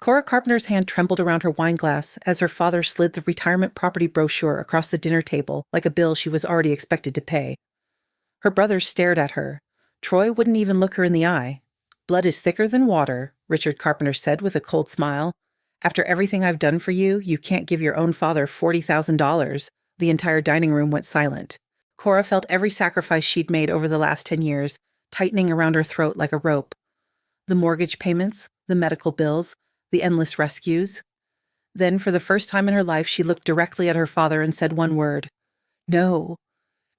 Cora Carpenter's hand trembled around her wineglass as her father slid the retirement property brochure across the dinner table like a bill she was already expected to pay. Her brothers stared at her. Troy wouldn't even look her in the eye. "Blood is thicker than water," Richard Carpenter said with a cold smile. "After everything I've done for you, you can't give your own father $40,000. The entire dining room went silent. Cora felt every sacrifice she'd made over the last 10 years, tightening around her throat like a rope. The mortgage payments, the medical bills, the endless rescues. Then, for the first time in her life, she looked directly at her father and said one word: "No."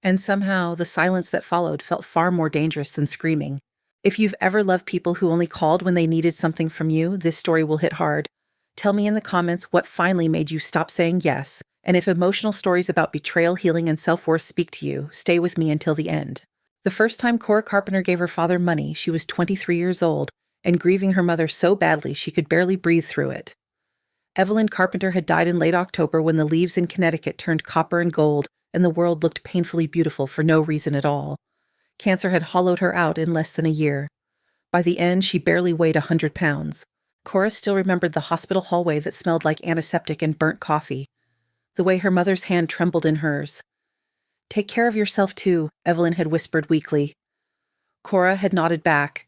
And somehow, the silence that followed felt far more dangerous than screaming. If you've ever loved people who only called when they needed something from you, this story will hit hard. Tell me in the comments what finally made you stop saying yes, and if emotional stories about betrayal, healing, and self-worth speak to you, stay with me until the end. The first time Cora Carpenter gave her father money, she was 23 years old, and grieving her mother so badly she could barely breathe through it. Evelyn Carpenter had died in late October when the leaves in Connecticut turned copper and gold, and the world looked painfully beautiful for no reason at all. Cancer had hollowed her out in less than a year. By the end, she barely weighed 100 pounds. Cora still remembered the hospital hallway that smelled like antiseptic and burnt coffee. The way her mother's hand trembled in hers. "Take care of yourself, too," Evelyn had whispered weakly. Cora had nodded back,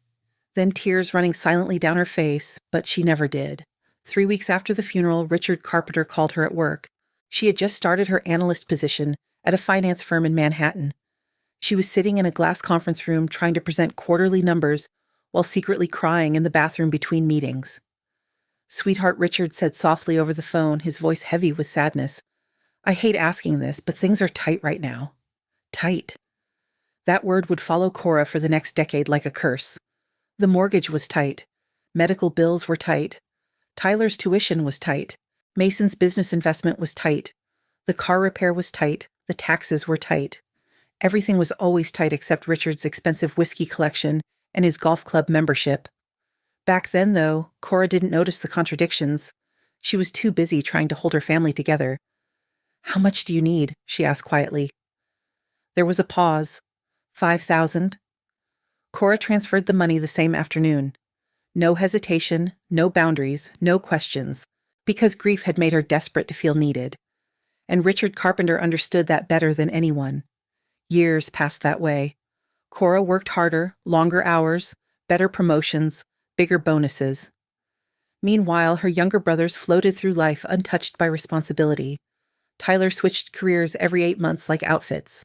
then tears running silently down her face, but she never did. 3 weeks after the funeral, Richard Carpenter called her at work. She had just started her analyst position at a finance firm in Manhattan. She was sitting in a glass conference room trying to present quarterly numbers while secretly crying in the bathroom between meetings. "Sweetheart," Richard said softly over the phone, his voice heavy with sadness. "I hate asking this, but things are tight right now." Tight. That word would follow Cora for the next decade like a curse. The mortgage was tight. Medical bills were tight. Tyler's tuition was tight. Mason's business investment was tight. The car repair was tight. The taxes were tight. Everything was always tight except Richard's expensive whiskey collection and his golf club membership. Back then, though, Cora didn't notice the contradictions. She was too busy trying to hold her family together. "How much do you need?" she asked quietly. There was a pause. 5,000. Cora transferred the money the same afternoon. No hesitation, no boundaries, no questions, because grief had made her desperate to feel needed. And Richard Carpenter understood that better than anyone. Years passed that way. Cora worked harder, longer hours, better promotions, bigger bonuses. Meanwhile, her younger brothers floated through life untouched by responsibility. Tyler switched careers every 8 months like outfits.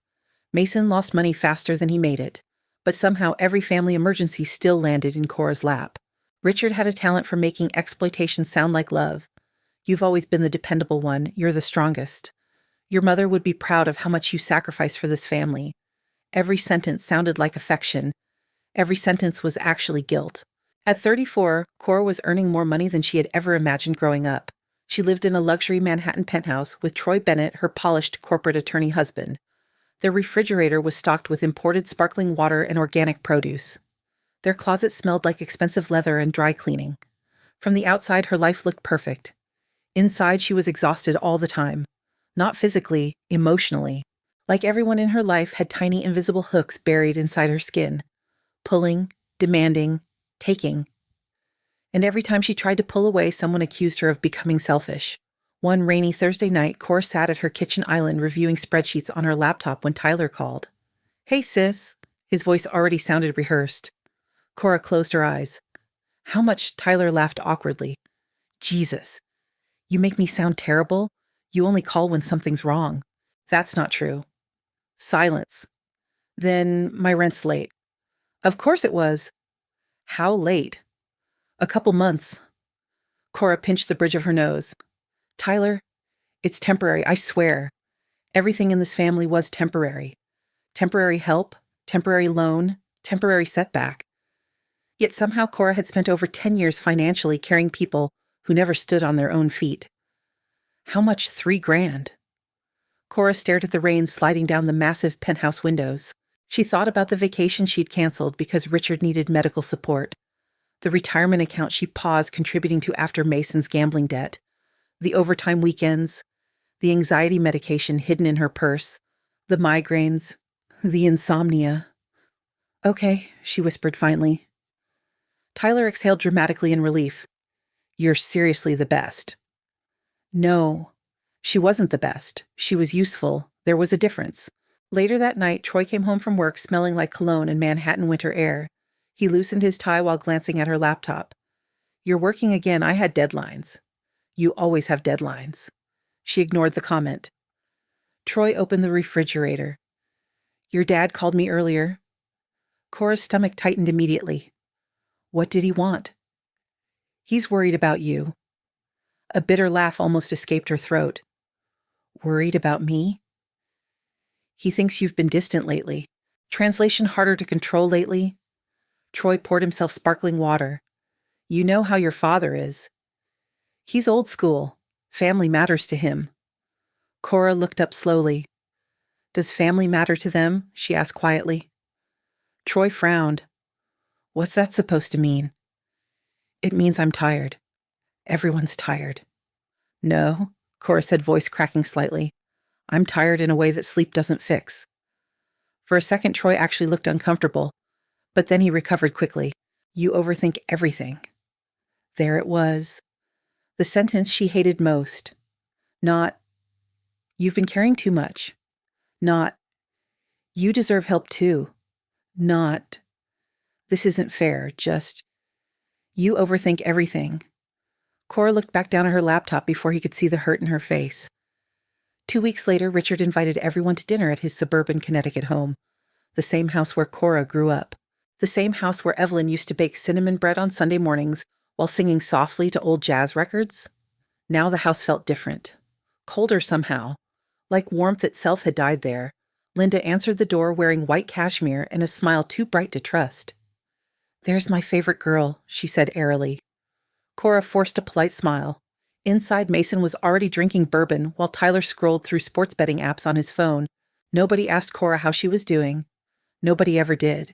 Mason lost money faster than he made it, but somehow every family emergency still landed in Cora's lap. Richard had a talent for making exploitation sound like love. "You've always been the dependable one. You're the strongest. Your mother would be proud of how much you sacrifice for this family." Every sentence sounded like affection. Every sentence was actually guilt. At 34, Cora was earning more money than she had ever imagined growing up. She lived in a luxury Manhattan penthouse with Troy Bennett, her polished corporate attorney husband. Their refrigerator was stocked with imported sparkling water and organic produce. Their closet smelled like expensive leather and dry cleaning. From the outside, her life looked perfect. Inside, she was exhausted all the time. Not physically, emotionally. Like everyone in her life had tiny invisible hooks buried inside her skin. Pulling, demanding, taking. And every time she tried to pull away, someone accused her of becoming selfish. One rainy Thursday night, Cora sat at her kitchen island reviewing spreadsheets on her laptop when Tyler called. "Hey, sis." His voice already sounded rehearsed. Cora closed her eyes. "How much?" Tyler laughed awkwardly. "Jesus. You make me sound terrible. You only call when something's wrong." "That's not true." Silence. "Then my rent's late." "Of course it was." "How late?" "A couple months." Cora pinched the bridge of her nose. "Tyler, it's temporary, I swear. Everything in this family was temporary. Temporary help, temporary loan, temporary setback." Yet somehow Cora had spent over 10 years financially carrying people who never stood on their own feet. How much? $3,000. Cora stared at the rain sliding down the massive penthouse windows. She thought about the vacation she'd canceled because Richard needed medical support. The retirement account she paused contributing to after Mason's gambling debt. The overtime weekends. The anxiety medication hidden in her purse. The migraines. The insomnia. "Okay," she whispered finally. Tyler exhaled dramatically in relief. You're seriously the best. No, she wasn't the best. She was useful. There was a difference. Later that night, Troy came home from work smelling like cologne and Manhattan winter air. He loosened his tie while glancing at her laptop. You're working again. I had deadlines. You always have deadlines. She ignored the comment. Troy opened the refrigerator. Your dad called me earlier. Cora's stomach tightened immediately. What did he want? He's worried about you. A bitter laugh almost escaped her throat. Worried about me? He thinks you've been distant lately. Translation harder to control lately? Troy poured himself sparkling water. You know how your father is. He's old school. Family matters to him. Cora looked up slowly. Does family matter to them? She asked quietly. Troy frowned. What's that supposed to mean? It means I'm tired. Everyone's tired. No, Cora said, voice cracking slightly. I'm tired in a way that sleep doesn't fix. For a second, Troy actually looked uncomfortable, but then he recovered quickly. You overthink everything. There it was. The sentence she hated most. Not, you've been caring too much. Not, you deserve help too. Not, this isn't fair. Just, you overthink everything. Cora looked back down at her laptop before he could see the hurt in her face. 2 weeks later, Richard invited everyone to dinner at his suburban Connecticut home, the same house where Cora grew up, the same house where Evelyn used to bake cinnamon bread on Sunday mornings while singing softly to old jazz records. Now the house felt different, colder somehow, like warmth itself had died there. Linda answered the door wearing white cashmere and a smile too bright to trust. There's my favorite girl, she said airily. Cora forced a polite smile. Inside, Mason was already drinking bourbon while Tyler scrolled through sports betting apps on his phone. Nobody asked Cora how she was doing. Nobody ever did.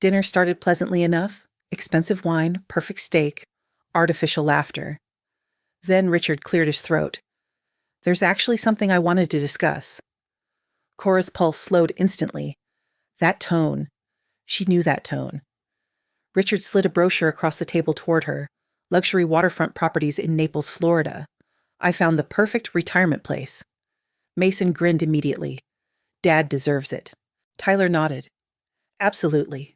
Dinner started pleasantly enough. Expensive wine, perfect steak, artificial laughter. Then Richard cleared his throat. There's actually something I wanted to discuss. Cora's pulse slowed instantly. That tone. She knew that tone. Richard slid a brochure across the table toward her. Luxury waterfront properties in Naples, Florida. I found the perfect retirement place. Mason grinned immediately. Dad deserves it. Tyler nodded. Absolutely.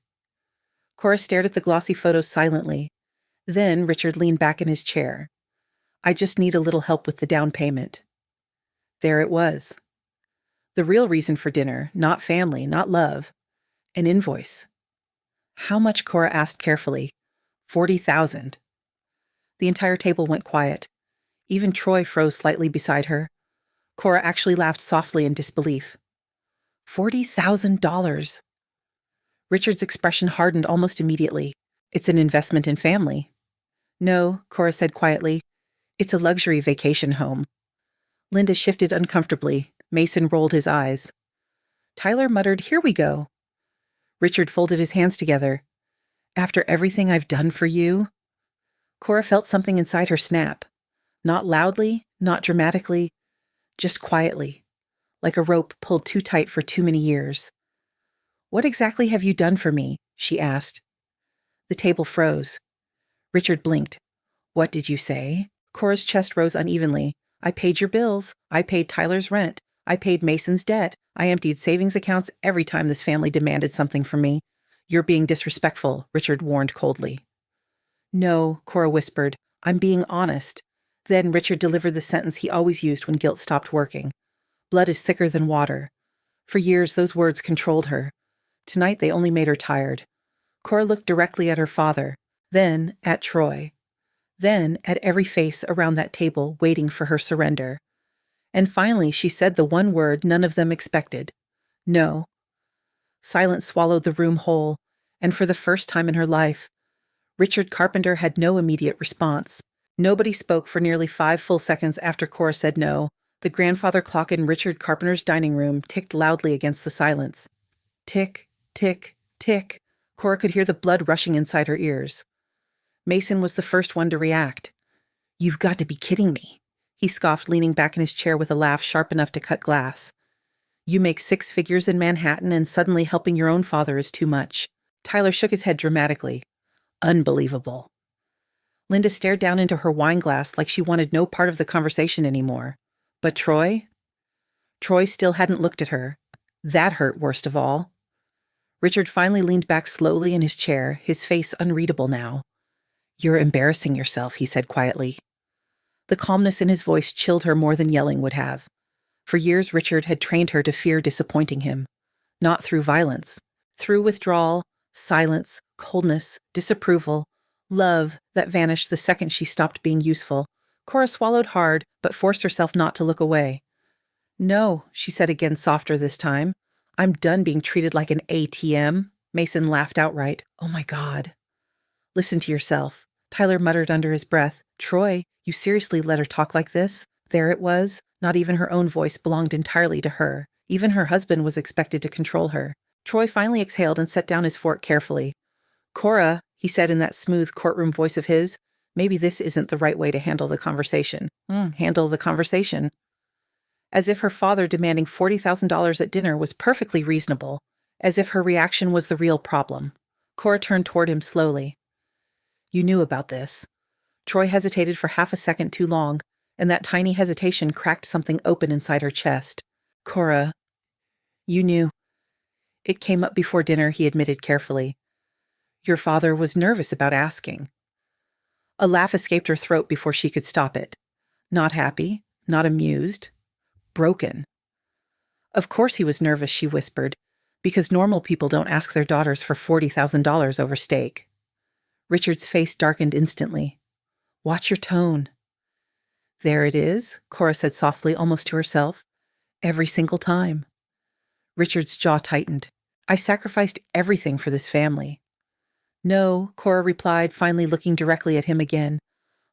Cora stared at the glossy photos silently. Then Richard leaned back in his chair. I just need a little help with the down payment. There it was. The real reason for dinner, not family, not love. An invoice. How much? Cora asked carefully. 40,000. The entire table went quiet. Even Troy froze slightly beside her. Cora actually laughed softly in disbelief. $40,000. Richard's expression hardened almost immediately. It's an investment in family. No, Cora said quietly. It's a luxury vacation home. Linda shifted uncomfortably. Mason rolled his eyes. Tyler muttered, Here we go. Richard folded his hands together. After everything I've done for you? Cora felt something inside her snap. Not loudly, not dramatically, just quietly, like a rope pulled too tight for too many years. What exactly have you done for me? She asked. The table froze. Richard blinked. What did you say? Cora's chest rose unevenly. I paid your bills. I paid Tyler's rent. I paid Mason's debt. I emptied savings accounts every time this family demanded something from me. You're being disrespectful, Richard warned coldly. No, Cora whispered. I'm being honest. Then Richard delivered the sentence he always used when guilt stopped working. Blood is thicker than water. For years, those words controlled her. Tonight, they only made her tired. Cora looked directly at her father, then at Troy, then at every face around that table waiting for her surrender. And finally, she said the one word none of them expected. No. Silence swallowed the room whole, and for the first time in her life, Richard Carpenter had no immediate response. Nobody spoke for nearly 5 full seconds after Cora said no. The grandfather clock in Richard Carpenter's dining room ticked loudly against the silence. Tick, tick, tick. Cora could hear the blood rushing inside her ears. Mason was the first one to react. You've got to be kidding me, he scoffed, leaning back in his chair with a laugh sharp enough to cut glass. You make 6 figures in Manhattan and suddenly helping your own father is too much. Tyler shook his head dramatically. Unbelievable. Linda stared down into her wine glass like she wanted no part of the conversation anymore. But Troy? Troy still hadn't looked at her. That hurt worst of all. Richard finally leaned back slowly in his chair, his face unreadable now. "You're embarrassing yourself," he said quietly. The calmness in his voice chilled her more than yelling would have. For years, Richard had trained her to fear disappointing him. Not through violence. Through withdrawal, silence, coldness, disapproval, love that vanished the second she stopped being useful. Cora swallowed hard, but forced herself not to look away. "No," she said again, softer this time. "I'm done being treated like an ATM." Mason laughed outright. "Oh my God." "Listen to yourself," Tyler muttered under his breath. "Troy, you seriously let her talk like this?" There it was. Not even her own voice belonged entirely to her. Even her husband was expected to control her. Troy finally exhaled and set down his fork carefully. "Cora," he said in that smooth courtroom voice of his, "maybe this isn't the right way to handle the conversation." Handle the conversation. As if her father demanding $40,000 at dinner was perfectly reasonable. As if her reaction was the real problem. Cora turned toward him slowly. "You knew about this." Troy hesitated for half a second too long, and that tiny hesitation cracked something open inside her chest. "Cora, you knew." "It came up before dinner," he admitted carefully. "Your father was nervous about asking." A laugh escaped her throat before she could stop it. Not happy, not amused. Broken. "Of course he was nervous," she whispered, "because normal people don't ask their daughters for $40,000 over steak." Richard's face darkened instantly. "Watch your tone." "There it is," Cora said softly, almost to herself. "Every single time." Richard's jaw tightened. "I sacrificed everything for this family." "No," Cora replied, finally looking directly at him again.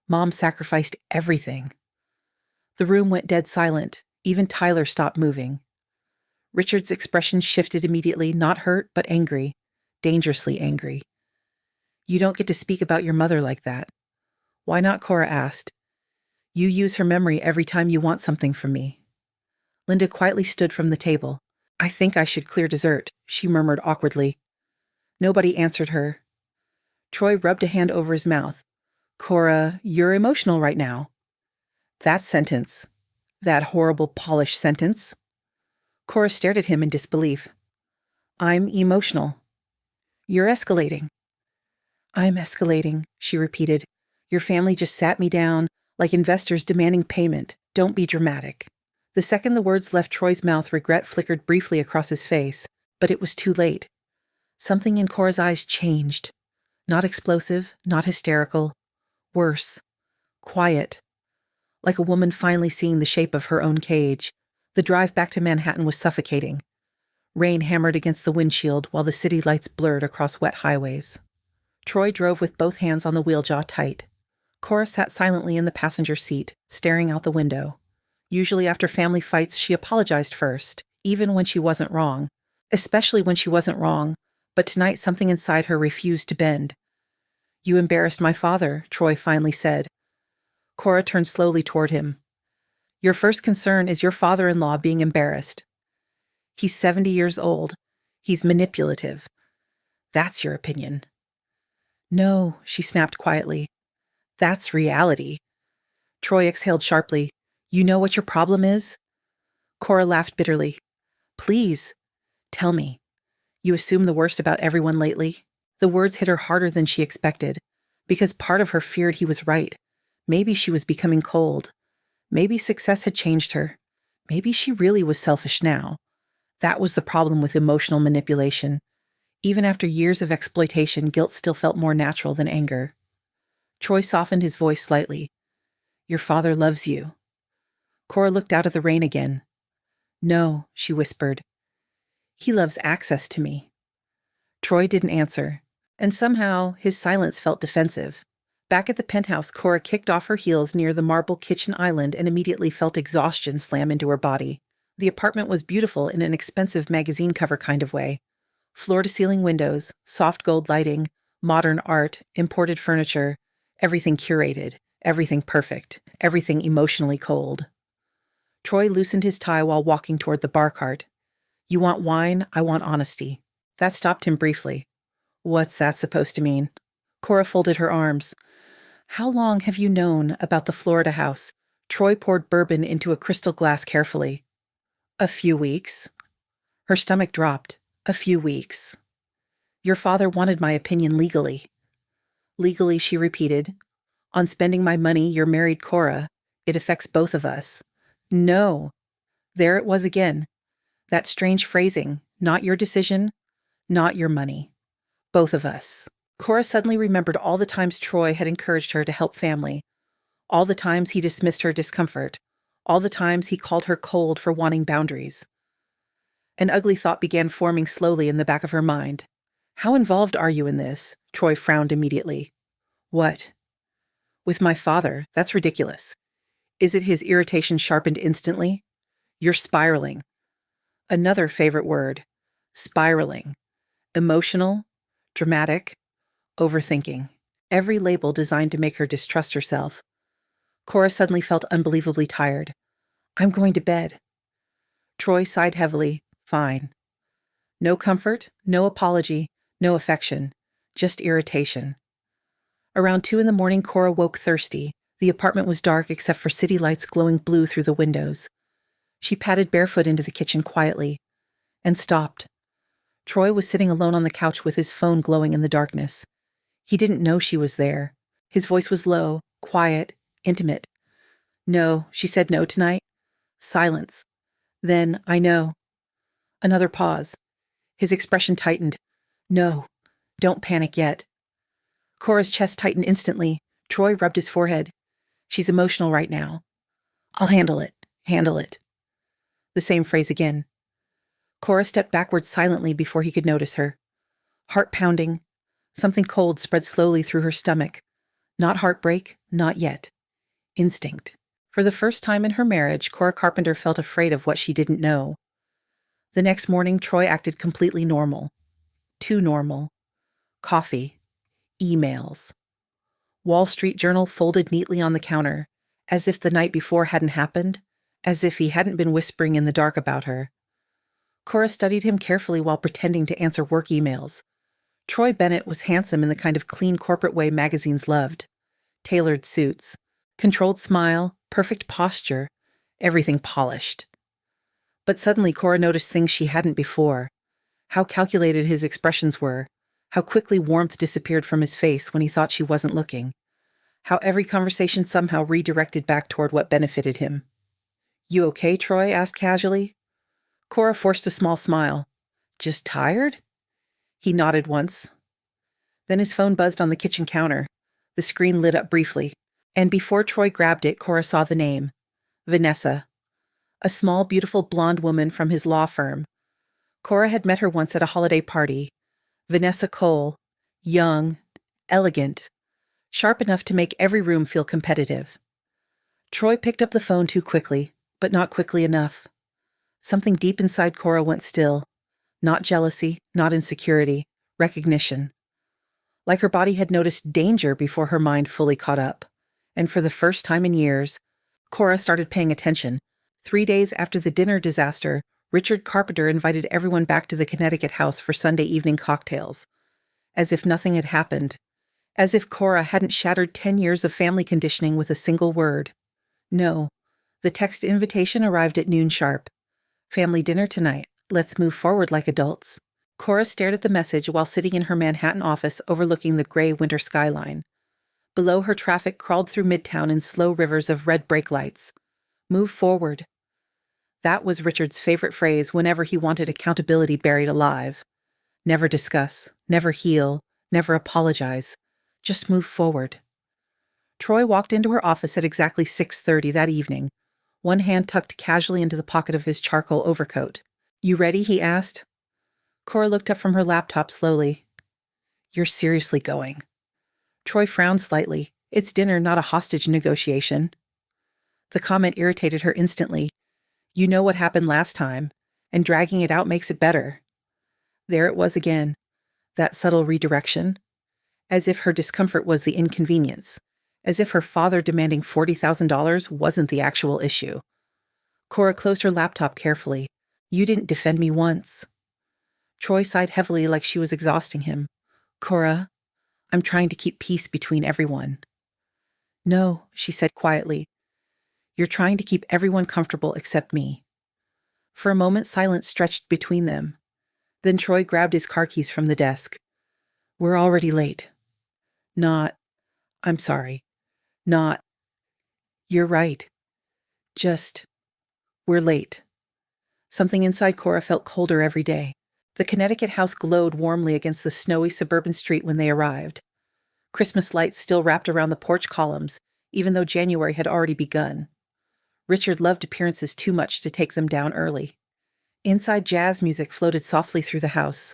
"Mom sacrificed everything." The room went dead silent. Even Tyler stopped moving. Richard's expression shifted immediately, not hurt, but angry. Dangerously angry. "You don't get to speak about your mother like that." "Why not?" Cora asked. "You use her memory every time you want something from me." Linda quietly stood from the table. "I think I should clear dessert," she murmured awkwardly. Nobody answered her. Troy rubbed a hand over his mouth. "Cora, you're emotional right now." That sentence. That horrible, polished sentence. Cora stared at him in disbelief. "I'm emotional." "You're escalating." "I'm escalating," she repeated. "Your family just sat me down, like investors demanding payment. Don't be dramatic." The second the words left Troy's mouth, regret flickered briefly across his face, but it was too late. Something in Cora's eyes changed. Not explosive, not hysterical. Worse. Quiet. Like a woman finally seeing the shape of her own cage. The drive back to Manhattan was suffocating. Rain hammered against the windshield while the city lights blurred across wet highways. Troy drove with both hands on the wheel, jaw tight. Cora sat silently in the passenger seat, staring out the window. Usually after family fights, she apologized first, even when she wasn't wrong. Especially when she wasn't wrong, but tonight something inside her refused to bend. "You embarrassed my father," Troy finally said. Cora turned slowly toward him. "Your first concern is your father-in-law being embarrassed. He's 70 years old. He's manipulative. That's your opinion." "No," she snapped quietly. "That's reality." Troy exhaled sharply. "You know what your problem is?" Cora laughed bitterly. "Please, tell me. You assume the worst about everyone lately." The words hit her harder than she expected, because part of her feared he was right. Maybe she was becoming cold. Maybe success had changed her. Maybe she really was selfish now. That was the problem with emotional manipulation. Even after years of exploitation, guilt still felt more natural than anger. Troy softened his voice slightly. "Your father loves you." Cora looked out at the rain again. "No," she whispered. "He loves access to me." Troy didn't answer, and somehow his silence felt defensive. Back at the penthouse, Cora kicked off her heels near the marble kitchen island and immediately felt exhaustion slam into her body. The apartment was beautiful in an expensive magazine cover kind of way. Floor-to-ceiling windows, soft gold lighting, modern art, imported furniture, everything curated, everything perfect, everything emotionally cold. Troy loosened his tie while walking toward the bar cart. "You want wine, I want honesty." That stopped him briefly. "What's that supposed to mean?" Cora folded her arms. How long have you known about the Florida house? Troy poured bourbon into a crystal glass carefully. A few weeks. Her stomach dropped. A few weeks. Your father wanted my opinion legally. Legally, she repeated. On spending my money, you're married, Cora. It affects both of us. No. There it was again. That strange phrasing. Not your decision, not your money. Both of us. Cora suddenly remembered all the times Troy had encouraged her to help family. All the times he dismissed her discomfort. All the times he called her cold for wanting boundaries. An ugly thought began forming slowly in the back of her mind. How involved are you in this? Troy frowned immediately. What? With my father. That's ridiculous. Is it his irritation sharpened instantly? You're spiraling. Another favorite word. Spiraling. Emotional, dramatic, overthinking. Every label designed to make her distrust herself. Cora suddenly felt unbelievably tired. I'm going to bed. Troy sighed heavily. Fine. No comfort, no apology, no affection, just irritation. Around 2 a.m, Cora woke thirsty. The apartment was dark except for city lights glowing blue through the windows. She padded barefoot into the kitchen quietly and stopped. Troy was sitting alone on the couch with his phone glowing in the darkness. He didn't know she was there. His voice was low, quiet, intimate. No, she said no tonight. Silence. Then, I know. Another pause. His expression tightened. No, don't panic yet. Cora's chest tightened instantly. Troy rubbed his forehead. She's emotional right now. I'll handle it. Handle it. The same phrase again. Cora stepped backwards silently before he could notice her. Heart pounding. Something cold spread slowly through her stomach. Not heartbreak, not yet. Instinct. For the first time in her marriage, Cora Carpenter felt afraid of what she didn't know. The next morning, Troy acted completely normal. Too normal. Coffee. Emails. Wall Street Journal folded neatly on the counter, as if the night before hadn't happened, as if he hadn't been whispering in the dark about her. Cora studied him carefully while pretending to answer work emails. Troy Bennett was handsome in the kind of clean corporate way magazines loved. Tailored suits, controlled smile, perfect posture, everything polished. But suddenly Cora noticed things she hadn't before. How calculated his expressions were, how quickly warmth disappeared from his face when he thought she wasn't looking, how every conversation somehow redirected back toward what benefited him. You okay, Troy? Asked casually. Cora forced a small smile. Just tired? He nodded once. Then his phone buzzed on the kitchen counter. The screen lit up briefly, and before Troy grabbed it, Cora saw the name. Vanessa. A small, beautiful blonde woman from his law firm. Cora had met her once at a holiday party. Vanessa Cole. Young. Elegant. Sharp enough to make every room feel competitive. Troy picked up the phone too quickly, but not quickly enough. Something deep inside Cora went still. Not jealousy, not insecurity, recognition. Like her body had noticed danger before her mind fully caught up. And for the first time in years, Cora started paying attention. 3 days after the dinner disaster, Richard Carpenter invited everyone back to the Connecticut house for Sunday evening cocktails. As if nothing had happened. As if Cora hadn't shattered 10 years of family conditioning with a single word. No. The text invitation arrived at noon sharp. Family dinner tonight. Let's move forward like adults. Cora stared at the message while sitting in her Manhattan office overlooking the gray winter skyline. Below her, traffic crawled through Midtown in slow rivers of red brake lights. Move forward. That was Richard's favorite phrase whenever he wanted accountability buried alive. Never discuss, never heal, never apologize. Just move forward. Troy walked into her office at exactly 6:30 that evening, one hand tucked casually into the pocket of his charcoal overcoat. You ready? He asked. Cora looked up from her laptop slowly. You're seriously going. Troy frowned slightly. It's dinner, not a hostage negotiation. The comment irritated her instantly. You know what happened last time, and dragging it out makes it better. There it was again, that subtle redirection. As if her discomfort was the inconvenience. As if her father demanding $40,000 wasn't the actual issue. Cora closed her laptop carefully. You didn't defend me once. Troy sighed heavily like she was exhausting him. Cora, I'm trying to keep peace between everyone. No, she said quietly. You're trying to keep everyone comfortable except me. For a moment, silence stretched between them. Then Troy grabbed his car keys from the desk. We're already late. I'm sorry. Not, you're right. Just, we're late. Something inside Cora felt colder every day. The Connecticut house glowed warmly against the snowy suburban street when they arrived. Christmas lights still wrapped around the porch columns, even though January had already begun. Richard loved appearances too much to take them down early. Inside, jazz music floated softly through the house.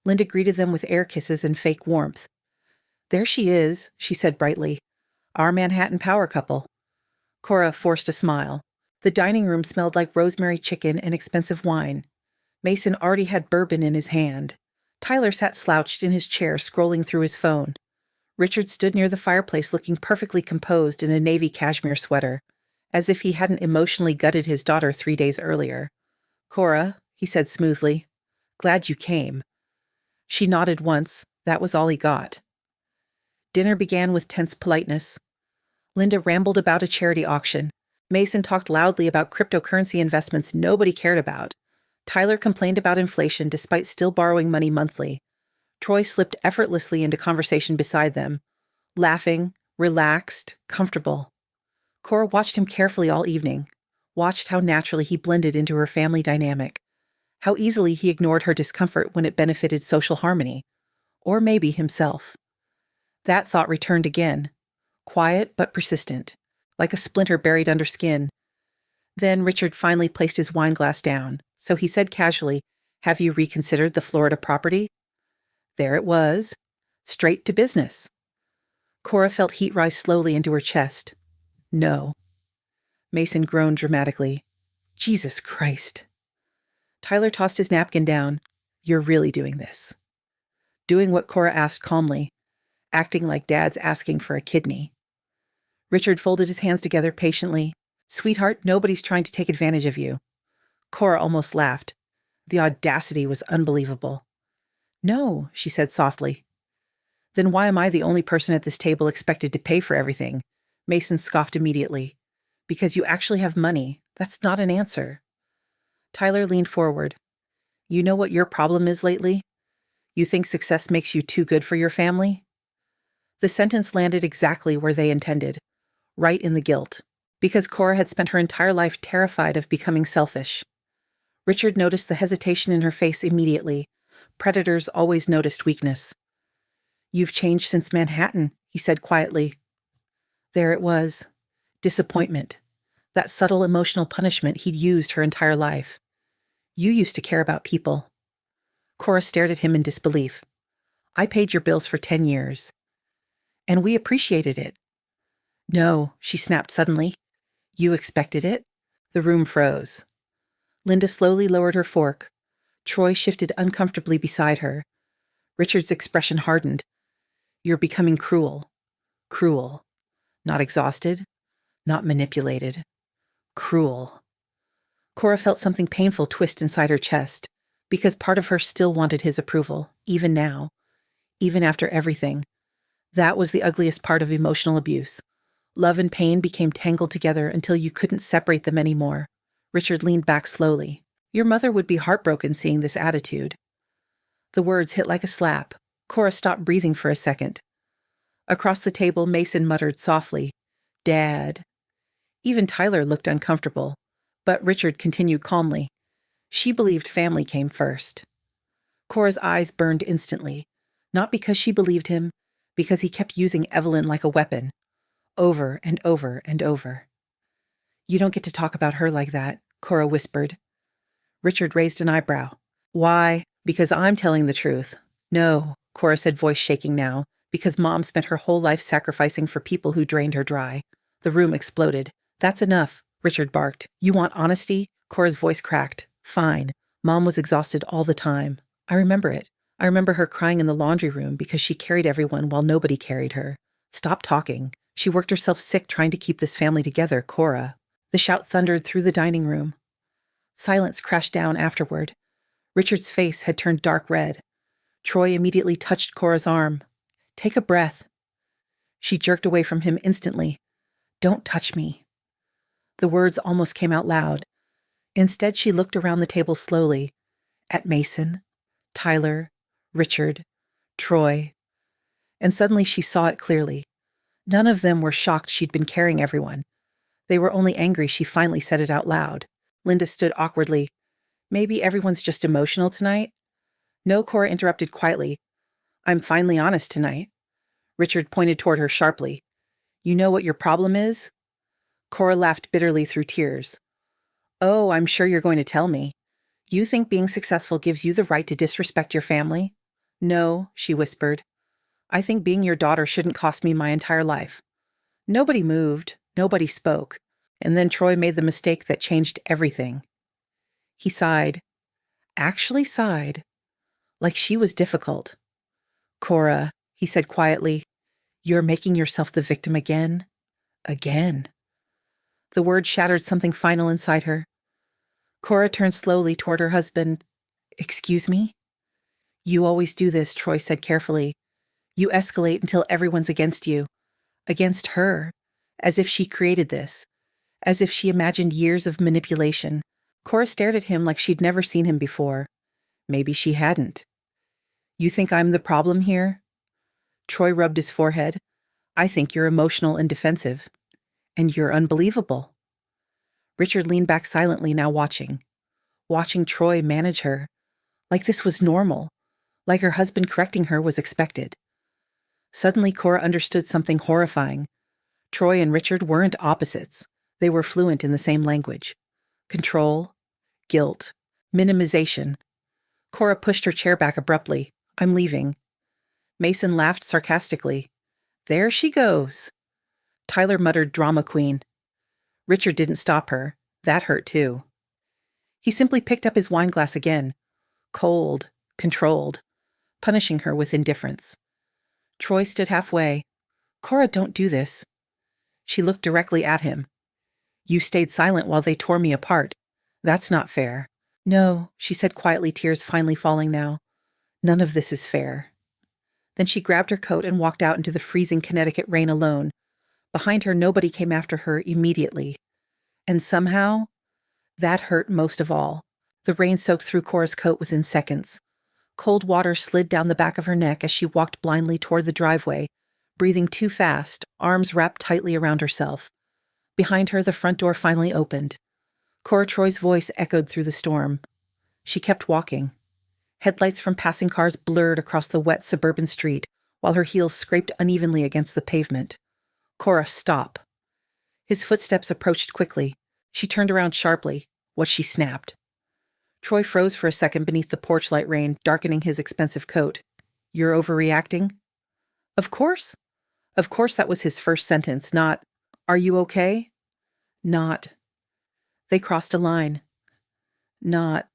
Linda greeted them with air kisses and fake warmth. There she is, she said brightly. Our Manhattan power couple. Cora forced a smile. The dining room smelled like rosemary chicken and expensive wine. Mason already had bourbon in his hand. Tyler sat slouched in his chair, scrolling through his phone. Richard stood near the fireplace looking perfectly composed in a navy cashmere sweater, as if he hadn't emotionally gutted his daughter 3 days earlier. Cora, he said smoothly, glad you came. She nodded once. That was all he got. Dinner began with tense politeness. Linda rambled about a charity auction. Mason talked loudly about cryptocurrency investments nobody cared about. Tyler complained about inflation despite still borrowing money monthly. Troy slipped effortlessly into conversation beside them, laughing, relaxed, comfortable. Cora watched him carefully all evening, watched how naturally he blended into her family dynamic, how easily he ignored her discomfort when it benefited social harmony, or maybe himself. That thought returned again, quiet but persistent, like a splinter buried under skin. Then Richard finally placed his wineglass down, so he said casually, Have you reconsidered the Florida property? There it was, straight to business. Cora felt heat rise slowly into her chest. No. Mason groaned dramatically. Jesus Christ. Tyler tossed his napkin down. You're really doing this. Doing what Cora asked calmly, acting like Dad's asking for a kidney. Richard folded his hands together patiently. Sweetheart, nobody's trying to take advantage of you. Cora almost laughed. The audacity was unbelievable. No, she said softly. Then why am I the only person at this table expected to pay for everything? Mason scoffed immediately. Because you actually have money. That's not an answer. Tyler leaned forward. You know what your problem is lately? You think success makes you too good for your family? The sentence landed exactly where they intended, right in the guilt, because Cora had spent her entire life terrified of becoming selfish. Richard noticed the hesitation in her face immediately. Predators always noticed weakness. You've changed since Manhattan, he said quietly. There it was. Disappointment. That subtle emotional punishment he'd used her entire life. You used to care about people. Cora stared at him in disbelief. I paid your bills for 10 years. And we appreciated it. No, she snapped suddenly. You expected it? The room froze. Linda slowly lowered her fork. Troy shifted uncomfortably beside her. Richard's expression hardened. You're becoming cruel. Cruel. Not exhausted. Not manipulated. Cruel. Cora felt something painful twist inside her chest, because part of her still wanted his approval, even now. Even after everything. That was the ugliest part of emotional abuse. Love and pain became tangled together until you couldn't separate them anymore. Richard leaned back slowly. Your mother would be heartbroken seeing this attitude. The words hit like a slap. Cora stopped breathing for a second. Across the table, Mason muttered softly, Dad. Even Tyler looked uncomfortable, but Richard continued calmly. She believed family came first. Cora's eyes burned instantly, not because she believed him, because he kept using Evelyn like a weapon, over and over and over. You don't get to talk about her like that, Cora whispered. Richard raised an eyebrow. Why? Because I'm telling the truth. No, Cora said, voice shaking now, because Mom spent her whole life sacrificing for people who drained her dry. The room exploded. That's enough, Richard barked. You want honesty? Cora's voice cracked. Fine. Mom was exhausted all the time. I remember it. I remember her crying in the laundry room because she carried everyone while nobody carried her. Stop talking. She worked herself sick trying to keep this family together, Cora. The shout thundered through the dining room. Silence crashed down afterward. Richard's face had turned dark red. Troy immediately touched Cora's arm. Take a breath. She jerked away from him instantly. Don't touch me." The words almost came out loud. Instead, she looked around the table slowly, at Mason, Tyler, Richard, Troy, and suddenly she saw it clearly. None of them were shocked she'd been carrying everyone. They were only angry she finally said it out loud. Linda stood awkwardly. "Maybe everyone's just emotional tonight?" "No," Cora interrupted quietly. "I'm finally honest tonight." Richard pointed toward her sharply. "You know what your problem is?" Cora laughed bitterly through tears. "Oh, I'm sure you're going to tell me. You think being successful gives you the right to disrespect your family?" "No," she whispered. "I think being your daughter shouldn't cost me my entire life." Nobody moved. Nobody spoke. And then Troy made the mistake that changed everything. He sighed. Actually sighed. Like she was difficult. "Cora," he said quietly, "you're making yourself the victim again. Again." The word shattered something final inside her. Cora turned slowly toward her husband. "Excuse me?" "You always do this," Troy said carefully. "You escalate until everyone's against you. Against her. As if she created this. As if she imagined years of manipulation." Cora stared at him like she'd never seen him before. Maybe she hadn't. "You think I'm the problem here?" Troy rubbed his forehead. "I think you're emotional and defensive. And you're unbelievable." Richard leaned back silently, now watching. Watching Troy manage her. Like this was normal. Like her husband correcting her was expected. Suddenly, Cora understood something horrifying. Troy and Richard weren't opposites. They were fluent in the same language. Control, guilt, minimization. Cora pushed her chair back abruptly. "I'm leaving." Mason laughed sarcastically. "There she goes." Tyler muttered, "Drama queen." Richard didn't stop her. That hurt too. He simply picked up his wineglass again. Cold, controlled, punishing her with indifference. Troy stood halfway. "Cora, don't do this." She looked directly at him. "You stayed silent while they tore me apart. That's not fair." "No," she said quietly, tears finally falling now. "None of this is fair." Then she grabbed her coat and walked out into the freezing Connecticut rain alone. Behind her, nobody came after her immediately. And somehow, that hurt most of all. The rain soaked through Cora's coat within seconds. Cold water slid down the back of her neck as she walked blindly toward the driveway, breathing too fast, arms wrapped tightly around herself. Behind her, the front door finally opened. Cora Troy's voice echoed through the storm. She kept walking. Headlights from passing cars blurred across the wet suburban street, while her heels scraped unevenly against the pavement. "Cora, stop." His footsteps approached quickly. She turned around sharply. What she snapped. Troy froze for a second beneath the porch light rain, darkening his expensive coat. "You're overreacting?" Of course. Of course that was his first sentence, not, "Are you okay?" Not. They crossed a line. Not,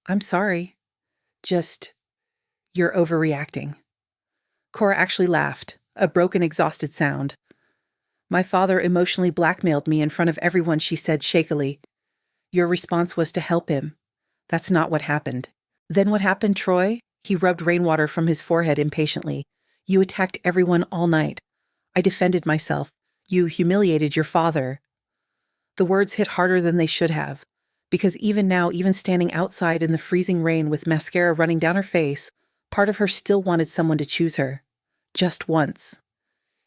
"I'm sorry." Just, "You're overreacting." Cora actually laughed, a broken, exhausted sound. "My father emotionally blackmailed me in front of everyone," she said shakily. "Your response was to help him. That's not what happened." "Then what happened, Troy?" He rubbed rainwater from his forehead impatiently. "You attacked everyone all night. I defended myself. You humiliated your father." The words hit harder than they should have, because even now, even standing outside in the freezing rain with mascara running down her face, part of her still wanted someone to choose her. Just once.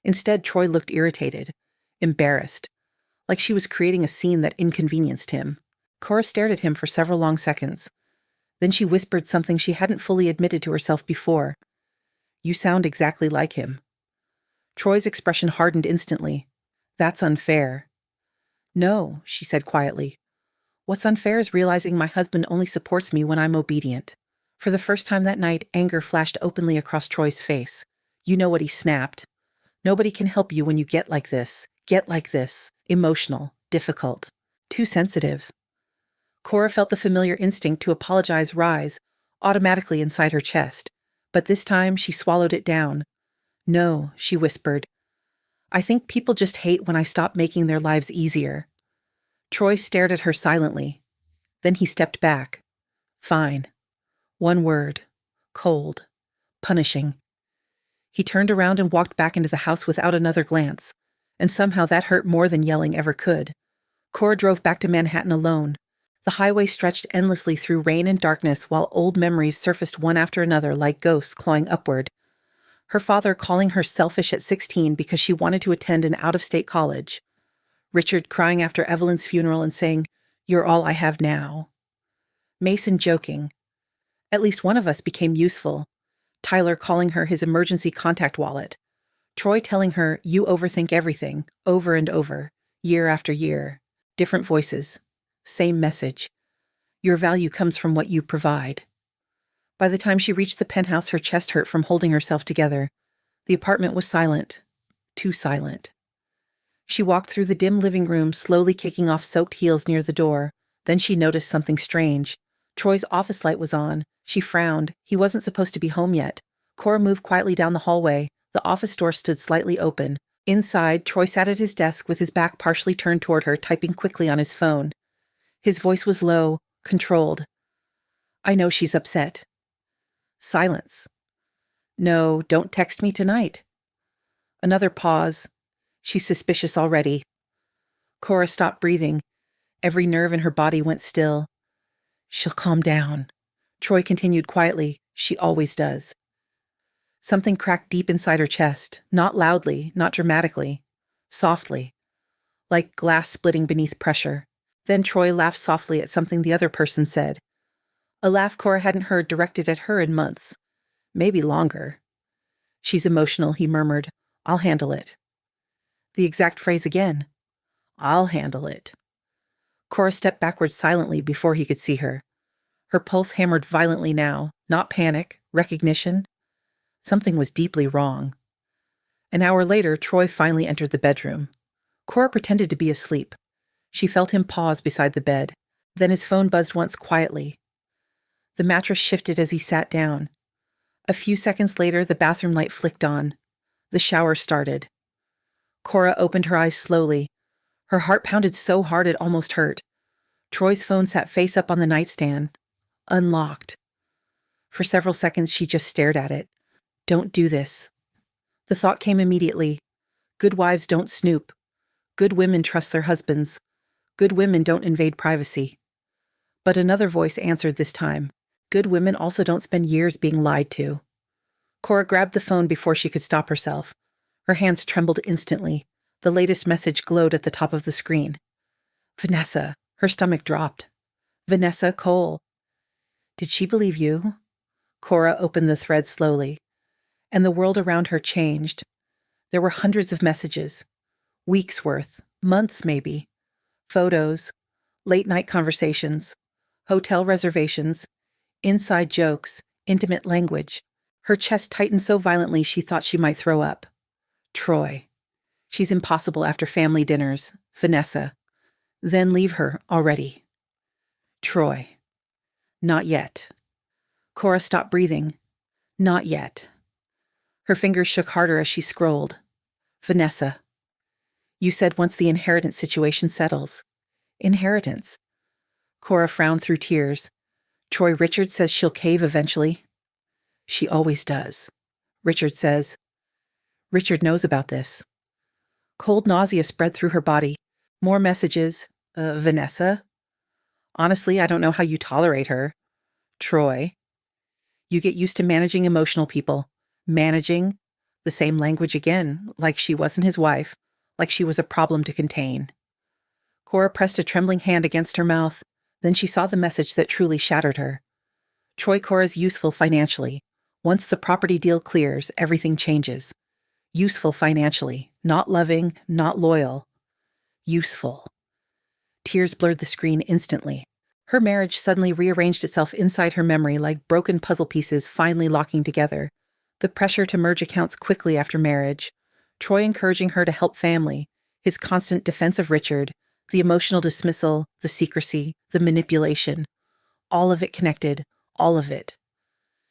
Instead, Troy looked irritated, embarrassed, like she was creating a scene that inconvenienced him. Cora stared at him for several long seconds. Then she whispered something she hadn't fully admitted to herself before. "You sound exactly like him." Troy's expression hardened instantly. "That's unfair." "No," she said quietly. "What's unfair is realizing my husband only supports me when I'm obedient." For the first time that night, anger flashed openly across Troy's face. You know what he snapped. "Nobody can help you when you get like this. Get like this. Emotional. Difficult. Too sensitive." Cora felt the familiar instinct to apologize rise, automatically inside her chest. But this time, she swallowed it down. "No," she whispered. "I think people just hate when I stop making their lives easier." Troy stared at her silently. Then he stepped back. "Fine." One word. Cold. Punishing. He turned around and walked back into the house without another glance. And somehow that hurt more than yelling ever could. Cora drove back to Manhattan alone. The highway stretched endlessly through rain and darkness while old memories surfaced one after another like ghosts clawing upward. Her father calling her selfish at 16 because she wanted to attend an out-of-state college. Richard crying after Evelyn's funeral and saying, "You're all I have now." Mason joking. At least one of us became useful. Tyler calling her his emergency contact wallet. Troy telling her, "You overthink everything," over and over, year after year. Different voices. Same message. Your value comes from what you provide. By the time she reached the penthouse, her chest hurt from holding herself together. The apartment was silent. Too silent. She walked through the dim living room, slowly kicking off soaked heels near the door. Then she noticed something strange. Troy's office light was on. She frowned. He wasn't supposed to be home yet. Cora moved quietly down the hallway. The office door stood slightly open. Inside, Troy sat at his desk with his back partially turned toward her, typing quickly on his phone. His voice was low, controlled. "I know she's upset." Silence. "No, don't text me tonight." Another pause. "She's suspicious already." Cora stopped breathing. Every nerve in her body went still. "She'll calm down." Troy continued quietly. "She always does." Something cracked deep inside her chest, not loudly, not dramatically, softly, like glass splitting beneath pressure. Then Troy laughed softly at something the other person said. A laugh Cora hadn't heard directed at her in months. Maybe longer. "She's emotional," he murmured. "I'll handle it." The exact phrase again. "I'll handle it." Cora stepped backwards silently before he could see her. Her pulse hammered violently now, not panic, recognition. Something was deeply wrong. An hour later, Troy finally entered the bedroom. Cora pretended to be asleep. She felt him pause beside the bed. Then his phone buzzed once quietly. The mattress shifted as he sat down. A few seconds later, the bathroom light flicked on. The shower started. Cora opened her eyes slowly. Her heart pounded so hard it almost hurt. Troy's phone sat face up on the nightstand, unlocked. For several seconds, she just stared at it. Don't do this. The thought came immediately. Good wives don't snoop. Good women trust their husbands. Good women don't invade privacy. But another voice answered this time. Good women also don't spend years being lied to. Cora grabbed the phone before she could stop herself. Her hands trembled instantly. The latest message glowed at the top of the screen. Vanessa. Her stomach dropped. Vanessa Cole. Did she believe you? Cora opened the thread slowly. And the world around her changed. There were hundreds of messages. Weeks' worth. Months, maybe. Photos. Late-night conversations. Hotel reservations. Inside jokes. Intimate language. Her chest tightened so violently she thought she might throw up. Troy. She's impossible after family dinners. Vanessa. Then leave her already. Troy. Not yet. Cora stopped breathing. Not yet. Her fingers shook harder as she scrolled. Vanessa. You said once the inheritance situation settles. Inheritance. Cora frowned through tears. Troy Richard says she'll cave eventually. She always does. Richard says. Richard knows about this. Cold nausea spread through her body. More messages. Vanessa. Honestly, I don't know how you tolerate her. Troy. You get used to managing emotional people. Managing. The same language again, like she wasn't his wife, like she was a problem to contain. Cora pressed a trembling hand against her mouth. Then she saw the message that truly shattered her. Troy Cora's useful financially. Once the property deal clears, everything changes. Useful financially. Not loving, not loyal. Useful. Tears blurred the screen instantly. Her marriage suddenly rearranged itself inside her memory like broken puzzle pieces finally locking together. The pressure to merge accounts quickly after marriage. Troy encouraging her to help family. His constant defense of Richard. The emotional dismissal, the secrecy, the manipulation. All of it connected. All of it.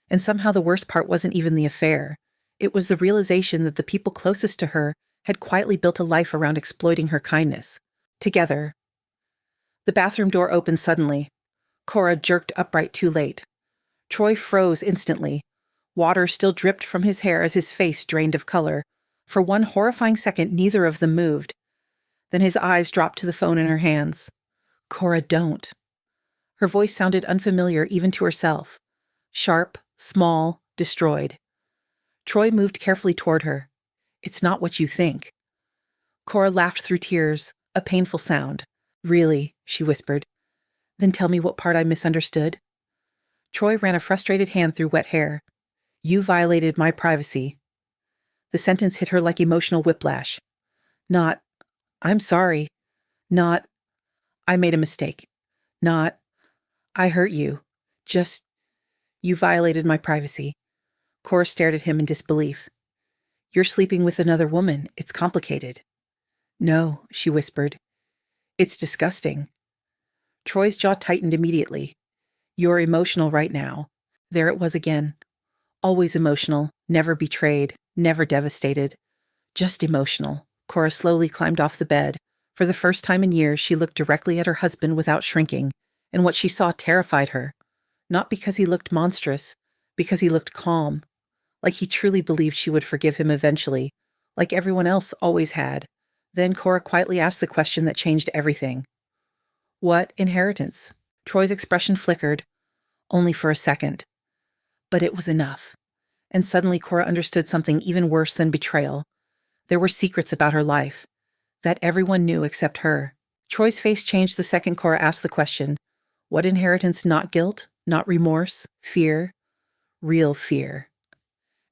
And somehow the worst part wasn't even the affair. It was the realization that the people closest to her had quietly built a life around exploiting her kindness. Together. The bathroom door opened suddenly. Cora jerked upright too late. Troy froze instantly. Water still dripped from his hair as his face drained of color. For one horrifying second, neither of them moved. Then his eyes dropped to the phone in her hands. Cora, don't. Her voice sounded unfamiliar even to herself. Sharp, small, destroyed. Troy moved carefully toward her. It's not what you think. Cora laughed through tears, a painful sound. Really, she whispered. Then tell me what part I misunderstood. Troy ran a frustrated hand through wet hair. You violated my privacy. The sentence hit her like emotional whiplash. Not, I'm sorry. Not, I made a mistake. Not, I hurt you. Just, you violated my privacy. Cora stared at him in disbelief. You're sleeping with another woman. It's complicated. No, she whispered. It's disgusting. Troy's jaw tightened immediately. You're emotional right now. There it was again. Always emotional, never betrayed, never devastated. Just emotional. Cora slowly climbed off the bed. For the first time in years, she looked directly at her husband without shrinking, and what she saw terrified her. Not because he looked monstrous, because he looked calm. Like he truly believed she would forgive him eventually, like everyone else always had. Then Cora quietly asked the question that changed everything. What inheritance? Troy's expression flickered, only for a second. But it was enough. And suddenly Cora understood something even worse than betrayal. There were secrets about her life that everyone knew except her. Troy's face changed the second Cora asked the question. What inheritance? Not guilt, not remorse, fear, real fear.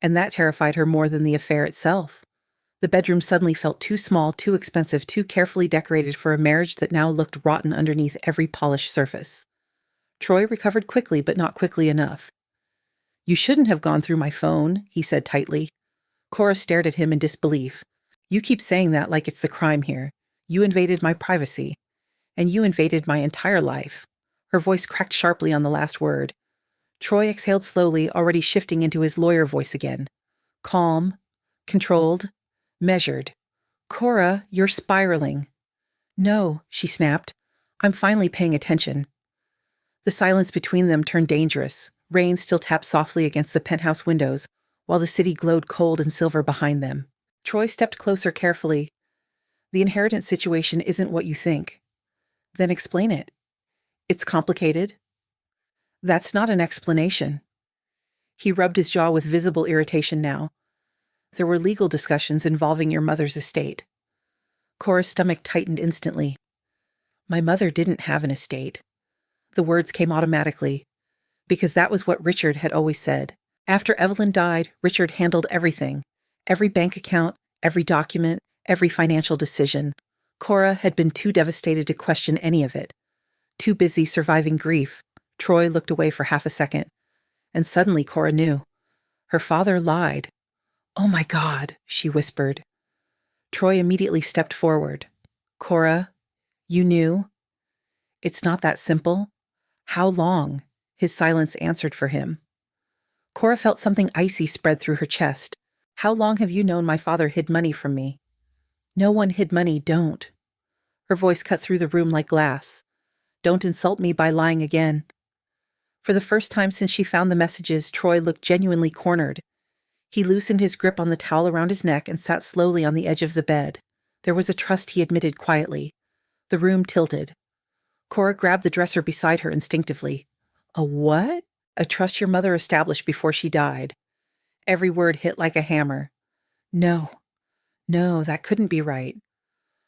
And that terrified her more than the affair itself. The bedroom suddenly felt too small, too expensive, too carefully decorated for a marriage that now looked rotten underneath every polished surface. Troy recovered quickly, but not quickly enough. You shouldn't have gone through my phone, he said tightly. Cora stared at him in disbelief. You keep saying that like it's the crime here. You invaded my privacy. And you invaded my entire life. Her voice cracked sharply on the last word. Troy exhaled slowly, already shifting into his lawyer voice again. Calm, controlled, measured. Cora, you're spiraling. No, she snapped. I'm finally paying attention. The silence between them turned dangerous. Rain still tapped softly against the penthouse windows, while the city glowed cold and silver behind them. Troy stepped closer carefully. The inheritance situation isn't what you think. Then explain it. It's complicated. That's not an explanation. He rubbed his jaw with visible irritation now. There were legal discussions involving your mother's estate. Cora's stomach tightened instantly. My mother didn't have an estate. The words came automatically, because that was what Richard had always said. After Evelyn died, Richard handled everything. Every bank account, every document, every financial decision. Cora had been too devastated to question any of it. Too busy surviving grief. Troy looked away for half a second. And suddenly Cora knew. Her father lied. Oh my God, she whispered. Troy immediately stepped forward. Cora, you knew? It's not that simple. How long? His silence answered for him. Cora felt something icy spread through her chest. How long have you known my father hid money from me? No one hid money, don't. Her voice cut through the room like glass. Don't insult me by lying again. For the first time since she found the messages, Troy looked genuinely cornered. He loosened his grip on the towel around his neck and sat slowly on the edge of the bed. There was a trust he admitted quietly. The room tilted. Cora grabbed the dresser beside her instinctively. A what? A trust your mother established before she died. Every word hit like a hammer. No, that couldn't be right.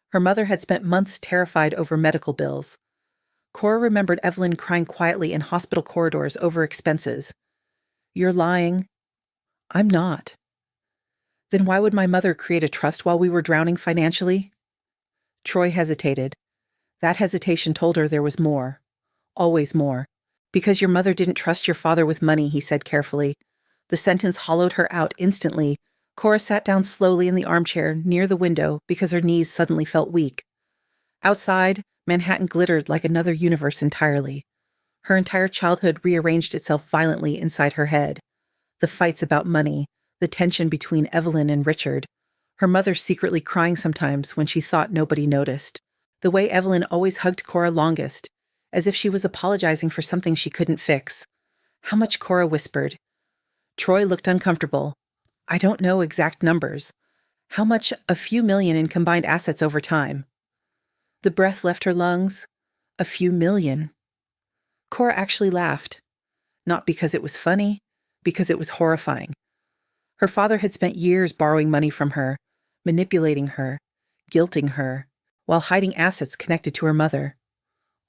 Her mother had spent months terrified over medical bills. Cora remembered Evelyn crying quietly in hospital corridors over expenses. You're lying. I'm not. Then why would my mother create a trust while we were drowning financially? Troy hesitated. That hesitation told her there was more. Always more. Because your mother didn't trust your father with money, he said carefully. The sentence hollowed her out instantly. Cora sat down slowly in the armchair near the window because her knees suddenly felt weak. Outside, Manhattan glittered like another universe entirely. Her entire childhood rearranged itself violently inside her head. The fights about money, the tension between Evelyn and Richard, her mother secretly crying sometimes when she thought nobody noticed, the way Evelyn always hugged Cora longest, as if she was apologizing for something she couldn't fix. How much? Cora whispered. Troy looked uncomfortable. I don't know exact numbers. How much a few million in combined assets over time? The breath left her lungs. A few million. Cora actually laughed. Not because it was funny, because it was horrifying. Her father had spent years borrowing money from her, manipulating her, guilting her, while hiding assets connected to her mother.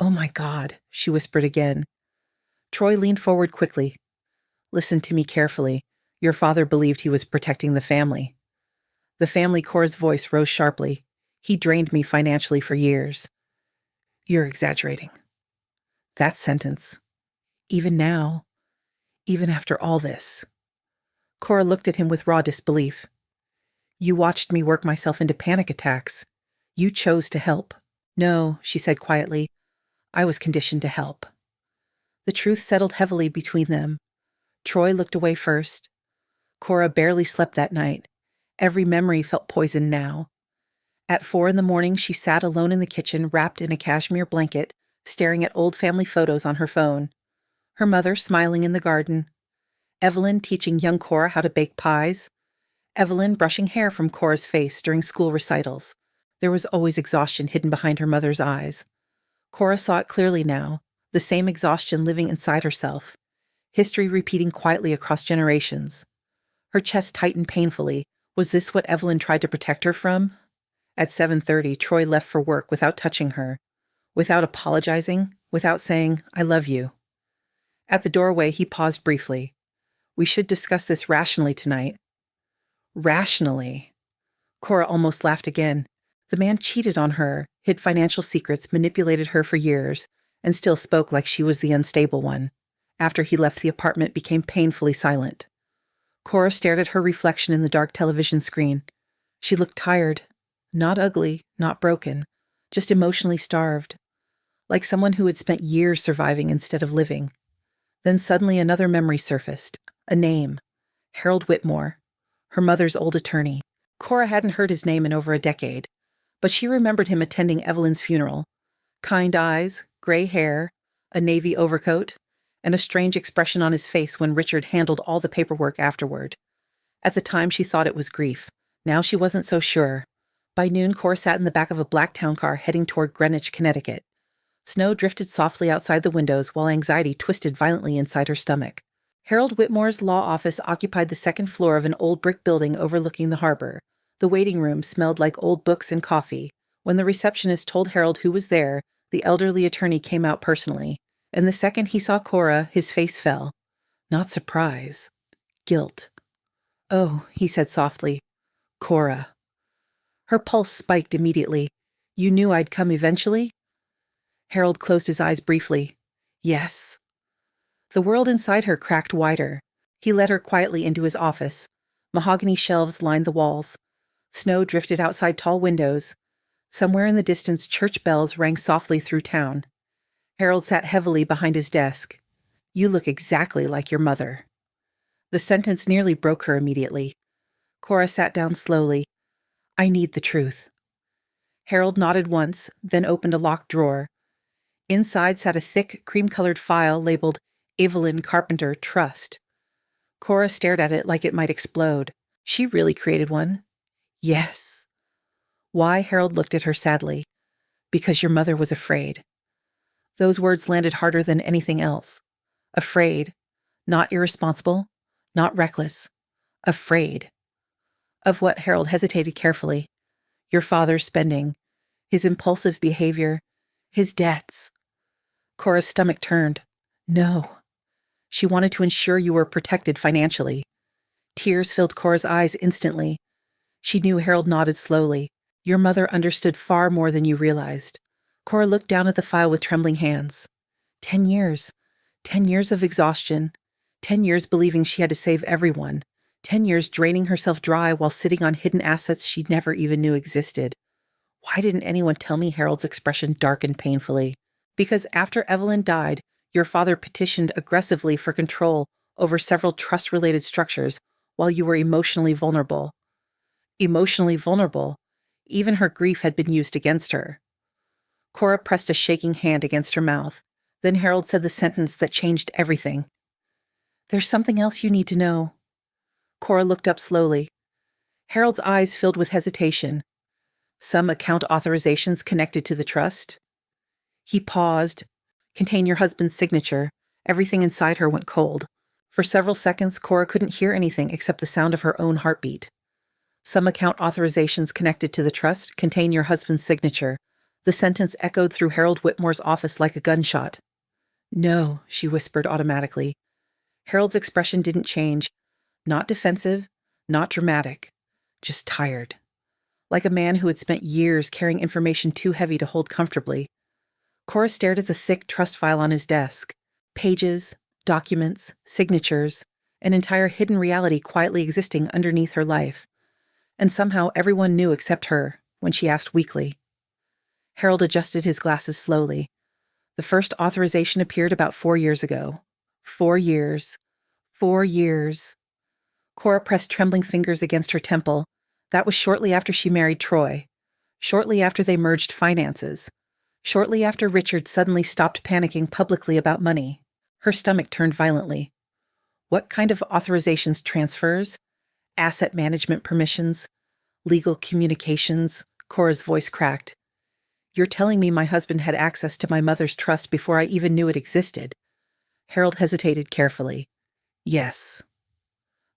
"Oh my God," she whispered again. Troy leaned forward quickly. "Listen to me carefully. Your father believed he was protecting the family." The family Cora's voice rose sharply. "He drained me financially for years." "You're exaggerating." That sentence. Even now, even after all this. Cora looked at him with raw disbelief. "You watched me work myself into panic attacks. You chose to help." "No," she said quietly. "I was conditioned to help." The truth settled heavily between them. Troy looked away first. Cora barely slept that night. Every memory felt poisoned now. At 4 a.m, she sat alone in the kitchen, wrapped in a cashmere blanket, staring at old family photos on her phone. Her mother smiling in the garden. Evelyn teaching young Cora how to bake pies. Evelyn brushing hair from Cora's face during school recitals. There was always exhaustion hidden behind her mother's eyes. Cora saw it clearly now, the same exhaustion living inside herself. History repeating quietly across generations. Her chest tightened painfully. Was this what Evelyn tried to protect her from? At 7:30, Troy left for work without touching her, without apologizing, without saying, "I love you." At the doorway, he paused briefly. "We should discuss this rationally tonight." Rationally? Cora almost laughed again. The man cheated on her, hid financial secrets, manipulated her for years, and still spoke like she was the unstable one. After he left the apartment, became painfully silent. Cora stared at her reflection in the dark television screen. She looked tired. Not ugly, not broken, just emotionally starved. Like someone who had spent years surviving instead of living. Then suddenly another memory surfaced. A name. Harold Whitmore. Her mother's old attorney. Cora hadn't heard his name in over a decade, but she remembered him attending Evelyn's funeral. Kind eyes, gray hair, a navy overcoat, and a strange expression on his face when Richard handled all the paperwork afterward. At the time, she thought it was grief. Now she wasn't so sure. By noon, Cora sat in the back of a black town car heading toward Greenwich, Connecticut. Snow drifted softly outside the windows while anxiety twisted violently inside her stomach. Harold Whitmore's law office occupied the second floor of an old brick building overlooking the harbor. The waiting room smelled like old books and coffee. When the receptionist told Harold who was there, the elderly attorney came out personally. And the second he saw Cora, his face fell. Not surprise. Guilt. "Oh," he said softly. "Cora." Her pulse spiked immediately. "You knew I'd come eventually?" Harold closed his eyes briefly. "Yes." The world inside her cracked wider. He led her quietly into his office. Mahogany shelves lined the walls. Snow drifted outside tall windows. Somewhere in the distance, church bells rang softly through town. Harold sat heavily behind his desk. "You look exactly like your mother." The sentence nearly broke her immediately. Cora sat down slowly. "I need the truth." Harold nodded once, then opened a locked drawer. Inside sat a thick, cream-colored file labeled Evelyn Carpenter Trust. Cora stared at it like it might explode. She really created one. Yes. Why? Harold looked at her sadly. Because your mother was afraid. Those words landed harder than anything else. Afraid. Not irresponsible. Not reckless. Afraid. Of what? Harold hesitated carefully. Your father's spending. His impulsive behavior. His debts. Cora's stomach turned. No. She wanted to ensure you were protected financially. Tears filled Cora's eyes instantly. She knew Harold nodded slowly. Your mother understood far more than you realized. Cora looked down at the file with trembling hands. 10 years. 10 years of exhaustion. 10 years believing she had to save everyone. 10 years draining herself dry while sitting on hidden assets she never even knew existed. Why didn't anyone tell me? Harold's expression darkened painfully. Because after Evelyn died, your father petitioned aggressively for control over several trust-related structures while you were emotionally vulnerable. Emotionally vulnerable. Even her grief had been used against her. Cora pressed a shaking hand against her mouth. Then Harold said the sentence that changed everything. There's something else you need to know. Cora looked up slowly. Harold's eyes filled with hesitation. Some account authorizations connected to the trust? He paused. Contain your husband's signature. Everything inside her went cold. For several seconds, Cora couldn't hear anything except the sound of her own heartbeat. Some account authorizations connected to the trust contain your husband's signature. The sentence echoed through Harold Whitmore's office like a gunshot. No, she whispered automatically. Harold's expression didn't change. Not defensive, not dramatic, just tired. Like a man who had spent years carrying information too heavy to hold comfortably. Cora stared at the thick trust file on his desk. Pages, documents, signatures, an entire hidden reality quietly existing underneath her life. And somehow everyone knew except her, when she asked weakly. Harold adjusted his glasses slowly. The first authorization appeared about 4 years ago. 4 years. 4 years. Cora pressed trembling fingers against her temple. That was shortly after she married Troy. Shortly after they merged finances. Shortly after Richard suddenly stopped panicking publicly about money. Her stomach turned violently. What kind of authorizations? Transfers? Asset management permissions? Legal communications? Cora's voice cracked. You're telling me my husband had access to my mother's trust before I even knew it existed? Harold hesitated carefully. Yes.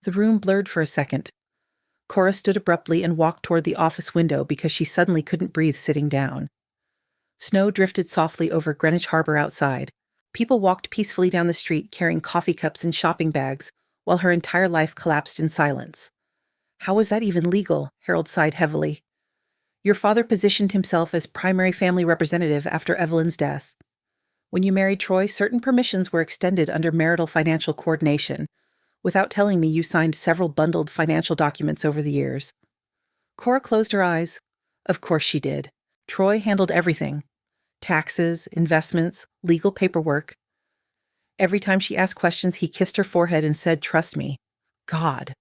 The room blurred for a second. Cora stood abruptly and walked toward the office window because she suddenly couldn't breathe sitting down. Snow drifted softly over Greenwich Harbor outside. People walked peacefully down the street carrying coffee cups and shopping bags, while her entire life collapsed in silence. How was that even legal? Harold sighed heavily. Your father positioned himself as primary family representative after Evelyn's death. When you married Troy, certain permissions were extended under marital financial coordination. Without telling me, you signed several bundled financial documents over the years. Cora closed her eyes. Of course she did. Troy handled everything. Taxes, investments, legal paperwork. Every time she asked questions, he kissed her forehead and said, "Trust me." God.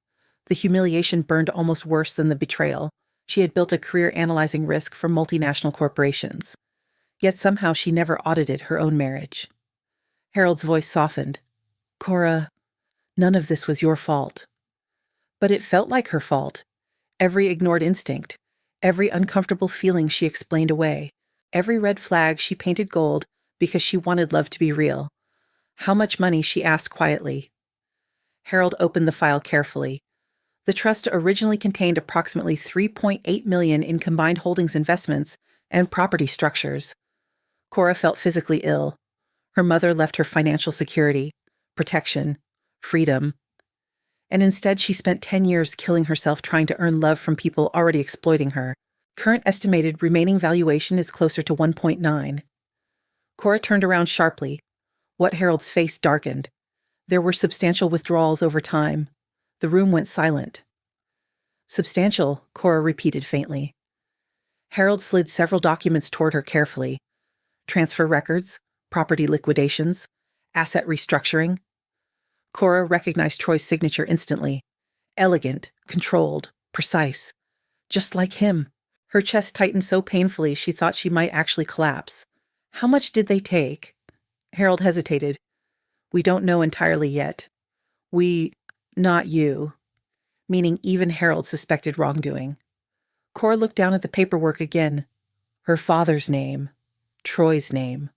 The humiliation burned almost worse than the betrayal. She had built a career analyzing risk for multinational corporations. Yet somehow she never audited her own marriage. Harold's voice softened. Cora, none of this was your fault. But it felt like her fault. Every ignored instinct, every uncomfortable feeling she explained away, every red flag she painted gold because she wanted love to be real. How much money? She asked quietly. Harold opened the file carefully. The trust originally contained approximately $3.8 million in combined holdings, investments, and property structures. Cora felt physically ill. Her mother left her financial security, protection, freedom. And instead she spent 10 years killing herself trying to earn love from people already exploiting her. Current estimated remaining valuation is closer to 1.9. Cora turned around sharply. What? Harold's face darkened. There were substantial withdrawals over time. The room went silent. Substantial, Cora repeated faintly. Harold slid several documents toward her carefully. Transfer records, property liquidations, asset restructuring. Cora recognized Troy's signature instantly. Elegant, controlled, precise. Just like him. Her chest tightened so painfully she thought she might actually collapse. How much did they take? Harold hesitated. We don't know entirely yet. Not you. Meaning even Harold suspected wrongdoing. Cora looked down at the paperwork again. Her father's name. Troy's name.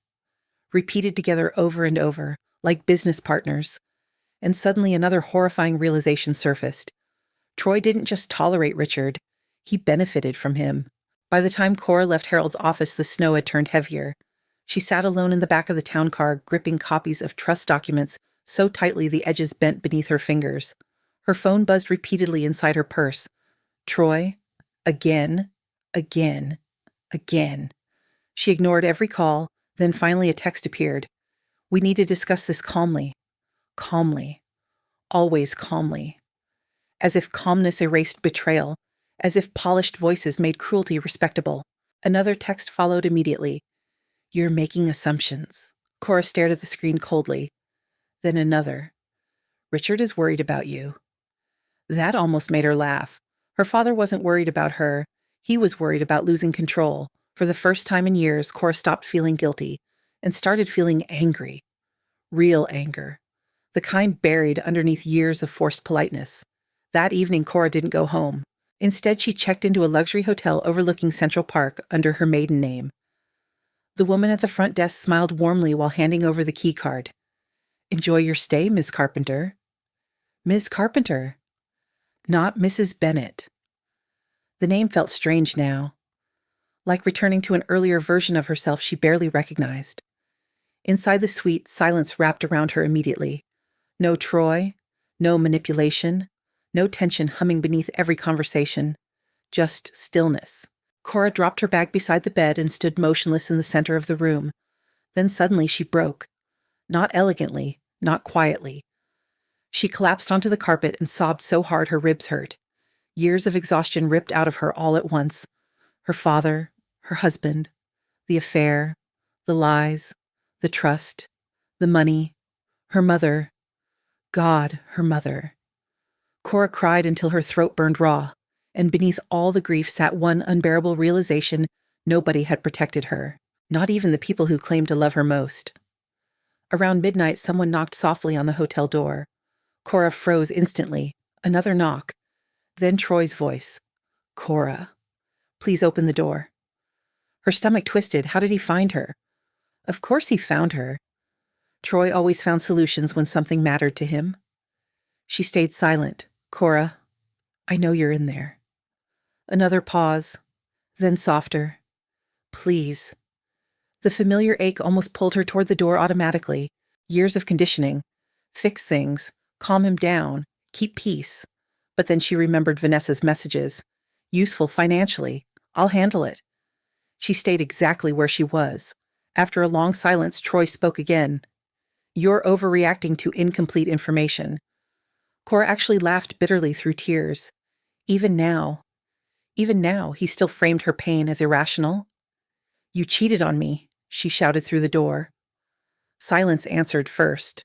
Repeated together over and over, like business partners. And suddenly another horrifying realization surfaced. Troy didn't just tolerate Richard. He benefited from him. By the time Cora left Harold's office, the snow had turned heavier. She sat alone in the back of the town car, gripping copies of trust documents so tightly the edges bent beneath her fingers. Her phone buzzed repeatedly inside her purse. Troy? Again? Again? Again? She ignored every call, then finally a text appeared. We need to discuss this calmly. Calmly. Always calmly. As if calmness erased betrayal. As if polished voices made cruelty respectable. Another text followed immediately. You're making assumptions. Cora stared at the screen coldly. Then another. Richard is worried about you. That almost made her laugh. Her father wasn't worried about her. He was worried about losing control. For the first time in years, Cora stopped feeling guilty and started feeling angry. Real anger. The kind buried underneath years of forced politeness. That evening, Cora didn't go home. Instead, she checked into a luxury hotel overlooking Central Park under her maiden name. The woman at the front desk smiled warmly while handing over the key card. "Enjoy your stay, Miss Carpenter." Ms. Carpenter, not Mrs. Bennett. The name felt strange now, like returning to an earlier version of herself she barely recognized. Inside the suite, silence wrapped around her immediately. No Troy, no manipulation, no tension humming beneath every conversation, just stillness. Cora dropped her bag beside the bed and stood motionless in the center of the room. Then suddenly she broke. Not elegantly, not quietly. She collapsed onto the carpet and sobbed so hard her ribs hurt. Years of exhaustion ripped out of her all at once. Her father, her husband, the affair, the lies, the trust, the money, her mother. God, her mother. Cora cried until her throat burned raw, and beneath all the grief sat one unbearable realization: nobody had protected her, not even the people who claimed to love her most. Around midnight, someone knocked softly on the hotel door. Cora froze instantly. Another knock. Then Troy's voice. "Cora, please open the door." Her stomach twisted. How did he find her? Of course he found her. Troy always found solutions when something mattered to him. She stayed silent. "Cora, I know you're in there." Another pause. Then softer. "Please." The familiar ache almost pulled her toward the door automatically. Years of conditioning. Fix things. Calm him down. Keep peace. But then she remembered Vanessa's messages. Useful financially. I'll handle it. She stayed exactly where she was. After a long silence, Troy spoke again. "You're overreacting to incomplete information." Cora actually laughed bitterly through tears. Even now, he still framed her pain as irrational. "You cheated on me," she shouted through the door. Silence answered first.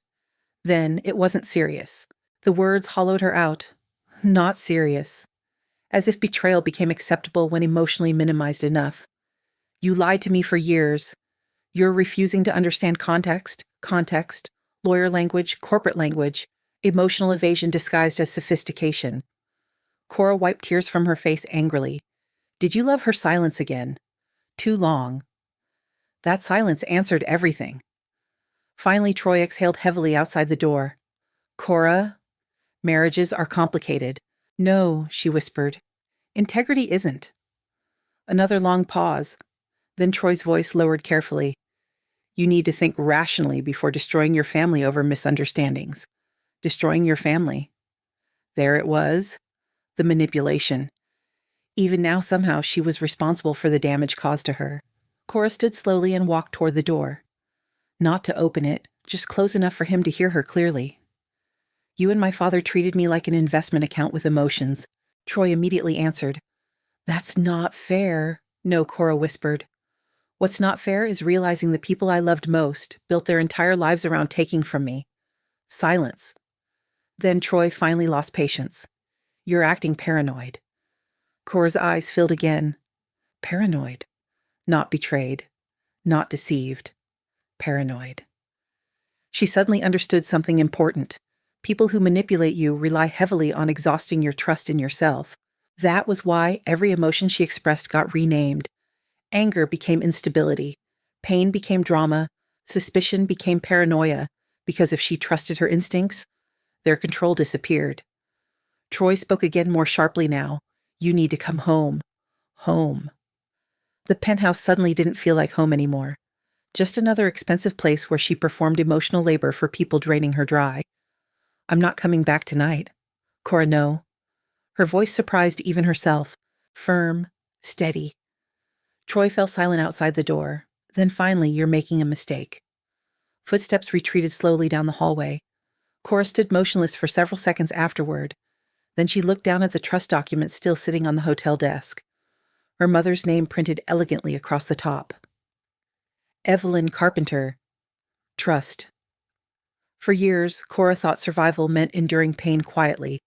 Then it wasn't serious. The words hollowed her out. Not serious. As if betrayal became acceptable when emotionally minimized enough. "You lied to me for years. You're refusing to understand context, lawyer language, corporate language, emotional evasion disguised as sophistication." Cora wiped tears from her face angrily. Did you love her silence again? Too long. That silence answered everything. Finally, Troy exhaled heavily outside the door. "Cora, marriages are complicated." "No," she whispered. "Integrity isn't." Another long pause. Then Troy's voice lowered carefully. "You need to think rationally before destroying your family over misunderstandings. Destroying your family." There it was. The manipulation. Even now, somehow, she was responsible for the damage caused to her. Cora stood slowly and walked toward the door. Not to open it, just close enough for him to hear her clearly. "You and my father treated me like an investment account with emotions." Troy immediately answered. "That's not fair." "No," Cora whispered. "What's not fair is realizing the people I loved most built their entire lives around taking from me." Silence. Then Troy finally lost patience. "You're acting paranoid." Cora's eyes filled again. Paranoid. Not betrayed. Not deceived. Paranoid. She suddenly understood something important. People who manipulate you rely heavily on exhausting your trust in yourself. That was why every emotion she expressed got renamed. Anger became instability. Pain became drama. Suspicion became paranoia, because if she trusted her instincts, their control disappeared. Troy spoke again more sharply now. "You need to come home. Home." The penthouse suddenly didn't feel like home anymore. Just another expensive place where she performed emotional labor for people draining her dry. "I'm not coming back tonight." "Cora, no." Her voice surprised even herself. Firm, steady. Troy fell silent outside the door. Then finally, "You're making a mistake." Footsteps retreated slowly down the hallway. Cora stood motionless for several seconds afterward. Then she looked down at the trust document still sitting on the hotel desk. Her mother's name printed elegantly across the top. Evelyn Carpenter. Trust. For years, Cora thought survival meant enduring pain quietly.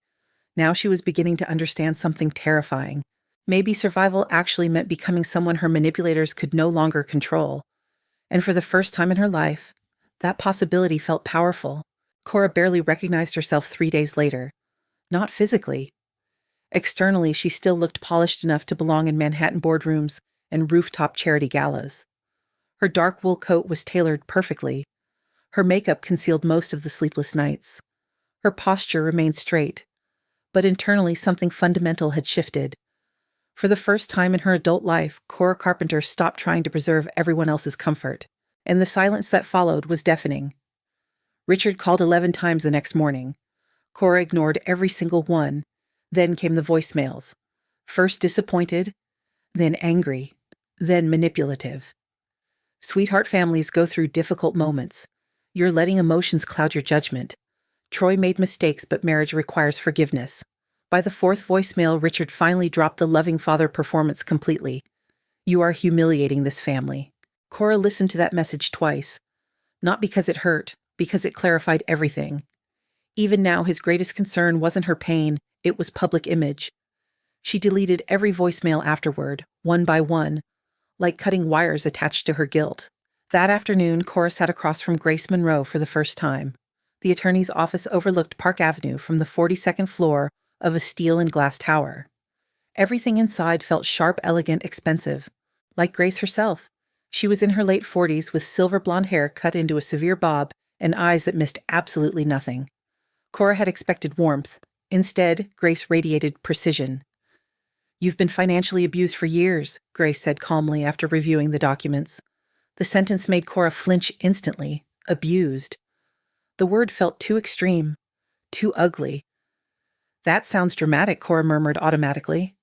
Now she was beginning to understand something terrifying. Maybe survival actually meant becoming someone her manipulators could no longer control. And for the first time in her life, that possibility felt powerful. Cora barely recognized herself 3 days later. Not physically. Externally, she still looked polished enough to belong in Manhattan boardrooms and rooftop charity galas. Her dark wool coat was tailored perfectly. Her makeup concealed most of the sleepless nights. Her posture remained straight, but internally something fundamental had shifted. For the first time in her adult life, Cora Carpenter stopped trying to preserve everyone else's comfort, and the silence that followed was deafening. Richard called 11 times the next morning. Cora ignored every single one. Then came the voicemails. First disappointed, then angry, then manipulative. Sweetheart families go through difficult moments. You're letting emotions cloud your judgment. Troy made mistakes, but marriage requires forgiveness. By the fourth voicemail, Richard finally dropped the loving father performance completely. You are humiliating this family. Cora listened to that message twice. Not because it hurt, because it clarified everything. Even now, his greatest concern wasn't her pain, it was public image. She deleted every voicemail afterward, one by one, like cutting wires attached to her guilt. That afternoon, Cora sat across from Grace Monroe for the first time. The attorney's office overlooked Park Avenue from the 42nd floor of a steel and glass tower. Everything inside felt sharp, elegant, expensive. Like Grace herself, she was in her late 40s with silver blonde hair cut into a severe bob and eyes that missed absolutely nothing. Cora had expected warmth. Instead, Grace radiated precision. You've been financially abused for years, Grace said calmly after reviewing the documents. The sentence made Cora flinch instantly. Abused. The word felt too extreme, too ugly. That sounds dramatic, Cora murmured automatically.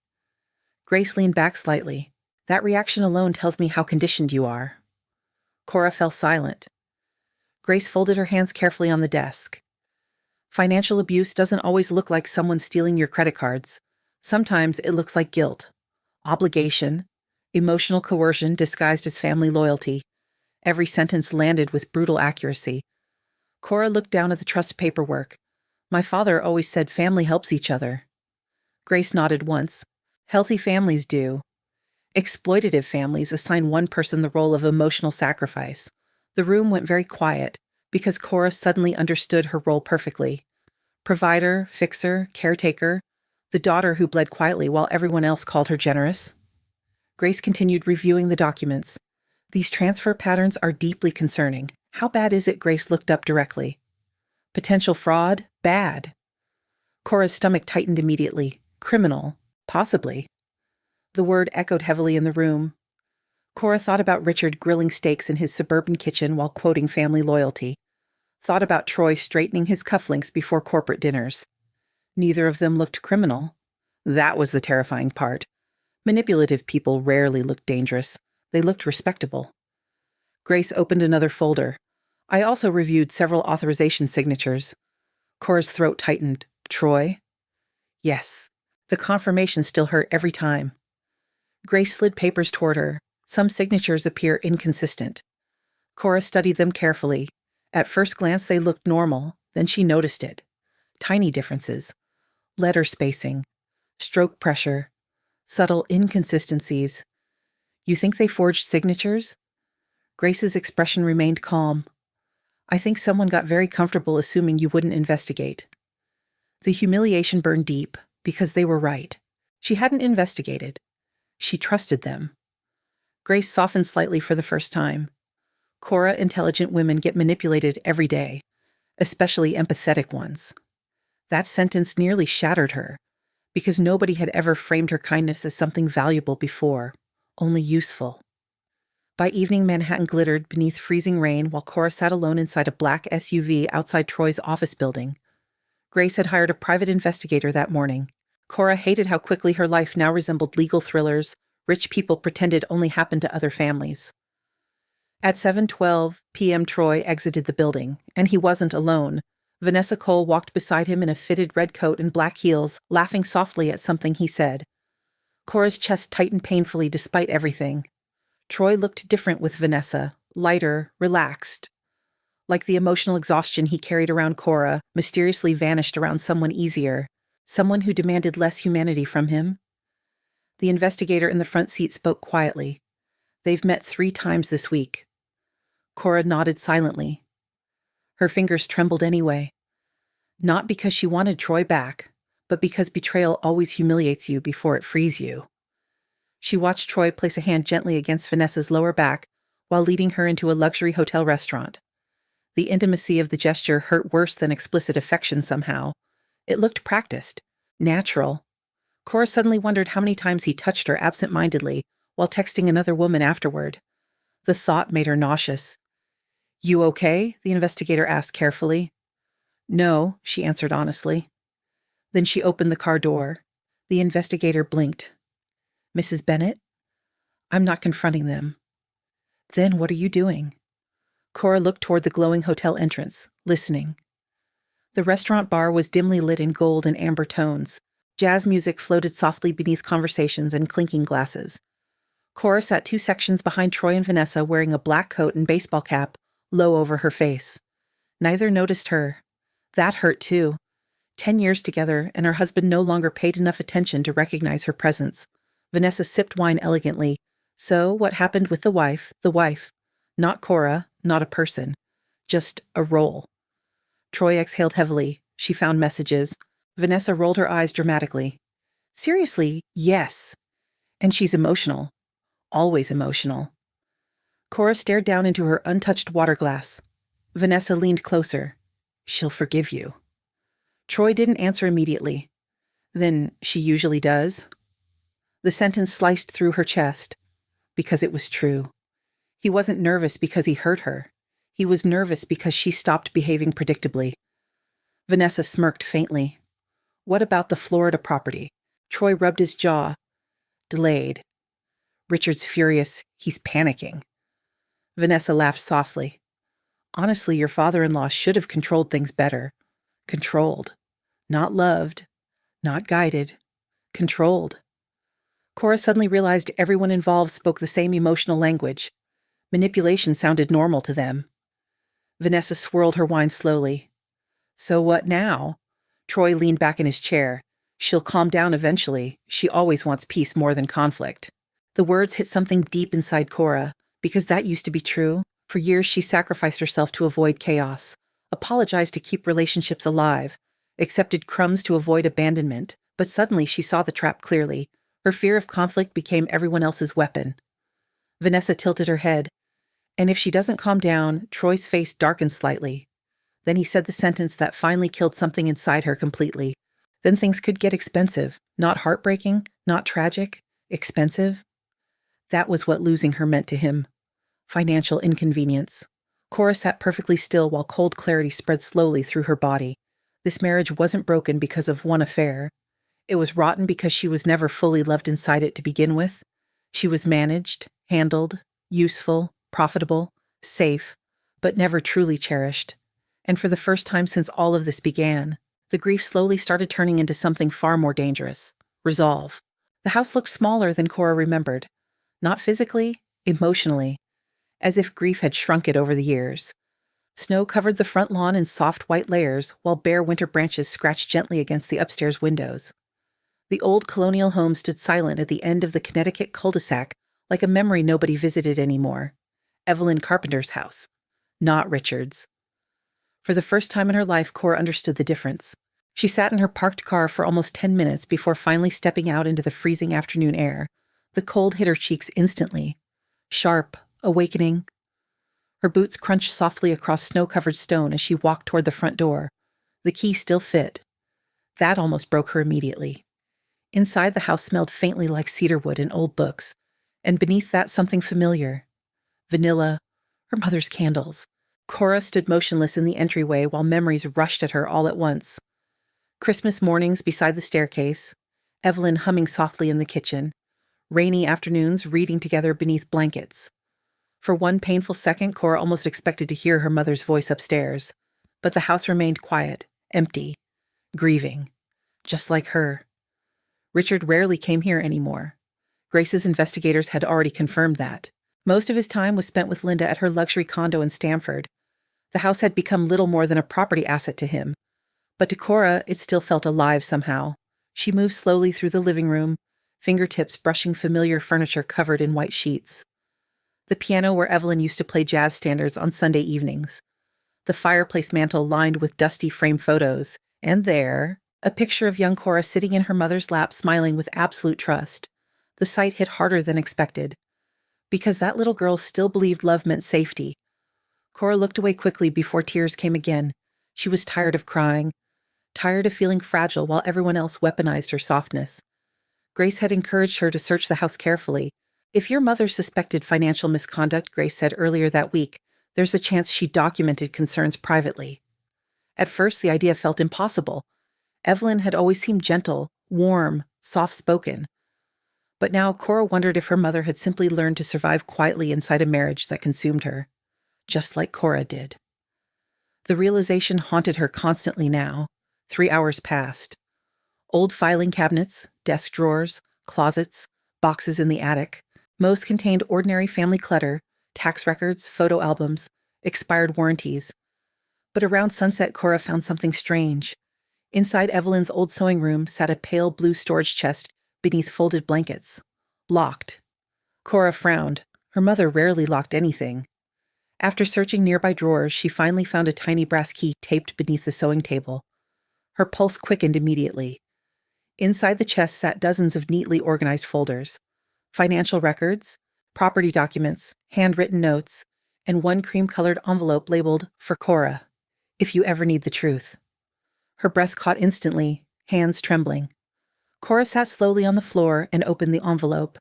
Grace leaned back slightly. That reaction alone tells me how conditioned you are. Cora fell silent. Grace folded her hands carefully on the desk. Financial abuse doesn't always look like someone stealing your credit cards. Sometimes it looks like guilt, obligation, emotional coercion disguised as family loyalty. Every sentence landed with brutal accuracy. Cora looked down at the trust paperwork. My father always said family helps each other. Grace nodded once. Healthy families do. Exploitative families assign one person the role of emotional sacrifice. The room went very quiet, because Cora suddenly understood her role perfectly. Provider, fixer, caretaker, the daughter who bled quietly while everyone else called her generous. Grace continued reviewing the documents. These transfer patterns are deeply concerning. How bad is it? Grace looked up directly. Potential fraud? Bad. Cora's stomach tightened immediately. Criminal? Possibly. The word echoed heavily in the room. Cora thought about Richard grilling steaks in his suburban kitchen while quoting family loyalty. Thought about Troy straightening his cufflinks before corporate dinners. Neither of them looked criminal. That was the terrifying part. Manipulative people rarely looked dangerous. They looked respectable. Grace opened another folder. I also reviewed several authorization signatures. Cora's throat tightened. Troy? Yes. The confirmation still hurt every time. Grace slid papers toward her. Some signatures appear inconsistent. Cora studied them carefully. At first glance they looked normal, then she noticed it. Tiny differences. Letter spacing. Stroke pressure. Subtle inconsistencies. You think they forged signatures? Grace's expression remained calm. I think someone got very comfortable assuming you wouldn't investigate. The humiliation burned deep, because they were right. She hadn't investigated. She trusted them. Grace softened slightly for the first time. Cora, intelligent women get manipulated every day, especially empathetic ones. That sentence nearly shattered her, because nobody had ever framed her kindness as something valuable before, only useful. By evening, Manhattan glittered beneath freezing rain while Cora sat alone inside a black SUV outside Troy's office building. Grace had hired a private investigator that morning. Cora hated how quickly her life now resembled legal thrillers rich people pretended only happened to other families. At 7:12 p.m. Troy exited the building, and he wasn't alone. Vanessa Cole walked beside him in a fitted red coat and black heels, laughing softly at something he said. Cora's chest tightened painfully despite everything. Troy looked different with Vanessa, lighter, relaxed. Like the emotional exhaustion he carried around Cora mysteriously vanished around someone easier, someone who demanded less humanity from him. The investigator in the front seat spoke quietly. They've met 3 times this week. Cora nodded silently. Her fingers trembled anyway. Not because she wanted Troy back, but because betrayal always humiliates you before it frees you. She watched Troy place a hand gently against Vanessa's lower back while leading her into a luxury hotel restaurant. The intimacy of the gesture hurt worse than explicit affection somehow. It looked practiced, natural. Cora suddenly wondered how many times he touched her absent-mindedly while texting another woman afterward. The thought made her nauseous. "You okay?" the investigator asked carefully. "No," she answered honestly. Then she opened the car door. The investigator blinked. "Mrs. Bennett?" "I'm not confronting them." "Then what are you doing?" Cora looked toward the glowing hotel entrance, listening. The restaurant bar was dimly lit in gold and amber tones. Jazz music floated softly beneath conversations and clinking glasses. Cora sat 2 sections behind Troy and Vanessa, wearing a black coat and baseball cap, low over her face. Neither noticed her. That hurt too. 10 years together, and her husband no longer paid enough attention to recognize her presence. Vanessa sipped wine elegantly. So, what happened with the wife, the wife. Not Cora, not a person. Just a role. Troy exhaled heavily. She found messages. Vanessa rolled her eyes dramatically. "Seriously, yes. And she's emotional. Always emotional." Cora stared down into her untouched water glass. Vanessa leaned closer. "She'll forgive you." Troy didn't answer immediately. "Then she usually does?" The sentence sliced through her chest. Because it was true. He wasn't nervous because he hurt her. He was nervous because she stopped behaving predictably. Vanessa smirked faintly. "What about the Florida property?" Troy rubbed his jaw. "Delayed." "Richard's furious. He's panicking." Vanessa laughed softly. "Honestly, your father-in-law should have controlled things better. Controlled. Not loved. Not guided. Controlled." Cora suddenly realized everyone involved spoke the same emotional language. Manipulation sounded normal to them. Vanessa swirled her wine slowly. "So what now?" Troy leaned back in his chair. "She'll calm down eventually. She always wants peace more than conflict." The words hit something deep inside Cora, because that used to be true. For years she sacrificed herself to avoid chaos, apologized to keep relationships alive, accepted crumbs to avoid abandonment, but suddenly she saw the trap clearly. Her fear of conflict became everyone else's weapon. Vanessa tilted her head. "And if she doesn't calm down," Troy's face darkened slightly. Then he said the sentence that finally killed something inside her completely. "Then things could get expensive. Not heartbreaking, not tragic. Expensive." That was what losing her meant to him. Financial inconvenience. Cora sat perfectly still while cold clarity spread slowly through her body. This marriage wasn't broken because of one affair. It was rotten because she was never fully loved inside it to begin with. She was managed, handled, useful, profitable, safe, but never truly cherished. And for the first time since all of this began, the grief slowly started turning into something far more dangerous. Resolve. The house looked smaller than Cora remembered. Not physically, emotionally, as if grief had shrunk it over the years. Snow covered the front lawn in soft white layers, while bare winter branches scratched gently against the upstairs windows. The old colonial home stood silent at the end of the Connecticut cul-de-sac, like a memory nobody visited anymore. Evelyn Carpenter's house, not Richard's. For the first time in her life, Cora understood the difference. She sat in her parked car for almost 10 minutes before finally stepping out into the freezing afternoon air. The cold hit her cheeks instantly. Sharp, awakening. Her boots crunched softly across snow-covered stone as she walked toward the front door. The key still fit. That almost broke her immediately. Inside, the house smelled faintly like cedarwood and old books, and beneath that something familiar. Vanilla, her mother's candles. Cora stood motionless in the entryway while memories rushed at her all at once. Christmas mornings beside the staircase, Evelyn humming softly in the kitchen, rainy afternoons reading together beneath blankets. For one painful second, Cora almost expected to hear her mother's voice upstairs, but the house remained quiet, empty, grieving, just like her. Richard rarely came here anymore. Grace's investigators had already confirmed that. Most of his time was spent with Linda at her luxury condo in Stamford. The house had become little more than a property asset to him. But to Cora, it still felt alive somehow. She moved slowly through the living room, fingertips brushing familiar furniture covered in white sheets. The piano where Evelyn used to play jazz standards on Sunday evenings. The fireplace mantel lined with dusty framed photos. And there, A picture of young Cora sitting in her mother's lap smiling with absolute trust. The sight hit harder than expected. Because that little girl still believed love meant safety. Cora looked away quickly before tears came again. She was tired of crying. Tired of feeling fragile while everyone else weaponized her softness. Grace had encouraged her to search the house carefully. If your mother suspected financial misconduct, Grace said earlier that week, there's a chance she documented concerns privately. At first, the idea felt impossible. Evelyn had always seemed gentle, warm, soft-spoken. But now Cora wondered if her mother had simply learned to survive quietly inside a marriage that consumed her, just like Cora did. The realization haunted her constantly now. 3 hours passed. Old filing cabinets, desk drawers, closets, boxes in the attic. Most contained ordinary family clutter, tax records, photo albums, expired warranties. But around sunset, Cora found something strange. Inside Evelyn's old sewing room sat a pale blue storage chest beneath folded blankets. Locked. Cora frowned. Her mother rarely locked anything. After searching nearby drawers, she finally found a tiny brass key taped beneath the sewing table. Her pulse quickened immediately. Inside the chest sat dozens of neatly organized folders. Financial records, property documents, handwritten notes, and one cream-colored envelope labeled, "For Cora, if you ever need the truth." Her breath caught instantly, hands trembling. Cora sat slowly on the floor and opened the envelope.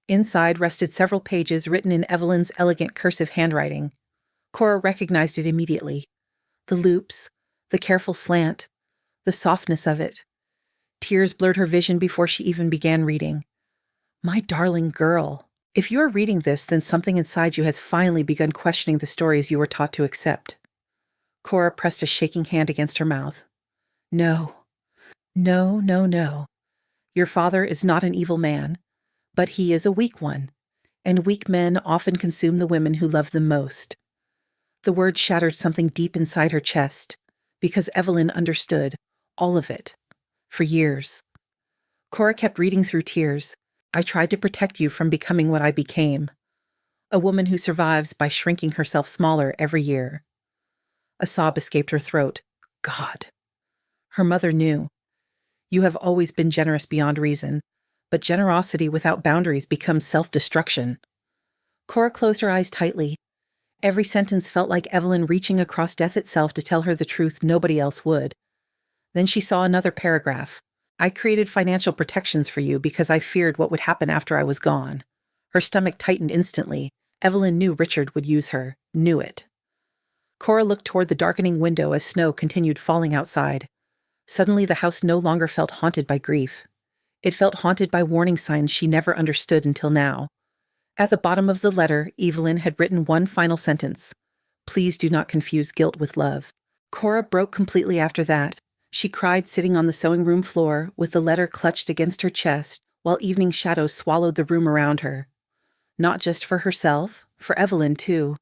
Inside rested several pages written in Evelyn's elegant cursive handwriting. Cora recognized it immediately. The loops, the careful slant, the softness of it. Tears blurred her vision before she even began reading. My darling girl, if you are reading this, then something inside you has finally begun questioning the stories you were taught to accept. Cora pressed a shaking hand against her mouth. No. No, no, no. Your father is not an evil man, but he is a weak one, and weak men often consume the women who love them most. The word shattered something deep inside her chest, because Evelyn understood, all of it, for years. Cora kept reading through tears. I tried to protect you from becoming what I became, a woman who survives by shrinking herself smaller every year. A sob escaped her throat. God. Her mother knew. You have always been generous beyond reason, but generosity without boundaries becomes self-destruction. Cora closed her eyes tightly. Every sentence felt like Evelyn reaching across death itself to tell her the truth nobody else would. Then she saw another paragraph. I created financial protections for you because I feared what would happen after I was gone. Her stomach tightened instantly. Evelyn knew Richard would use her. Knew it. Cora looked toward the darkening window as snow continued falling outside. Suddenly the house no longer felt haunted by grief. It felt haunted by warning signs she never understood until now. At the bottom of the letter, Evelyn had written one final sentence. Please do not confuse guilt with love. Cora broke completely after that. She cried sitting on the sewing room floor with the letter clutched against her chest while evening shadows swallowed the room around her. Not just for herself, for Evelyn too.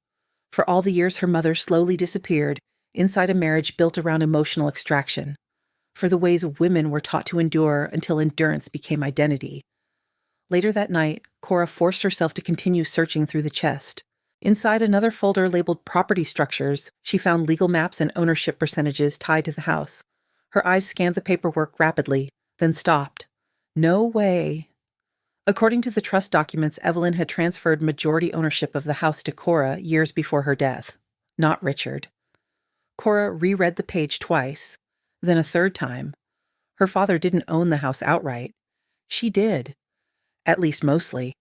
For all the years her mother slowly disappeared inside a marriage built around emotional extraction. For the ways women were taught to endure until endurance became identity. Later that night, Cora forced herself to continue searching through the chest. Inside another folder labeled property structures, she found legal maps and ownership percentages tied to the house. Her eyes scanned the paperwork rapidly, then stopped. No way. According to the trust documents, Evelyn had transferred majority ownership of the house to Cora years before her death, not Richard. Cora reread the page twice, then a third time. Her father didn't own the house outright. She did. At least mostly.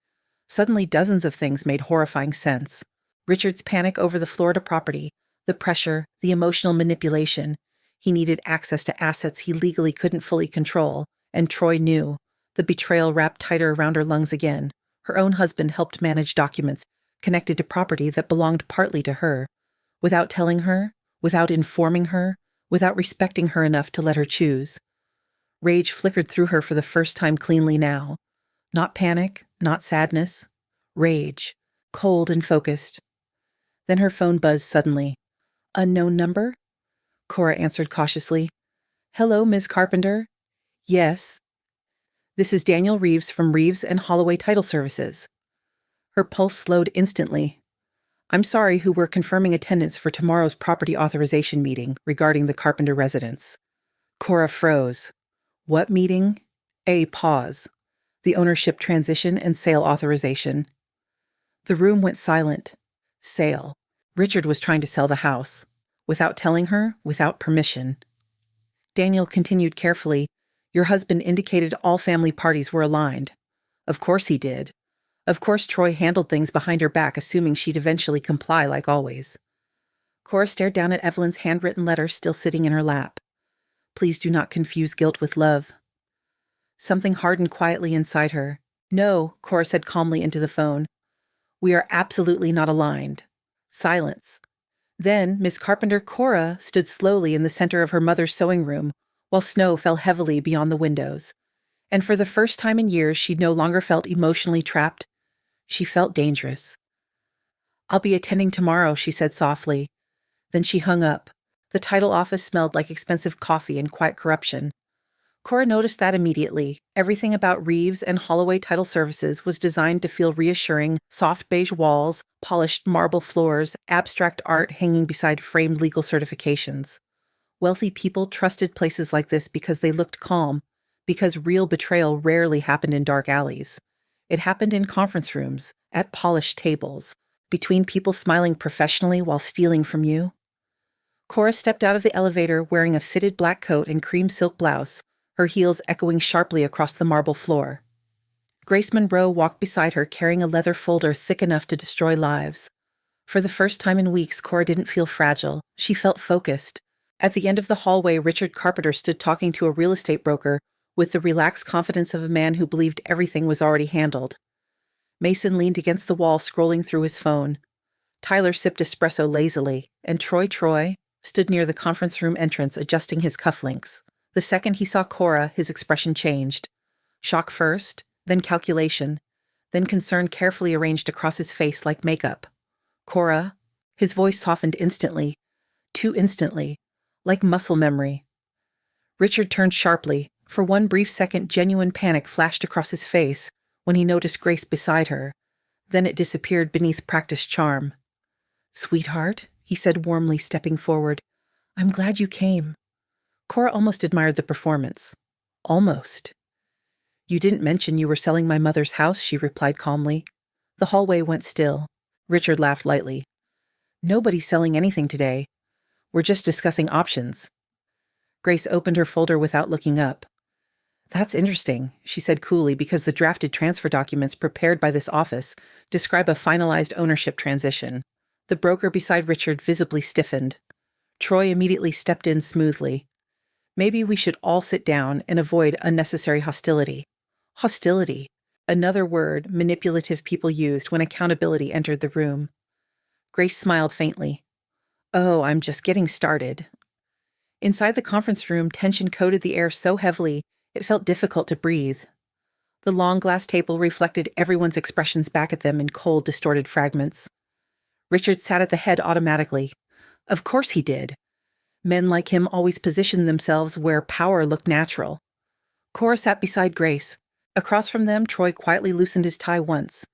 Suddenly dozens of things made horrifying sense. Richard's panic over the Florida property, the pressure, the emotional manipulation. He needed access to assets he legally couldn't fully control, and Troy knew. The betrayal wrapped tighter around her lungs again. Her own husband helped manage documents connected to property that belonged partly to her. Without telling her, without informing her, without respecting her enough to let her choose. Rage flickered through her for the first time cleanly now. Not panic, not sadness. Rage. Cold and focused. Then her phone buzzed suddenly. Unknown number? Cora answered cautiously. Hello, Ms. Carpenter. Yes. This is Daniel Reeves from Reeves and Holloway Title Services. Her pulse slowed instantly. I'm sorry, who we're confirming attendance for tomorrow's property authorization meeting regarding the Carpenter residence. Cora froze. What meeting? A pause. The ownership transition and sale authorization. The room went silent. Sale. Richard was trying to sell the house. Without telling her, without permission. Daniel continued carefully. Your husband indicated all family parties were aligned. Of course he did. Of course Troy handled things behind her back, assuming she'd eventually comply like always. Cora stared down at Evelyn's handwritten letter still sitting in her lap. Please do not confuse guilt with love. Something hardened quietly inside her. No, Cora said calmly into the phone. We are absolutely not aligned. Silence. Then Miss Carpenter Cora stood slowly in the center of her mother's sewing room, while snow fell heavily beyond the windows. And for the first time in years, she no longer felt emotionally trapped. She felt dangerous. I'll be attending tomorrow, she said softly. Then she hung up. The title office smelled like expensive coffee and quiet corruption. Cora noticed that immediately. Everything about Reeves and Holloway Title Services was designed to feel reassuring: soft beige walls, polished marble floors, abstract art hanging beside framed legal certifications. Wealthy people trusted places like this because they looked calm, because real betrayal rarely happened in dark alleys. It happened in conference rooms, at polished tables, between people smiling professionally while stealing from you. Cora stepped out of the elevator wearing a fitted black coat and cream silk blouse, her heels echoing sharply across the marble floor. Grace Monroe walked beside her carrying a leather folder thick enough to destroy lives. For the first time in weeks, Cora didn't feel fragile. She felt focused. At the end of the hallway, Richard Carpenter stood talking to a real estate broker with the relaxed confidence of a man who believed everything was already handled. Mason leaned against the wall, scrolling through his phone. Tyler sipped espresso lazily, and Troy stood near the conference room entrance adjusting his cufflinks. The second he saw Cora, his expression changed. Shock first, then calculation, then concern carefully arranged across his face like makeup. Cora. His voice softened instantly, too instantly, like muscle memory. Richard turned sharply. For one brief second, genuine panic flashed across his face when he noticed Grace beside her. Then it disappeared beneath practiced charm. Sweetheart, he said warmly, stepping forward. I'm glad you came. Cora almost admired the performance. Almost. You didn't mention you were selling my mother's house, she replied calmly. The hallway went still. Richard laughed lightly. Nobody's selling anything today. We're just discussing options. Grace opened her folder without looking up. That's interesting, she said coolly, because the drafted transfer documents prepared by this office describe a finalized ownership transition. The broker beside Richard visibly stiffened. Troy immediately stepped in smoothly. Maybe we should all sit down and avoid unnecessary hostility. Hostility. Another word manipulative people used when accountability entered the room. Grace smiled faintly. Oh, I'm just getting started. Inside the conference room, tension coated the air so heavily it felt difficult to breathe. The long glass table reflected everyone's expressions back at them in cold, distorted fragments. Richard sat at the head automatically. Of course he did. Men like him always positioned themselves where power looked natural. Cora sat beside Grace. Across from them, Troy quietly loosened his tie once.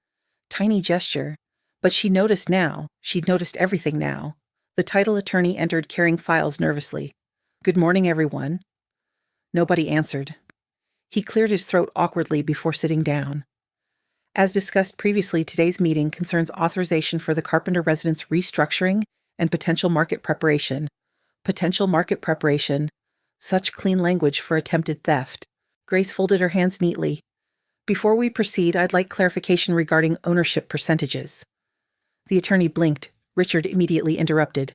Tiny gesture. But she noticed now. She'd noticed everything now. The title attorney entered carrying files nervously. Good morning, everyone. Nobody answered. He cleared his throat awkwardly before sitting down. As discussed previously, today's meeting concerns authorization for the Carpenter residence restructuring and potential market preparation. Potential market preparation. Such clean language for attempted theft. Grace folded her hands neatly. Before we proceed, I'd like clarification regarding ownership percentages. The attorney blinked. Richard immediately interrupted.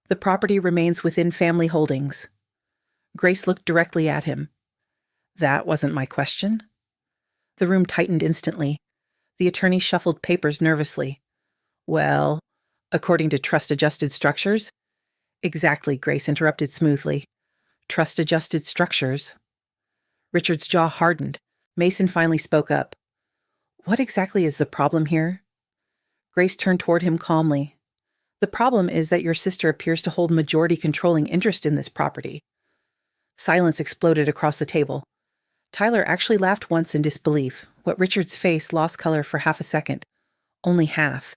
The property remains within family holdings. Grace looked directly at him. That wasn't my question. The room tightened instantly. The attorney shuffled papers nervously. Well, according to trust-adjusted structures? Exactly, Grace interrupted smoothly. Trust-adjusted structures. Richard's jaw hardened. Mason finally spoke up. What exactly is the problem here? Grace turned toward him calmly. The problem is that your sister appears to hold majority controlling interest in this property. Silence exploded across the table. Tyler actually laughed once in disbelief, what Richard's face lost color for half a second. Only half.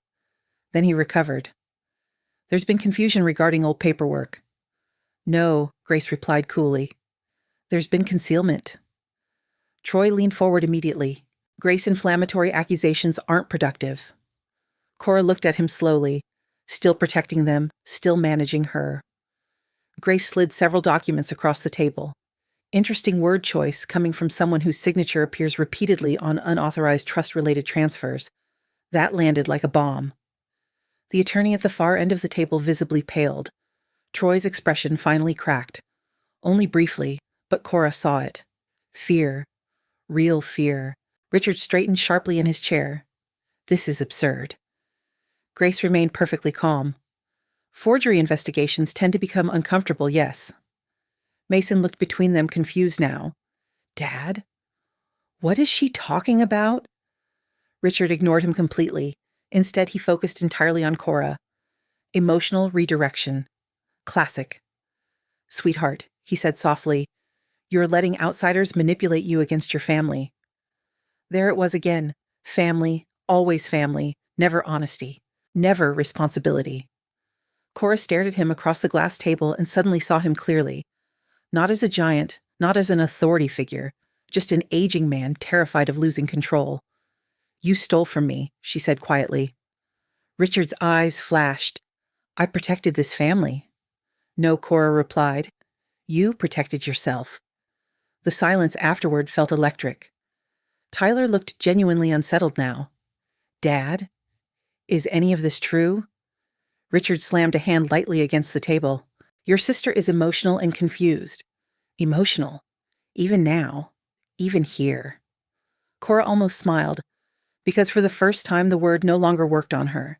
Then he recovered. There's been confusion regarding old paperwork. No, Grace replied coolly. There's been concealment. Troy leaned forward immediately. Grace, inflammatory accusations aren't productive. Cora looked at him slowly, still protecting them, still managing her. Grace slid several documents across the table. Interesting word choice coming from someone whose signature appears repeatedly on unauthorized trust-related transfers. That landed like a bomb. The attorney at the far end of the table visibly paled. Troy's expression finally cracked. Only briefly, but Cora saw it. Fear. Real fear. Richard straightened sharply in his chair. This is absurd. Grace remained perfectly calm. Forgery investigations tend to become uncomfortable, yes. Mason looked between them, confused now. Dad? What is she talking about? Richard ignored him completely. Instead, he focused entirely on Cora. Emotional redirection. Classic. Sweetheart, he said softly, you're letting outsiders manipulate you against your family. There it was again. Family, always family, never honesty, never responsibility. Cora stared at him across the glass table and suddenly saw him clearly. Not as a giant, not as an authority figure, just an aging man terrified of losing control. You stole from me, she said quietly. Richard's eyes flashed. I protected this family. No, Cora replied. You protected yourself. The silence afterward felt electric. Tyler looked genuinely unsettled now. Dad? Is any of this true? Richard slammed a hand lightly against the table. Your sister is emotional and confused. Emotional. Even now. Even here. Cora almost smiled, because for the first time the word no longer worked on her.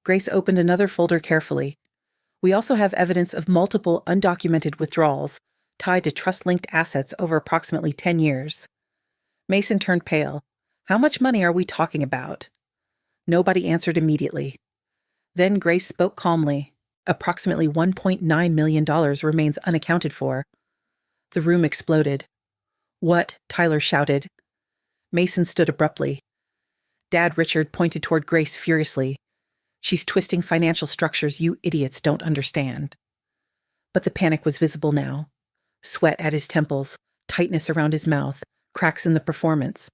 Grace opened another folder carefully. We also have evidence of multiple undocumented withdrawals tied to trust-linked assets over approximately 10 years. Mason turned pale. How much money are we talking about? Nobody answered immediately. Then Grace spoke calmly. Approximately $1.9 million remains unaccounted for. The room exploded. What? Tyler shouted. Mason stood abruptly. Dad, Richard pointed toward Grace furiously. She's twisting financial structures you idiots don't understand. But the panic was visible now. Sweat at his temples, tightness around his mouth, cracks in the performance.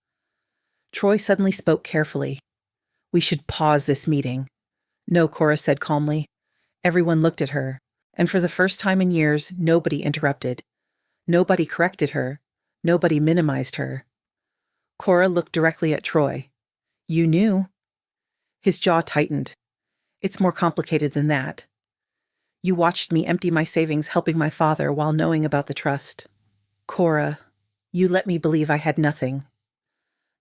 Troy suddenly spoke carefully. We should pause this meeting. No, Cora said calmly. Everyone looked at her, and for the first time in years, nobody interrupted. Nobody corrected her. Nobody minimized her. Cora looked directly at Troy. You knew. His jaw tightened. It's more complicated than that. You watched me empty my savings helping my father while knowing about the trust. Cora, you let me believe I had nothing.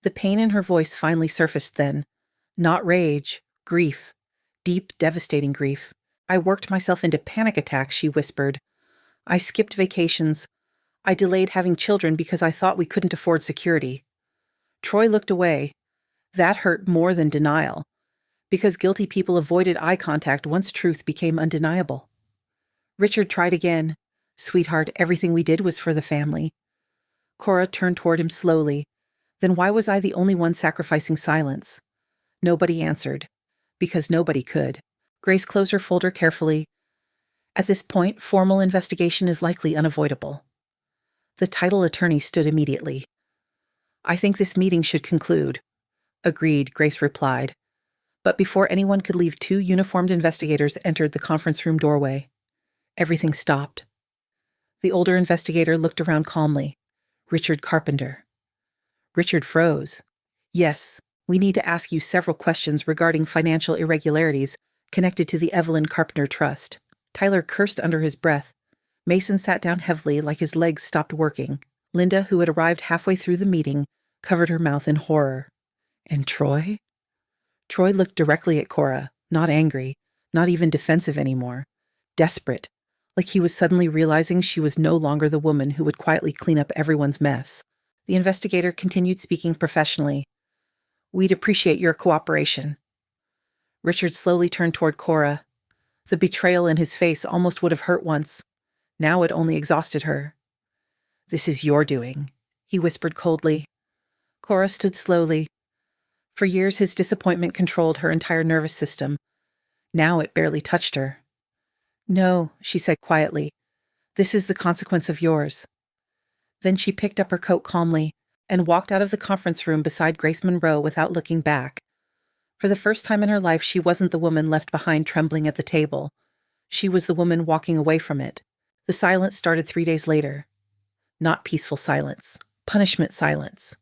The pain in her voice finally surfaced then. Not rage, grief. Deep, devastating grief. I worked myself into panic attacks, she whispered. I skipped vacations. I delayed having children because I thought we couldn't afford security. Troy looked away. That hurt more than denial, because guilty people avoided eye contact once truth became undeniable. Richard tried again. Sweetheart, everything we did was for the family. Cora turned toward him slowly. Then why was I the only one sacrificing silence? Nobody answered, because nobody could. Grace closed her folder carefully. At this point, formal investigation is likely unavoidable. The title attorney stood immediately. I think this meeting should conclude. Agreed, Grace replied. But before anyone could leave, 2 uniformed investigators entered the conference room doorway. Everything stopped. The older investigator looked around calmly. Richard Carpenter. Richard froze. Yes, we need to ask you several questions regarding financial irregularities connected to the Evelyn Carpenter Trust. Tyler cursed under his breath. Mason sat down heavily like his legs stopped working. Linda, who had arrived halfway through the meeting, covered her mouth in horror. And Troy? Troy looked directly at Cora, not angry, not even defensive anymore. Desperate, like he was suddenly realizing she was no longer the woman who would quietly clean up everyone's mess. The investigator continued speaking professionally. We'd appreciate your cooperation. Richard slowly turned toward Cora. The betrayal in his face almost would have hurt once. Now it only exhausted her. This is your doing, he whispered coldly. Cora stood slowly. For years his disappointment controlled her entire nervous system. Now it barely touched her. No, she said quietly. This is the consequence of yours. Then she picked up her coat calmly and walked out of the conference room beside Grace Monroe without looking back. For the first time in her life, she wasn't the woman left behind trembling at the table. She was the woman walking away from it. The silence started 3 days later. Not peaceful silence. Punishment silence.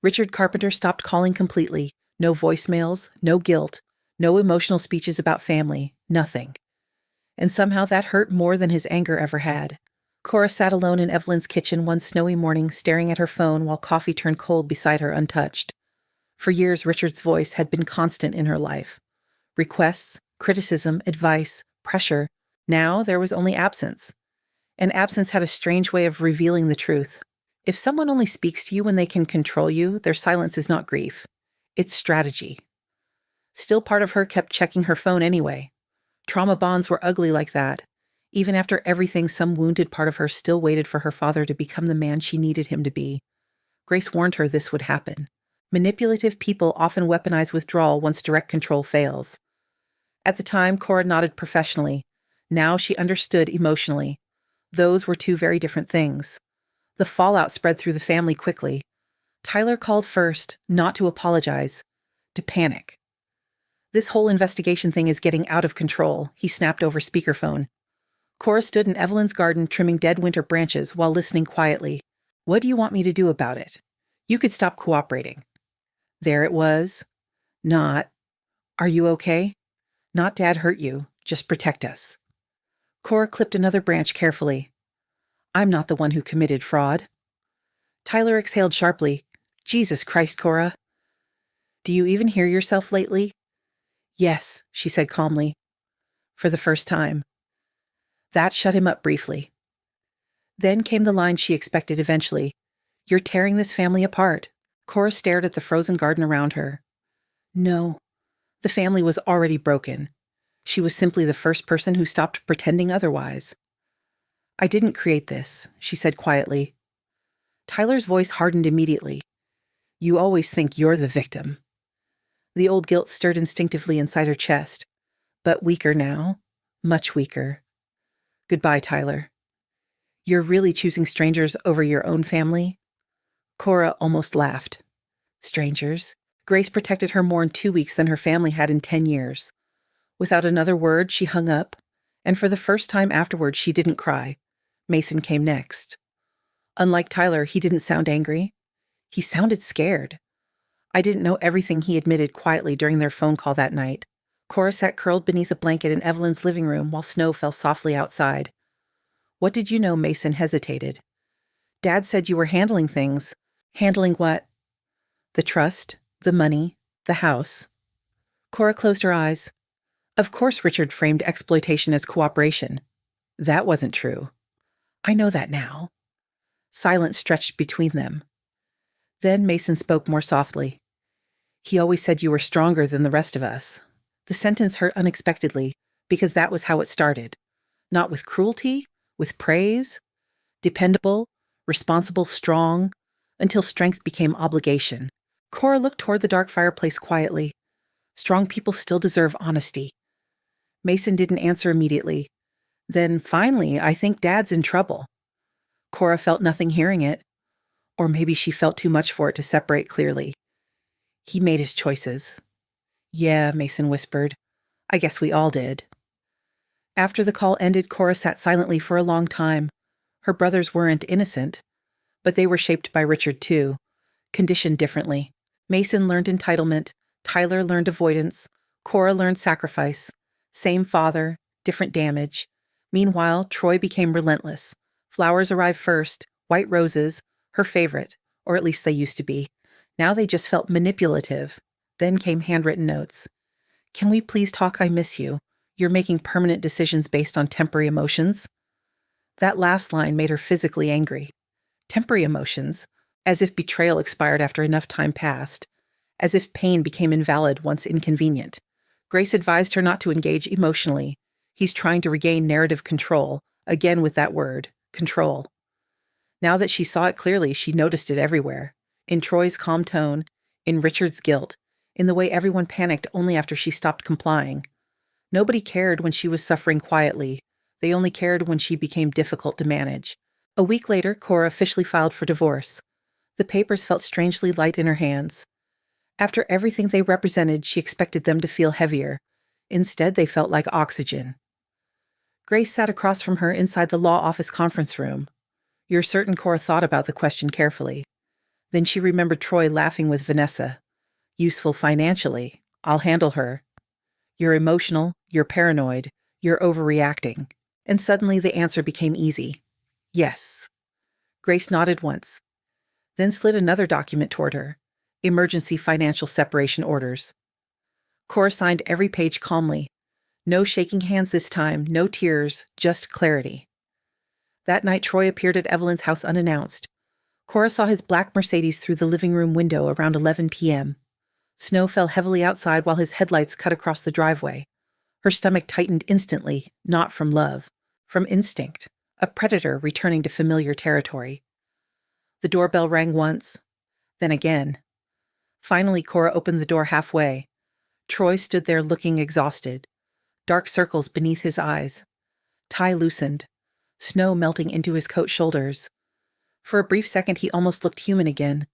Richard Carpenter stopped calling completely. No voicemails, no guilt, no emotional speeches about family, nothing. And somehow that hurt more than his anger ever had. Cora sat alone in Evelyn's kitchen one snowy morning, staring at her phone while coffee turned cold beside her untouched. For years, Richard's voice had been constant in her life. Requests, criticism, advice, pressure. Now there was only absence. And absence had a strange way of revealing the truth. If someone only speaks to you when they can control you, their silence is not grief. It's strategy. Still, part of her kept checking her phone anyway. Trauma bonds were ugly like that. Even after everything, some wounded part of her still waited for her father to become the man she needed him to be. Grace warned her this would happen. Manipulative people often weaponize withdrawal once direct control fails. At the time, Cora nodded professionally. Now she understood emotionally. Those were two very different things. The fallout spread through the family quickly. Tyler called first, not to apologize, to panic. "This whole investigation thing is getting out of control," he snapped over speakerphone. Cora stood in Evelyn's garden trimming dead winter branches while listening quietly. "What do you want me to do about it? You could stop cooperating." There it was. Not, "Are you okay?" Not, "Dad hurt you. Just protect us." Cora clipped another branch carefully. "I'm not the one who committed fraud." Tyler exhaled sharply. "Jesus Christ, Cora." "Do you even hear yourself lately?" "Yes," she said calmly. For the first time. That shut him up briefly. Then came the line she expected eventually. "You're tearing this family apart." Cora stared at the frozen garden around her. No. The family was already broken. She was simply the first person who stopped pretending otherwise. "I didn't create this," she said quietly. Tyler's voice hardened immediately. "You always think you're the victim." The old guilt stirred instinctively inside her chest. But weaker now. Much weaker. "Goodbye, Tyler." "You're really choosing strangers over your own family?" Cora almost laughed. Strangers? Grace protected her more in 2 weeks than her family had in 10 years. Without another word, she hung up, and for the first time afterward, she didn't cry. Mason came next. Unlike Tyler, he didn't sound angry. He sounded scared. I didn't know everything he admitted quietly during their phone call that night. Cora sat curled beneath a blanket in Evelyn's living room while snow fell softly outside. "What did you know?" Mason hesitated. "Dad said you were handling things." "Handling what?" "The trust, the money, the house." Cora closed her eyes. Of course Richard framed exploitation as cooperation. That wasn't true. "I know that now." Silence stretched between them. Then Mason spoke more softly. "He always said you were stronger than the rest of us." The sentence hurt unexpectedly, because that was how it started. Not with cruelty, with praise. Dependable, responsible, strong, until strength became obligation. Cora looked toward the dark fireplace quietly. Strong people still deserve honesty. Mason didn't answer immediately. Then, finally, "I think Dad's in trouble." Cora felt nothing hearing it. Or maybe she felt too much for it to separate clearly. "He made his choices." "Yeah," Mason whispered. "I guess we all did." After the call ended, Cora sat silently for a long time. Her brothers weren't innocent, but they were shaped by Richard too, conditioned differently. Mason learned entitlement, Tyler learned avoidance, Cora learned sacrifice. Same father, different damage. Meanwhile, Troy became relentless. Flowers arrived first, white roses, her favorite, or at least they used to be. Now they just felt manipulative. Then came handwritten notes. "Can we please talk? I miss you. You're making permanent decisions based on temporary emotions." That last line made her physically angry. Temporary emotions, as if betrayal expired after enough time passed, as if pain became invalid once inconvenient. Grace advised her not to engage emotionally. He's trying to regain narrative control, again with that word, control. Now that she saw it clearly, she noticed it everywhere. In Troy's calm tone, in Richard's guilt, in the way everyone panicked only after she stopped complying. Nobody cared when she was suffering quietly. They only cared when she became difficult to manage. A week later, Cora officially filed for divorce. The papers felt strangely light in her hands. After everything they represented, she expected them to feel heavier. Instead, they felt like oxygen. Grace sat across from her inside the law office conference room. You're certain Cora thought about the question carefully. Then she remembered Troy laughing with Vanessa. Useful financially. I'll handle her. You're emotional, you're paranoid, you're overreacting. And suddenly the answer became easy. Yes. Grace nodded once, then slid another document toward her. Emergency financial separation orders. Cora signed every page calmly. No shaking hands this time, no tears, just clarity. That night Troy appeared at Evelyn's house unannounced. Cora saw his black Mercedes through the living room window around 11 p.m. Snow fell heavily outside while his headlights cut across the driveway. Her stomach tightened instantly, not from love, from instinct, a predator returning to familiar territory. The doorbell rang once, then again. Finally, Cora opened the door halfway. Troy stood there looking exhausted, dark circles beneath his eyes. Tie loosened, snow melting into his coat shoulders. For a brief second, he almost looked human again.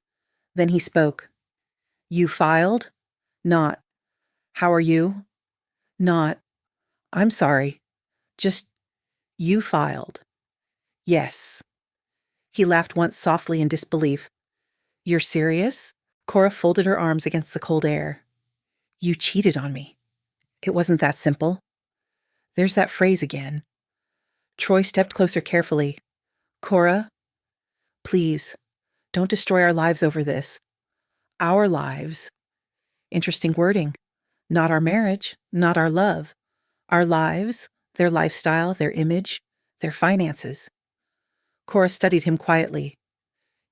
Then he spoke. You filed? Not. How are you? Not. I'm sorry. Just, you filed. Yes. He laughed once softly in disbelief. You're serious? Cora folded her arms against the cold air. You cheated on me. It wasn't that simple. There's that phrase again. Troy stepped closer carefully. Cora, please, don't destroy our lives over this. Our lives. Interesting wording. Not our marriage, not our love. Our lives, their lifestyle, their image, their finances. Cora studied him quietly.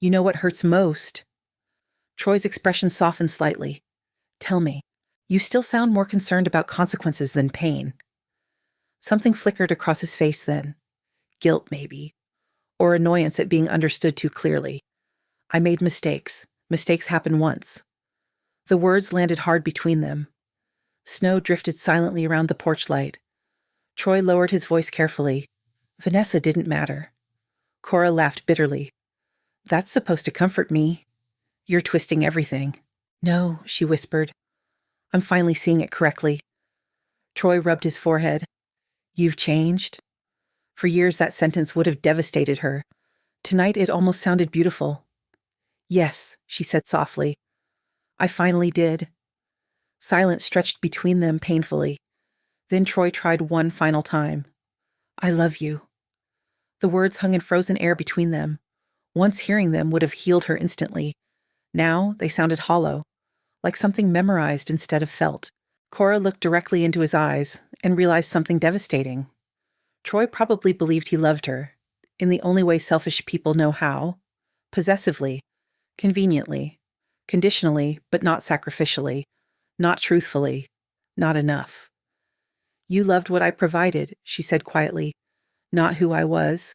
You know what hurts most? Troy's expression softened slightly. Tell me, you still sound more concerned about consequences than pain. Something flickered across his face then. Guilt, maybe. Or annoyance at being understood too clearly. I made mistakes. Mistakes happen once. The words landed hard between them. Snow drifted silently around the porch light. Troy lowered his voice carefully. Vanessa didn't matter. Cora laughed bitterly. That's supposed to comfort me. You're twisting everything. No, she whispered. I'm finally seeing it correctly. Troy rubbed his forehead. You've changed? For years that sentence would have devastated her. Tonight it almost sounded beautiful. Yes, she said softly. I finally did. Silence stretched between them painfully. Then Troy tried one final time. I love you. The words hung in frozen air between them. Once hearing them would have healed her instantly. Now they sounded hollow, like something memorized instead of felt. Cora looked directly into his eyes and realized something devastating. Troy probably believed he loved her, in the only way selfish people know how, possessively, conveniently, conditionally, but not sacrificially, not truthfully, not enough. You loved what I provided, she said quietly, not who I was.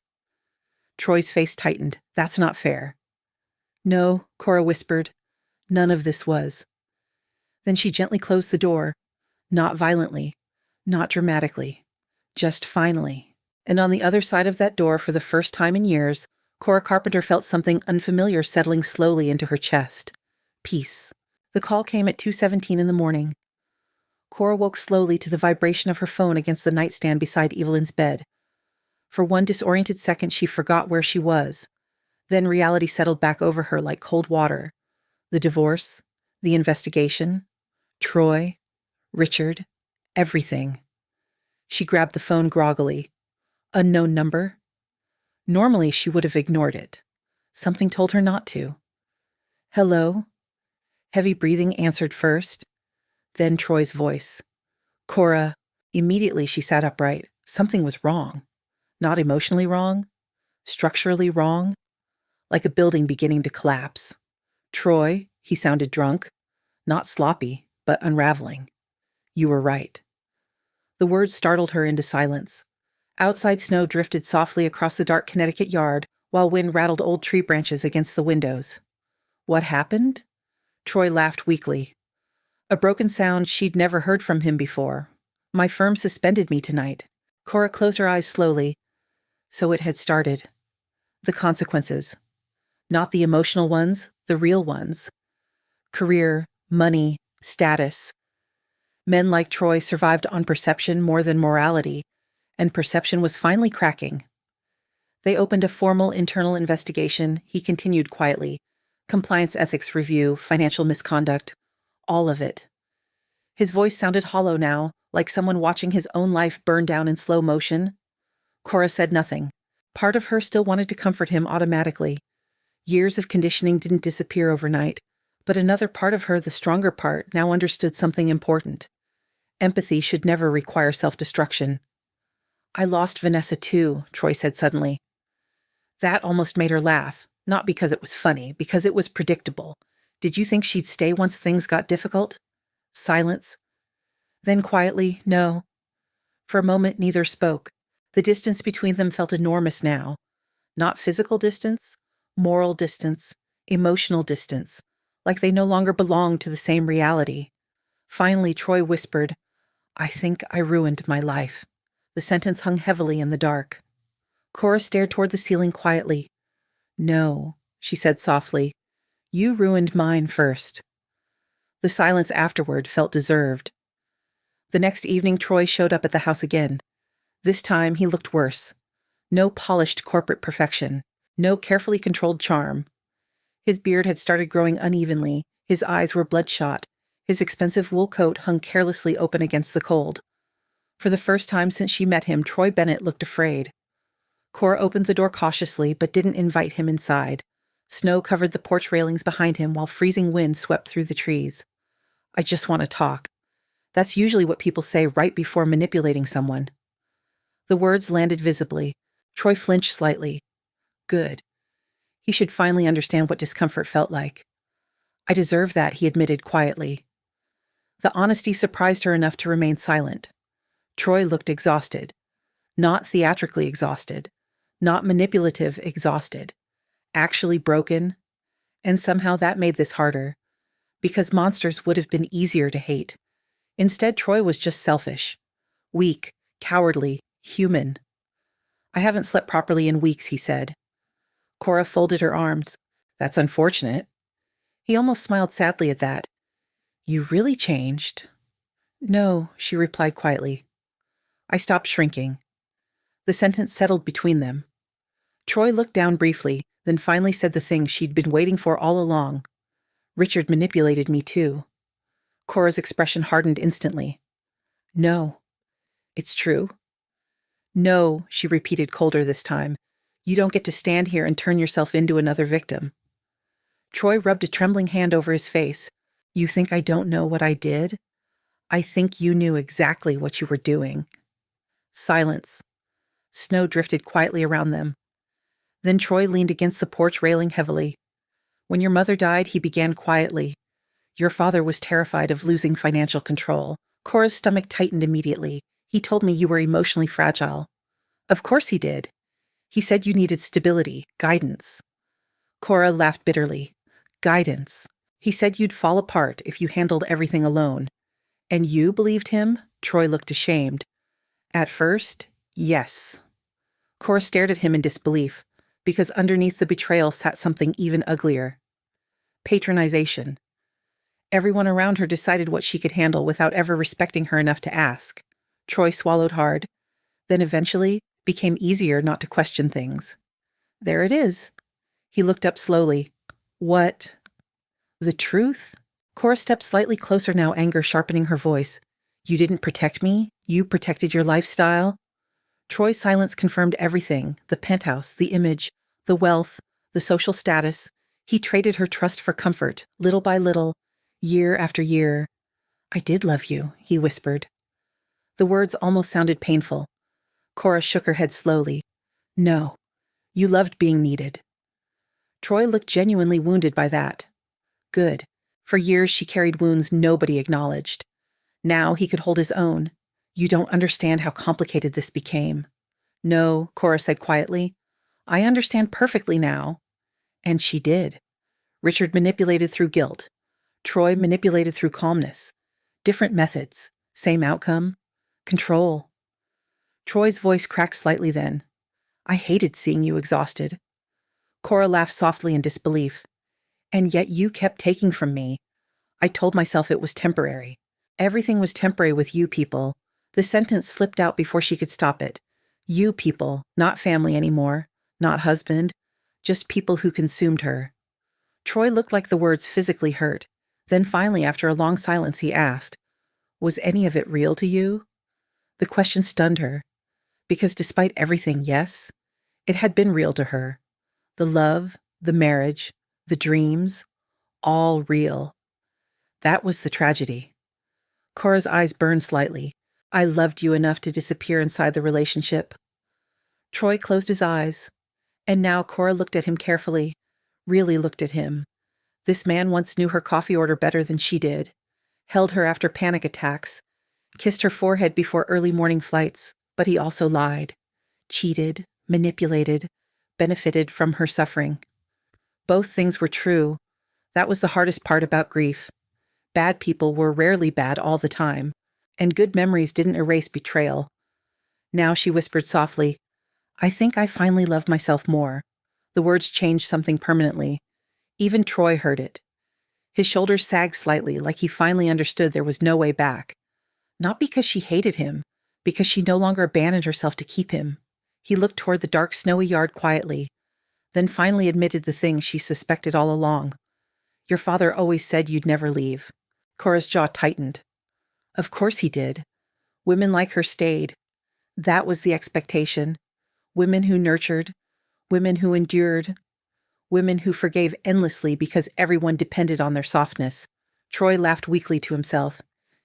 Troy's face tightened. That's not fair. No, Cora whispered. None of this was. Then she gently closed the door, not violently, not dramatically, just finally. And on the other side of that door, for the first time in years, Cora Carpenter felt something unfamiliar settling slowly into her chest. Peace. The call came at 2:17 in the morning. Cora woke slowly to the vibration of her phone against the nightstand beside Evelyn's bed. For one disoriented second, she forgot where she was. Then reality settled back over her like cold water. The divorce, the investigation, Troy, Richard, everything. She grabbed the phone groggily. Unknown number? Normally, she would have ignored it. Something told her not to. Hello? Heavy breathing answered first. Then Troy's voice. Cora. Immediately she sat upright. Something was wrong. Not emotionally wrong. Structurally wrong. Like a building beginning to collapse. Troy, he sounded drunk. Not sloppy, but unraveling. You were right. The words startled her into silence. Outside snow drifted softly across the dark Connecticut yard, while wind rattled old tree branches against the windows. What happened? Troy laughed weakly. A broken sound she'd never heard from him before. My firm suspended me tonight. Cora closed her eyes slowly. So it had started. The consequences. Not the emotional ones, the real ones. Career, money, status. Men like Troy survived on perception more than morality, and perception was finally cracking. They opened a formal internal investigation, he continued quietly. Compliance ethics review, financial misconduct, all of it. His voice sounded hollow now, like someone watching his own life burn down in slow motion. Cora said nothing. Part of her still wanted to comfort him automatically. Years of conditioning didn't disappear overnight, but another part of her, the stronger part, now understood something important. Empathy should never require self-destruction. I lost Vanessa too, Troy said suddenly. That almost made her laugh, not because it was funny, because it was predictable. Did you think she'd stay once things got difficult? Silence. Then quietly, no. For a moment, neither spoke. The distance between them felt enormous now. Not physical distance, moral distance, emotional distance, like they no longer belonged to the same reality. Finally, Troy whispered, I think I ruined my life. The sentence hung heavily in the dark. Cora stared toward the ceiling quietly. No, she said softly. You ruined mine first. The silence afterward felt deserved. The next evening, Troy showed up at the house again. This time, he looked worse. No polished corporate perfection. No carefully controlled charm. His beard had started growing unevenly. His eyes were bloodshot. His expensive wool coat hung carelessly open against the cold. For the first time since she met him, Troy Bennett looked afraid. Cora opened the door cautiously, but didn't invite him inside. Snow covered the porch railings behind him while freezing wind swept through the trees. I just want to talk. That's usually what people say right before manipulating someone. The words landed visibly. Troy flinched slightly. Good. He should finally understand what discomfort felt like. I deserve that, he admitted quietly. The honesty surprised her enough to remain silent. Troy looked exhausted. Not theatrically exhausted. Not manipulative exhausted. Actually broken. And somehow that made this harder. Because monsters would have been easier to hate. Instead, Troy was just selfish. Weak, cowardly, human. I haven't slept properly in weeks, he said. Cora folded her arms. That's unfortunate. He almost smiled sadly at that. You really changed. No, she replied quietly. I stopped shrinking. The sentence settled between them. Troy looked down briefly, then finally said the thing she'd been waiting for all along. Richard manipulated me too. Cora's expression hardened instantly. No. It's true. No, she repeated colder this time. You don't get to stand here and turn yourself into another victim. Troy rubbed a trembling hand over his face. You think I don't know what I did? I think you knew exactly what you were doing. Silence. Snow drifted quietly around them. Then Troy leaned against the porch railing heavily. When your mother died, he began quietly. Your father was terrified of losing financial control. Cora's stomach tightened immediately. He told me you were emotionally fragile. Of course he did. He said you needed stability, guidance. Cora laughed bitterly. Guidance. He said you'd fall apart if you handled everything alone. And you believed him? Troy looked ashamed. At first, yes. Cora stared at him in disbelief, because underneath the betrayal sat something even uglier. Patronization. Everyone around her decided what she could handle without ever respecting her enough to ask. Troy swallowed hard, then eventually became easier not to question things. There it is. He looked up slowly. What? The truth? Cora stepped slightly closer now, anger sharpening her voice. You didn't protect me? You protected your lifestyle? Troy's silence confirmed everything, the penthouse, the image, the wealth, the social status. He traded her trust for comfort, little by little, year after year. I did love you, he whispered. The words almost sounded painful. Cora shook her head slowly. No, you loved being needed. Troy looked genuinely wounded by that. Good. For years she carried wounds nobody acknowledged. Now he could hold his own. You don't understand how complicated this became. No, Cora said quietly. I understand perfectly now. And she did. Richard manipulated through guilt. Troy manipulated through calmness. Different methods. Same outcome. Control. Troy's voice cracked slightly then. I hated seeing you exhausted. Cora laughed softly in disbelief. And yet you kept taking from me. I told myself it was temporary. Everything was temporary with you people. The sentence slipped out before she could stop it. You people, not family anymore, not husband, just people who consumed her. Troy looked like the words physically hurt. Then finally, after a long silence, he asked, "Was any of it real to you?" The question stunned her, because despite everything, yes, it had been real to her. The love, the marriage, the dreams, all real. That was the tragedy. Cora's eyes burned slightly. I loved you enough to disappear inside the relationship. Troy closed his eyes, and now Cora looked at him carefully, really looked at him. This man once knew her coffee order better than she did, held her after panic attacks, kissed her forehead before early morning flights, but he also lied, cheated, manipulated, benefited from her suffering. Both things were true. That was the hardest part about grief. Bad people were rarely bad all the time, and good memories didn't erase betrayal. Now she whispered softly, "I think I finally love myself more." The words changed something permanently. Even Troy heard it. His shoulders sagged slightly, like he finally understood there was no way back. Not because she hated him, because she no longer abandoned herself to keep him. He looked toward the dark, snowy yard quietly, then finally admitted the thing she suspected all along. "Your father always said you'd never leave." Cora's jaw tightened. Of course he did. Women like her stayed. That was the expectation. Women who nurtured, women who endured, women who forgave endlessly because everyone depended on their softness. Troy laughed weakly to himself.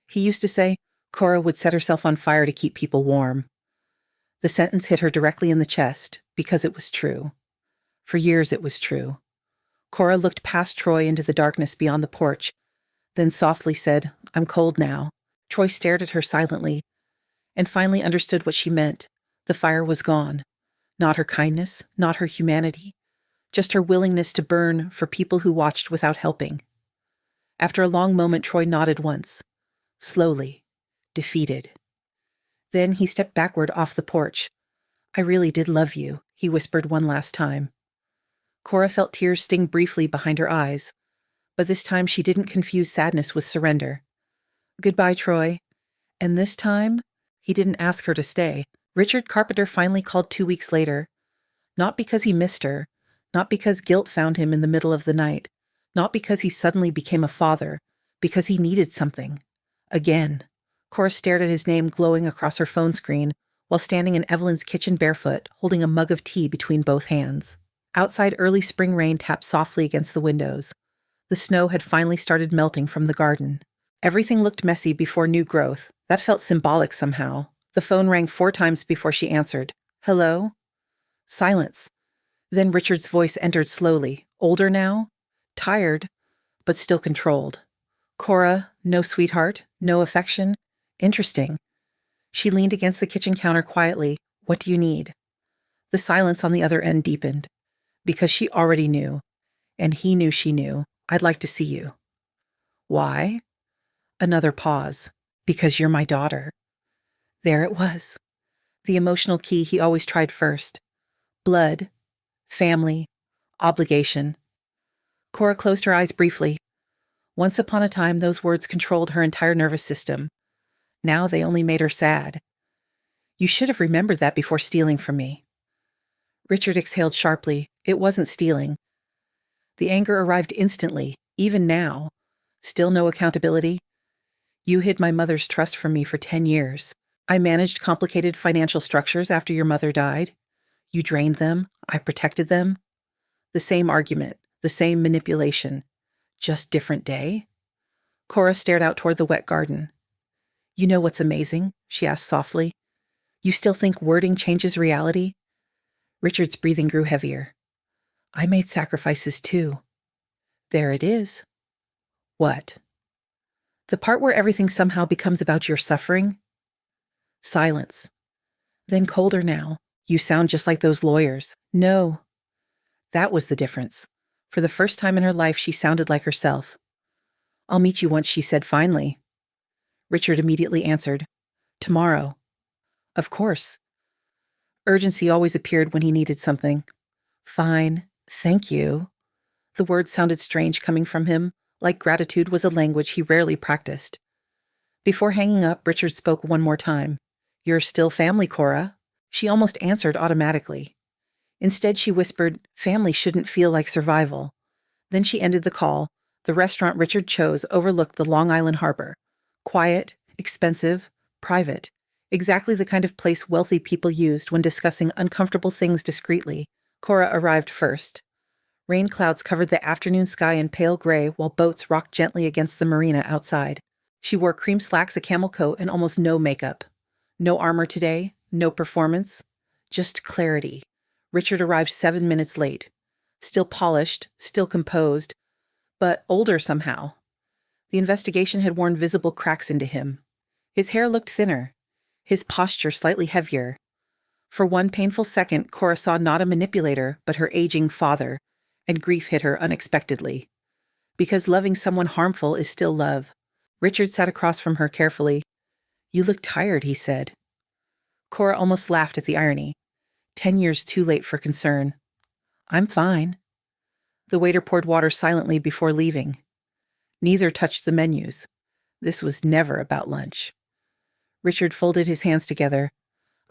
He used to say Cora would set herself on fire to keep people warm. The sentence hit her directly in the chest, because it was true. For years it was true. Cora looked past Troy into the darkness beyond the porch, then softly said, "I'm cold now." Troy stared at her silently, and finally understood what she meant. The fire was gone. Not her kindness, not her humanity, just her willingness to burn for people who watched without helping. After a long moment, Troy nodded once, slowly, defeated. Then he stepped backward off the porch. "I really did love you," he whispered one last time. Cora felt tears sting briefly behind her eyes, but this time she didn't confuse sadness with surrender. "Goodbye, Troy." And this time, he didn't ask her to stay. Richard Carpenter finally called 2 weeks later. Not because he missed her, not because guilt found him in the middle of the night, not because he suddenly became a father, because he needed something. Again. Cora stared at his name glowing across her phone screen while standing in Evelyn's kitchen barefoot, holding a mug of tea between both hands. Outside, early spring rain tapped softly against the windows. The snow had finally started melting from the garden. Everything looked messy before new growth. That felt symbolic somehow. The phone rang 4 times before she answered. "Hello?" Silence. Then Richard's voice entered slowly. Older now? Tired, but still controlled. "Cora, no sweetheart? No affection? Interesting." She leaned against the kitchen counter quietly. "What do you need?" The silence on the other end deepened. Because she already knew. And he knew she knew. "I'd like to see you." "Why?" Another pause. "Because you're my daughter." There it was. The emotional key he always tried first. Blood, family, obligation. Cora closed her eyes briefly. Once upon a time, those words controlled her entire nervous system. Now they only made her sad. "You should have remembered that before stealing from me." Richard exhaled sharply. It wasn't stealing. The anger arrived instantly, even now. Still no accountability. "You hid my mother's trust from me for 10 years. I managed complicated financial structures after your mother died. You drained them. I protected them." The same argument, the same manipulation. Just different day? Cora stared out toward the wet garden. "You know what's amazing?" she asked softly. "You still think wording changes reality?" Richard's breathing grew heavier. "I made sacrifices too." "There it is." "What?" "The part where everything somehow becomes about your suffering." Silence. Then colder now. "You sound just like those lawyers." "No." That was the difference. For the first time in her life, she sounded like herself. "I'll meet you once," she said finally. Richard immediately answered, "Tomorrow." "Of course." Urgency always appeared when he needed something. "Fine. Thank you. The words sounded strange coming from him, like gratitude was a language he rarely practiced. Before hanging up, Richard spoke one more time. You're still family, Cora. She almost answered automatically. Instead, she whispered, family shouldn't feel like survival. Then she ended the call. The restaurant Richard chose overlooked the Long Island harbor. Quiet, expensive, private. Exactly the kind of place wealthy people used when discussing uncomfortable things discreetly. Cora arrived first. Rain clouds covered the afternoon sky in pale gray while boats rocked gently against the marina outside. She wore cream slacks, a camel coat, and almost no makeup. No armor today, no performance, just clarity. Richard arrived 7 minutes late. Still polished, still composed, but older somehow. The investigation had worn visible cracks into him. His hair looked thinner, his posture slightly heavier. For one painful second, Cora saw not a manipulator, but her aging father, and grief hit her unexpectedly. Because loving someone harmful is still love. Richard sat across from her carefully. You look tired, he said. Cora almost laughed at the irony. 10 years too late for concern. I'm fine. The waiter poured water silently before leaving. Neither touched the menus. This was never about lunch. Richard folded his hands together.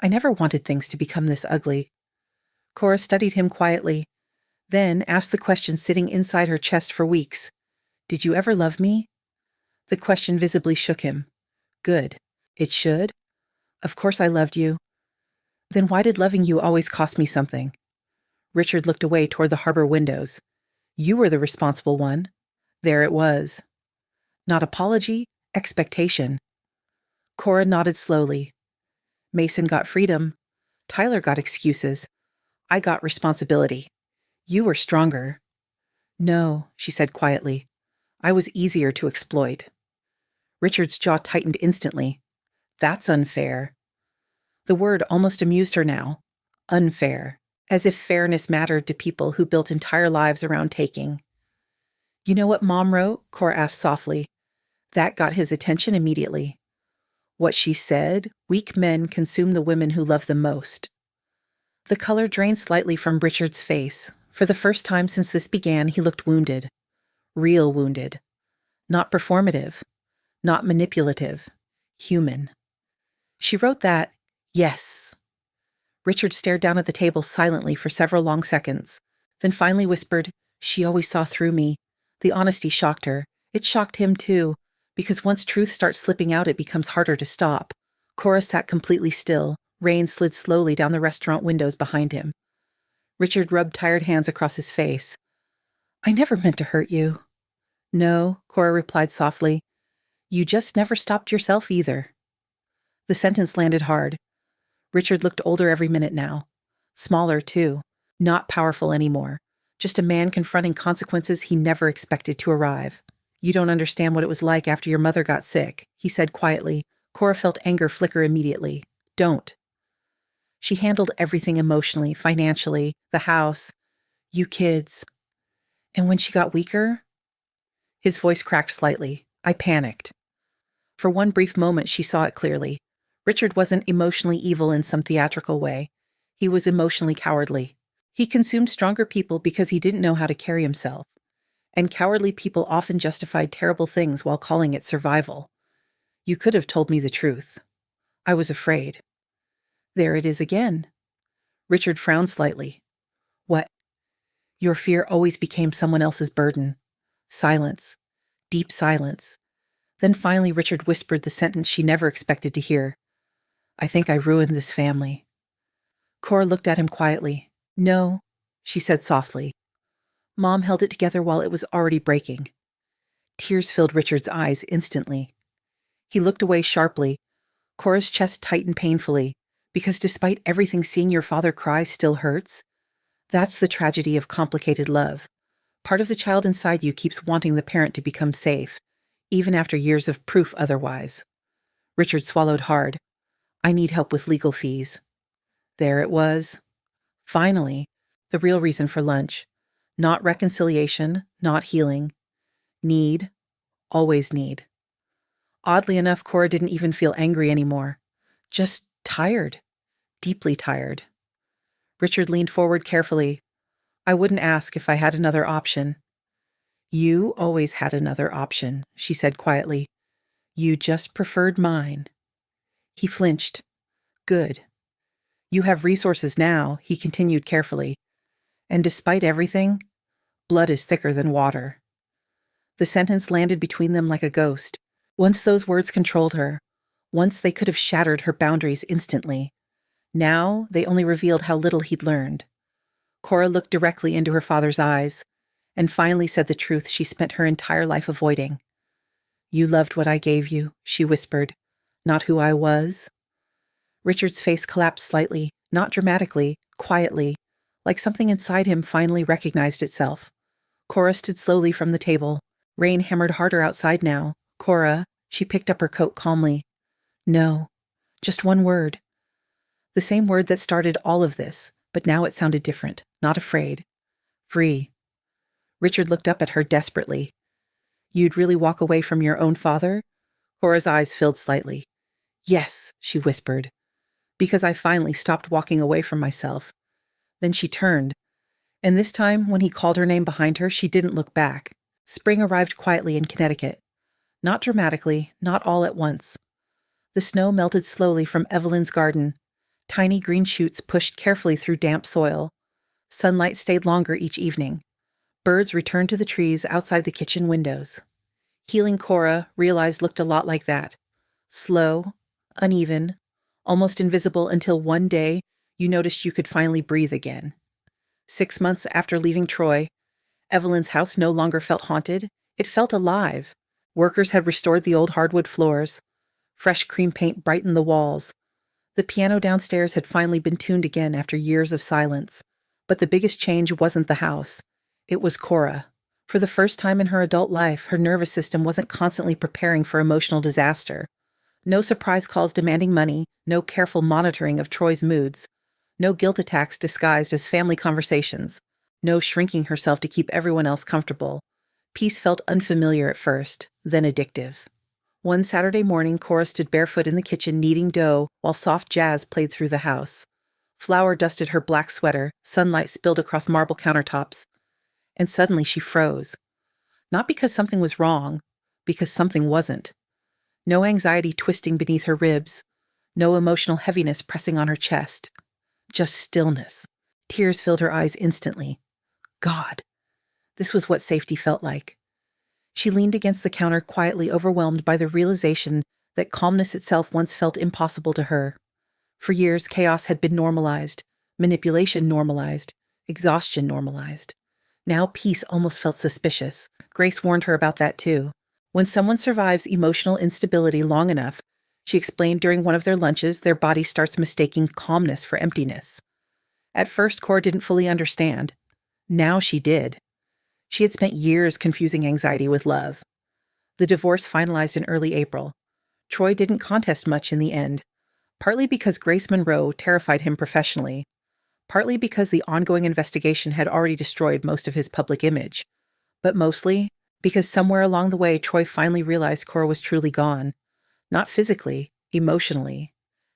I never wanted things to become this ugly. Cora studied him quietly, then asked the question sitting inside her chest for weeks. Did you ever love me? The question visibly shook him. Good. It should? Of course I loved you. Then why did loving you always cost me something? Richard looked away toward the harbor windows. You were the responsible one. There it was. Not apology, expectation. Cora nodded slowly. Mason got freedom. Tyler got excuses. I got responsibility. You were stronger. No, she said quietly. I was easier to exploit. Richard's jaw tightened instantly. That's unfair. The word almost amused her now. Unfair. As if fairness mattered to people who built entire lives around taking. You know what Mom wrote? Cora asked softly. That got his attention immediately. What she said, weak men consume the women who love them most. The color drained slightly from Richard's face. For the first time since this began, he looked wounded. Real wounded. Not performative. Not manipulative. Human. She wrote that, yes. Richard stared down at the table silently for several long seconds, then finally whispered, she always saw through me. The honesty shocked her. It shocked him too, because once truth starts slipping out, it becomes harder to stop. Cora sat completely still. Rain slid slowly down the restaurant windows behind him. Richard rubbed tired hands across his face. I never meant to hurt you. No, Cora replied softly. You just never stopped yourself either. The sentence landed hard. Richard looked older every minute now. Smaller, too. Not powerful anymore. Just a man confronting consequences he never expected to arrive. You don't understand what it was like after your mother got sick, he said quietly. Cora felt anger flicker immediately. Don't. She handled everything emotionally, financially, the house, you kids. And when she got weaker? His voice cracked slightly. I panicked. For one brief moment, she saw it clearly. Richard wasn't emotionally evil in some theatrical way. He was emotionally cowardly. He consumed stronger people because he didn't know how to carry himself. And cowardly people often justified terrible things while calling it survival. You could have told me the truth. I was afraid. There it is again. Richard frowned slightly. What? Your fear always became someone else's burden. Silence. Deep silence. Then finally Richard whispered the sentence she never expected to hear. I think I ruined this family. Cora looked at him quietly. No, she said softly. Mom held it together while it was already breaking. Tears filled Richard's eyes instantly. He looked away sharply. Cora's chest tightened painfully, because despite everything, seeing your father cry still hurts. That's the tragedy of complicated love. Part of the child inside you keeps wanting the parent to become safe, even after years of proof otherwise. Richard swallowed hard. I need help with legal fees. There it was. Finally, the real reason for lunch. Not reconciliation, not healing. Need. Always need. Oddly enough, Cora didn't even feel angry anymore. Just tired. Deeply tired. Richard leaned forward carefully. I wouldn't ask if I had another option. You always had another option, she said quietly. You just preferred mine. He flinched. Good. You have resources now, he continued carefully. And despite everything, blood is thicker than water. The sentence landed between them like a ghost. Once those words controlled her, once they could have shattered her boundaries instantly. Now they only revealed how little he'd learned. Cora looked directly into her father's eyes, and finally said the truth she spent her entire life avoiding. You loved what I gave you, she whispered, not who I was. Richard's face collapsed slightly, not dramatically, quietly, like something inside him finally recognized itself. Cora stood slowly from the table. Rain hammered harder outside now. Cora, she picked up her coat calmly. No, just one word. The same word that started all of this, but now it sounded different, not afraid. Free. Richard looked up at her desperately. You'd really walk away from your own father? Cora's eyes filled slightly. Yes, she whispered, because I finally stopped walking away from myself. Then she turned, and this time, when he called her name behind her, she didn't look back. Spring arrived quietly in Connecticut. Not dramatically, not all at once. The snow melted slowly from Evelyn's garden. Tiny green shoots pushed carefully through damp soil. Sunlight stayed longer each evening. Birds returned to the trees outside the kitchen windows. Healing Cora realized looked a lot like that. Slow, uneven, almost invisible until one day you noticed you could finally breathe again. 6 months after leaving Troy, Evelyn's house no longer felt haunted. It felt alive. Workers had restored the old hardwood floors. Fresh cream paint brightened the walls. The piano downstairs had finally been tuned again after years of silence. But the biggest change wasn't the house. It was Cora. For the first time in her adult life, her nervous system wasn't constantly preparing for emotional disaster. No surprise calls demanding money, no careful monitoring of Troy's moods, no guilt attacks disguised as family conversations, no shrinking herself to keep everyone else comfortable. Peace felt unfamiliar at first, then addictive. One Saturday morning, Cora stood barefoot in the kitchen kneading dough while soft jazz played through the house. Flour dusted her black sweater, sunlight spilled across marble countertops. And suddenly she froze. Not because something was wrong, because something wasn't. No anxiety twisting beneath her ribs, no emotional heaviness pressing on her chest. Just stillness. Tears filled her eyes instantly. God. This was what safety felt like. She leaned against the counter, quietly overwhelmed by the realization that calmness itself once felt impossible to her. For years, chaos had been normalized, manipulation normalized, exhaustion normalized. Now peace almost felt suspicious. Grace warned her about that too. When someone survives emotional instability long enough, she explained during one of their lunches, their body starts mistaking calmness for emptiness. At first, Cora didn't fully understand. Now she did. She had spent years confusing anxiety with love. The divorce finalized in early April. Troy didn't contest much in the end, partly because Grace Monroe terrified him professionally, partly because the ongoing investigation had already destroyed most of his public image, but mostly because somewhere along the way Troy finally realized Cora was truly gone. Not physically, emotionally.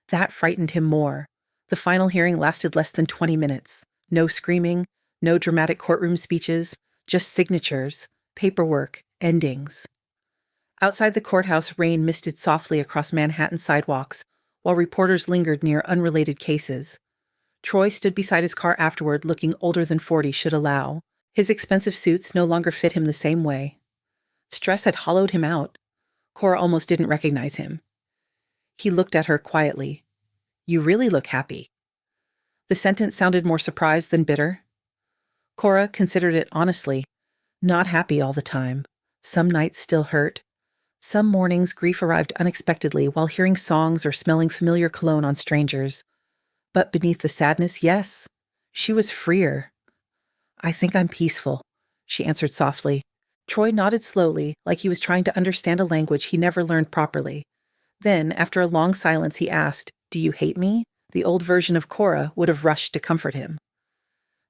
That frightened him more. The final hearing lasted less than 20 minutes. No screaming, no dramatic courtroom speeches, just signatures, paperwork, endings. Outside the courthouse, rain misted softly across Manhattan sidewalks, while reporters lingered near unrelated cases. Troy stood beside his car afterward, looking older than 40 should allow. His expensive suits no longer fit him the same way. Stress had hollowed him out. Cora almost didn't recognize him. He looked at her quietly. You really look happy. The sentence sounded more surprised than bitter. Cora considered it honestly. Not happy all the time. Some nights still hurt. Some mornings grief arrived unexpectedly while hearing songs or smelling familiar cologne on strangers. But beneath the sadness, yes, she was freer. I think I'm peaceful, she answered softly. Troy nodded slowly, like he was trying to understand a language he never learned properly. Then, after a long silence, he asked, Do you hate me? The old version of Cora would have rushed to comfort him.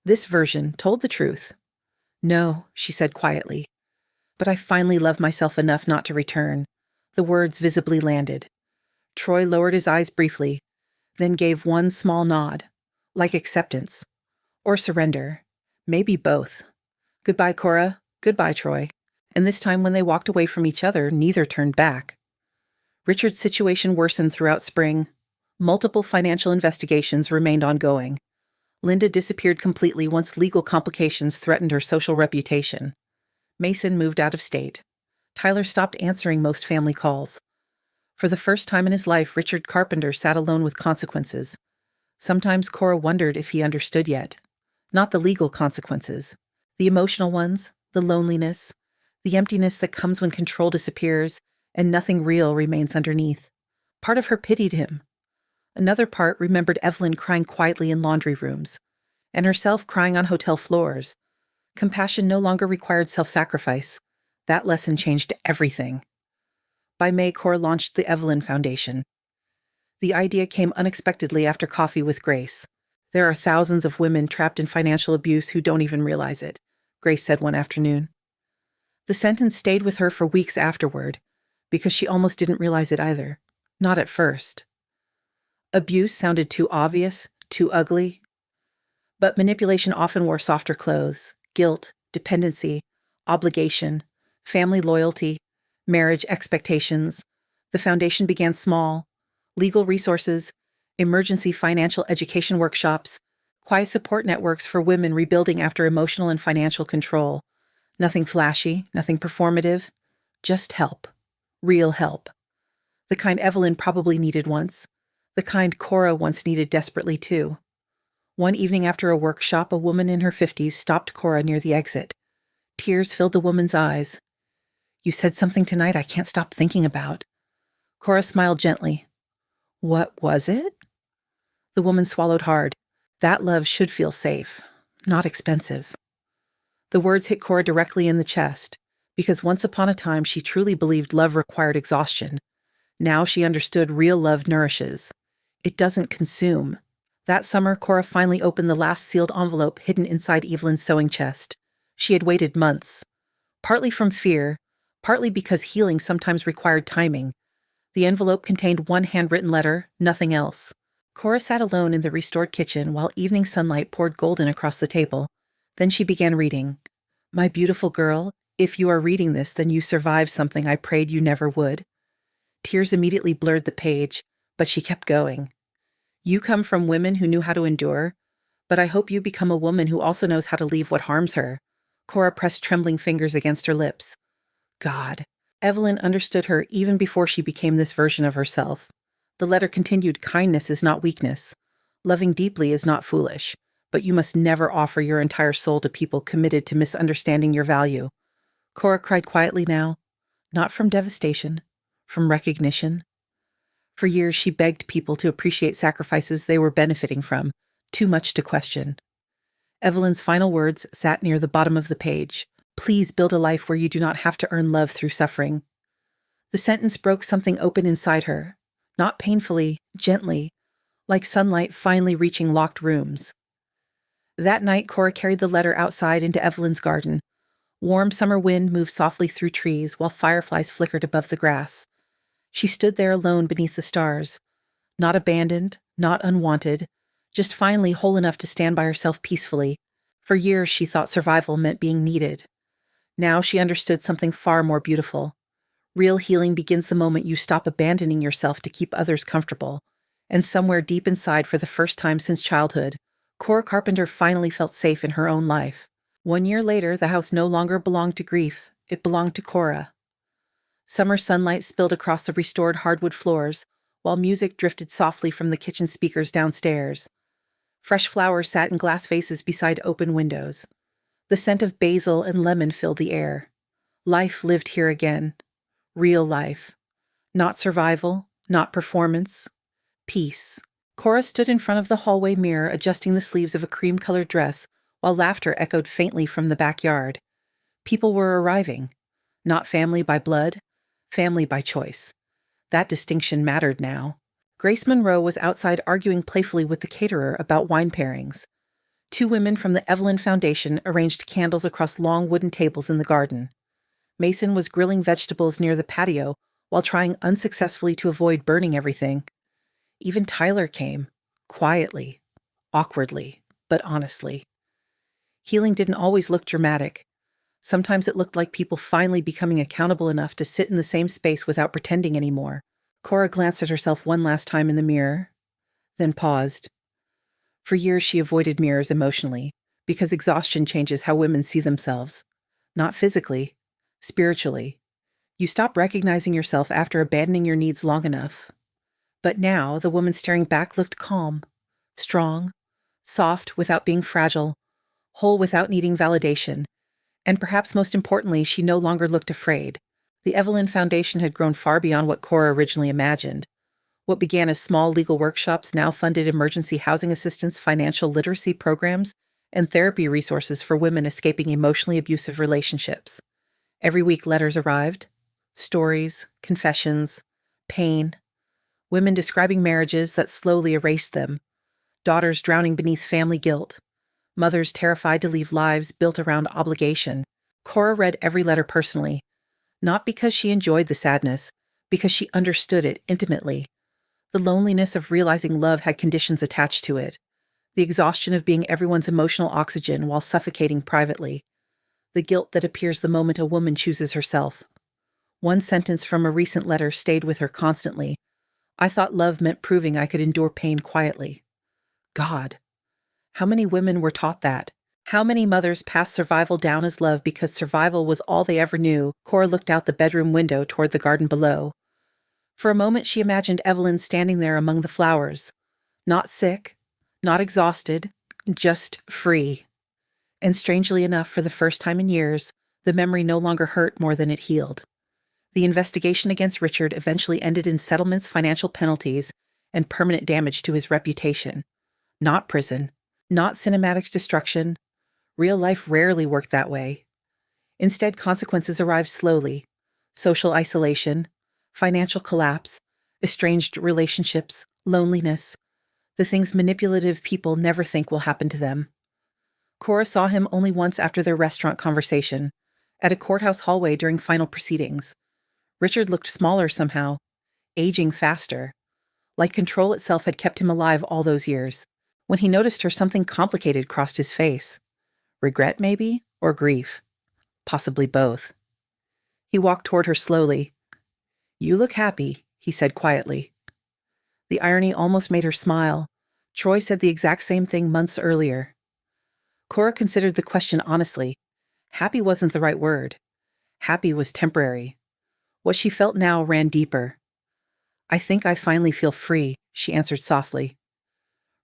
This version told the truth. No, she said quietly. But I finally love myself enough not to return. The words visibly landed. Troy lowered his eyes briefly, then gave one small nod, like acceptance. Or surrender. Maybe both. Goodbye, Cora. Goodbye, Troy. And this time when they walked away from each other, neither turned back. Richard's situation worsened throughout spring. Multiple financial investigations remained ongoing. Linda disappeared completely once legal complications threatened her social reputation. Mason moved out of state. Tyler stopped answering most family calls. For the first time in his life, Richard Carpenter sat alone with consequences. Sometimes Cora wondered if he understood yet. Not the legal consequences. The emotional ones, the loneliness, the emptiness that comes when control disappears and nothing real remains underneath. Part of her pitied him. Another part remembered Evelyn crying quietly in laundry rooms, and herself crying on hotel floors. Compassion no longer required self-sacrifice. That lesson changed everything. By May, Cora launched the Evelyn Foundation. The idea came unexpectedly after coffee with Grace. There are thousands of women trapped in financial abuse who don't even realize it, Grace said one afternoon. The sentence stayed with her for weeks afterward, because she almost didn't realize it either. Not at first. Abuse sounded too obvious, too ugly. But manipulation often wore softer clothes: guilt, dependency, obligation, family loyalty, marriage expectations. The foundation began small: legal resources, emergency financial education workshops, quiet support networks for women rebuilding after emotional and financial control. Nothing flashy, nothing performative, just help. Real help. The kind Evelyn probably needed once. The kind Cora once needed desperately too. One evening after a workshop, a woman in her 50s stopped Cora near the exit. Tears filled the woman's eyes. "You said something tonight I can't stop thinking about." Cora smiled gently. "What was it?" The woman swallowed hard. "That love should feel safe, not expensive." The words hit Cora directly in the chest, because once upon a time she truly believed love required exhaustion. Now she understood real love nourishes. It doesn't consume. That summer, Cora finally opened the last sealed envelope hidden inside Evelyn's sewing chest. She had waited months. Partly from fear, partly because healing sometimes required timing. The envelope contained one handwritten letter, nothing else. Cora sat alone in the restored kitchen while evening sunlight poured golden across the table. Then she began reading. "My beautiful girl, if you are reading this, then you survived something I prayed you never would." Tears immediately blurred the page, but she kept going. "You come from women who knew how to endure, but I hope you become a woman who also knows how to leave what harms her." Cora pressed trembling fingers against her lips. God. Evelyn understood her even before she became this version of herself. The letter continued, "Kindness is not weakness. Loving deeply is not foolish, but you must never offer your entire soul to people committed to misunderstanding your value." Cora cried quietly now, not from devastation, from recognition. For years she begged people to appreciate sacrifices they were benefiting from, too much to question. Evelyn's final words sat near the bottom of the page. "Please build a life where you do not have to earn love through suffering." The sentence broke something open inside her, not painfully, gently, like sunlight finally reaching locked rooms. That night, Cora carried the letter outside into Evelyn's garden. Warm summer wind moved softly through trees while fireflies flickered above the grass. She stood there alone beneath the stars, not abandoned, not unwanted, just finally whole enough to stand by herself peacefully. For years she thought survival meant being needed. Now she understood something far more beautiful. Real healing begins the moment you stop abandoning yourself to keep others comfortable. And somewhere deep inside, for the first time since childhood, Cora Carpenter finally felt safe in her own life. 1 year later, the house no longer belonged to grief. It belonged to Cora. Summer sunlight spilled across the restored hardwood floors, while music drifted softly from the kitchen speakers downstairs. Fresh flowers sat in glass vases beside open windows. The scent of basil and lemon filled the air. Life lived here again. Real life. Not survival, not performance. Peace. Cora stood in front of the hallway mirror adjusting the sleeves of a cream-colored dress while laughter echoed faintly from the backyard. People were arriving. Not family by blood, family by choice. That distinction mattered now. Grace Monroe was outside arguing playfully with the caterer about wine pairings. 2 women from the Evelyn Foundation arranged candles across long wooden tables in the garden. Mason was grilling vegetables near the patio while trying unsuccessfully to avoid burning everything. Even Tyler came, quietly, awkwardly, but honestly. Healing didn't always look dramatic. Sometimes it looked like people finally becoming accountable enough to sit in the same space without pretending anymore. Cora glanced at herself one last time in the mirror, then paused. For years she avoided mirrors emotionally, because exhaustion changes how women see themselves. Not physically, spiritually. You stop recognizing yourself after abandoning your needs long enough. But now, the woman staring back looked calm, strong, soft without being fragile, whole without needing validation. And perhaps most importantly, she no longer looked afraid. The Evelyn Foundation had grown far beyond what Cora originally imagined. What began as small legal workshops now funded emergency housing assistance, financial literacy programs, and therapy resources for women escaping emotionally abusive relationships. Every week letters arrived. Stories, confessions, pain. Women describing marriages that slowly erased them. Daughters drowning beneath family guilt. Mothers terrified to leave lives built around obligation. Cora read every letter personally, not because she enjoyed the sadness, because she understood it intimately. The loneliness of realizing love had conditions attached to it. The exhaustion of being everyone's emotional oxygen while suffocating privately. The guilt that appears the moment a woman chooses herself. One sentence from a recent letter stayed with her constantly. I thought love meant proving I could endure pain quietly. God. How many women were taught that? How many mothers passed survival down as love because survival was all they ever knew? Cora looked out the bedroom window toward the garden below. For a moment she imagined Evelyn standing there among the flowers. Not sick, not exhausted, just free. And strangely enough, for the first time in years, the memory no longer hurt more than it healed. The investigation against Richard eventually ended in settlements, financial penalties, and permanent damage to his reputation. Not prison. Not cinematic destruction. Real life rarely worked that way. Instead, consequences arrived slowly. Social isolation, financial collapse, estranged relationships, loneliness, the things manipulative people never think will happen to them. Cora saw him only once after their restaurant conversation, at a courthouse hallway during final proceedings. Richard looked smaller somehow, aging faster, like control itself had kept him alive all those years. When he noticed her, something complicated crossed his face. Regret, maybe? Or grief? Possibly both. He walked toward her slowly. You look happy, he said quietly. The irony almost made her smile. Troy said the exact same thing months earlier. Cora considered the question honestly. Happy wasn't the right word. Happy was temporary. What she felt now ran deeper. I think I finally feel free, she answered softly.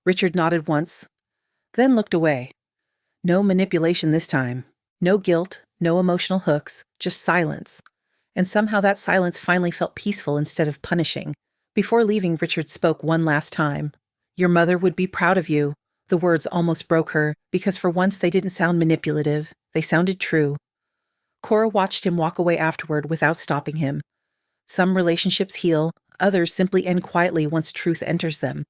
Richard nodded once, then looked away. No manipulation this time. No guilt, no emotional hooks, just silence. And somehow that silence finally felt peaceful instead of punishing. Before leaving, Richard spoke one last time. Your mother would be proud of you. The words almost broke her, because for once they didn't sound manipulative. They sounded true. Cora watched him walk away afterward without stopping him. Some relationships heal, others simply end quietly once truth enters them.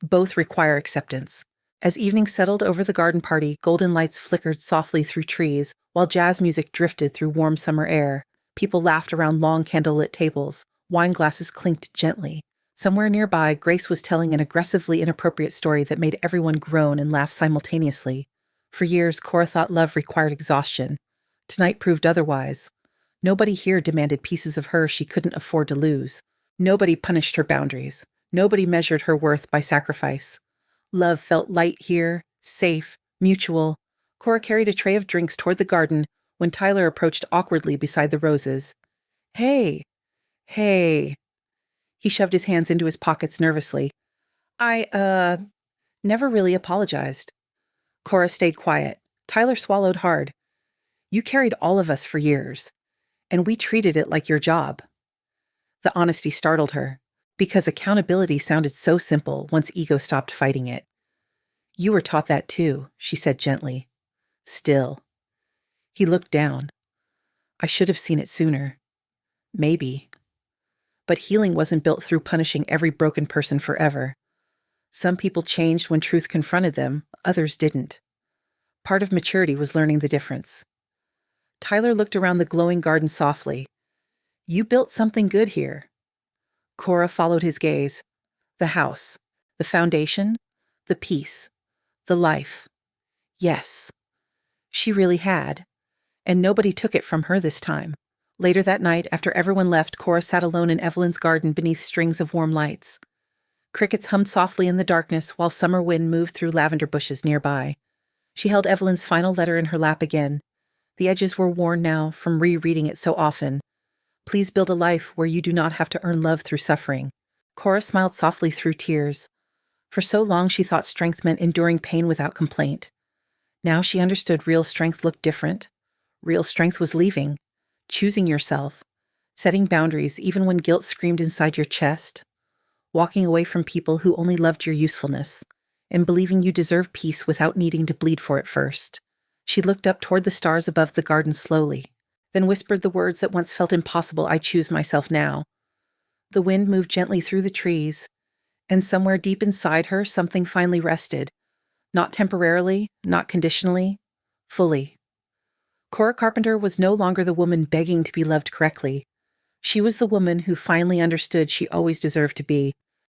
Both require acceptance. As evening settled over the garden party, golden lights flickered softly through trees, while jazz music drifted through warm summer air. People laughed around long candlelit tables. Wine glasses clinked gently. Somewhere nearby, Grace was telling an aggressively inappropriate story that made everyone groan and laugh simultaneously. For years, Cora thought love required exhaustion. Tonight proved otherwise. Nobody here demanded pieces of her she couldn't afford to lose. Nobody punished her boundaries. Nobody measured her worth by sacrifice. Love felt light here, safe, mutual. Cora carried a tray of drinks toward the garden when Tyler approached awkwardly beside the roses. Hey. He shoved his hands into his pockets nervously. I never really apologized. Cora stayed quiet. Tyler swallowed hard. You carried all of us for years, and we treated it like your job. The honesty startled her, because accountability sounded so simple once ego stopped fighting it. You were taught that too, she said gently. Still. He looked down. I should have seen it sooner. Maybe. But healing wasn't built through punishing every broken person forever. Some people changed when truth confronted them, others didn't. Part of maturity was learning the difference. Tyler looked around the glowing garden softly. You built something good here. Cora followed his gaze. The house, the foundation, the peace, the life. Yes. She really had. And nobody took it from her this time. Later that night, after everyone left, Cora sat alone in Evelyn's garden beneath strings of warm lights. Crickets hummed softly in the darkness while summer wind moved through lavender bushes nearby. She held Evelyn's final letter in her lap again. The edges were worn now from rereading it so often. Please build a life where you do not have to earn love through suffering. Cora smiled softly through tears. For so long she thought strength meant enduring pain without complaint. Now she understood real strength looked different. Real strength was leaving, choosing yourself, setting boundaries even when guilt screamed inside your chest, walking away from people who only loved your usefulness, and believing you deserve peace without needing to bleed for it first. She looked up toward the stars above the garden slowly, then whispered the words that once felt impossible. I choose myself now. The wind moved gently through the trees, and somewhere deep inside her something finally rested. Not temporarily, not conditionally, fully. Cora Carpenter was no longer the woman begging to be loved correctly. She was the woman who finally understood she always deserved to be.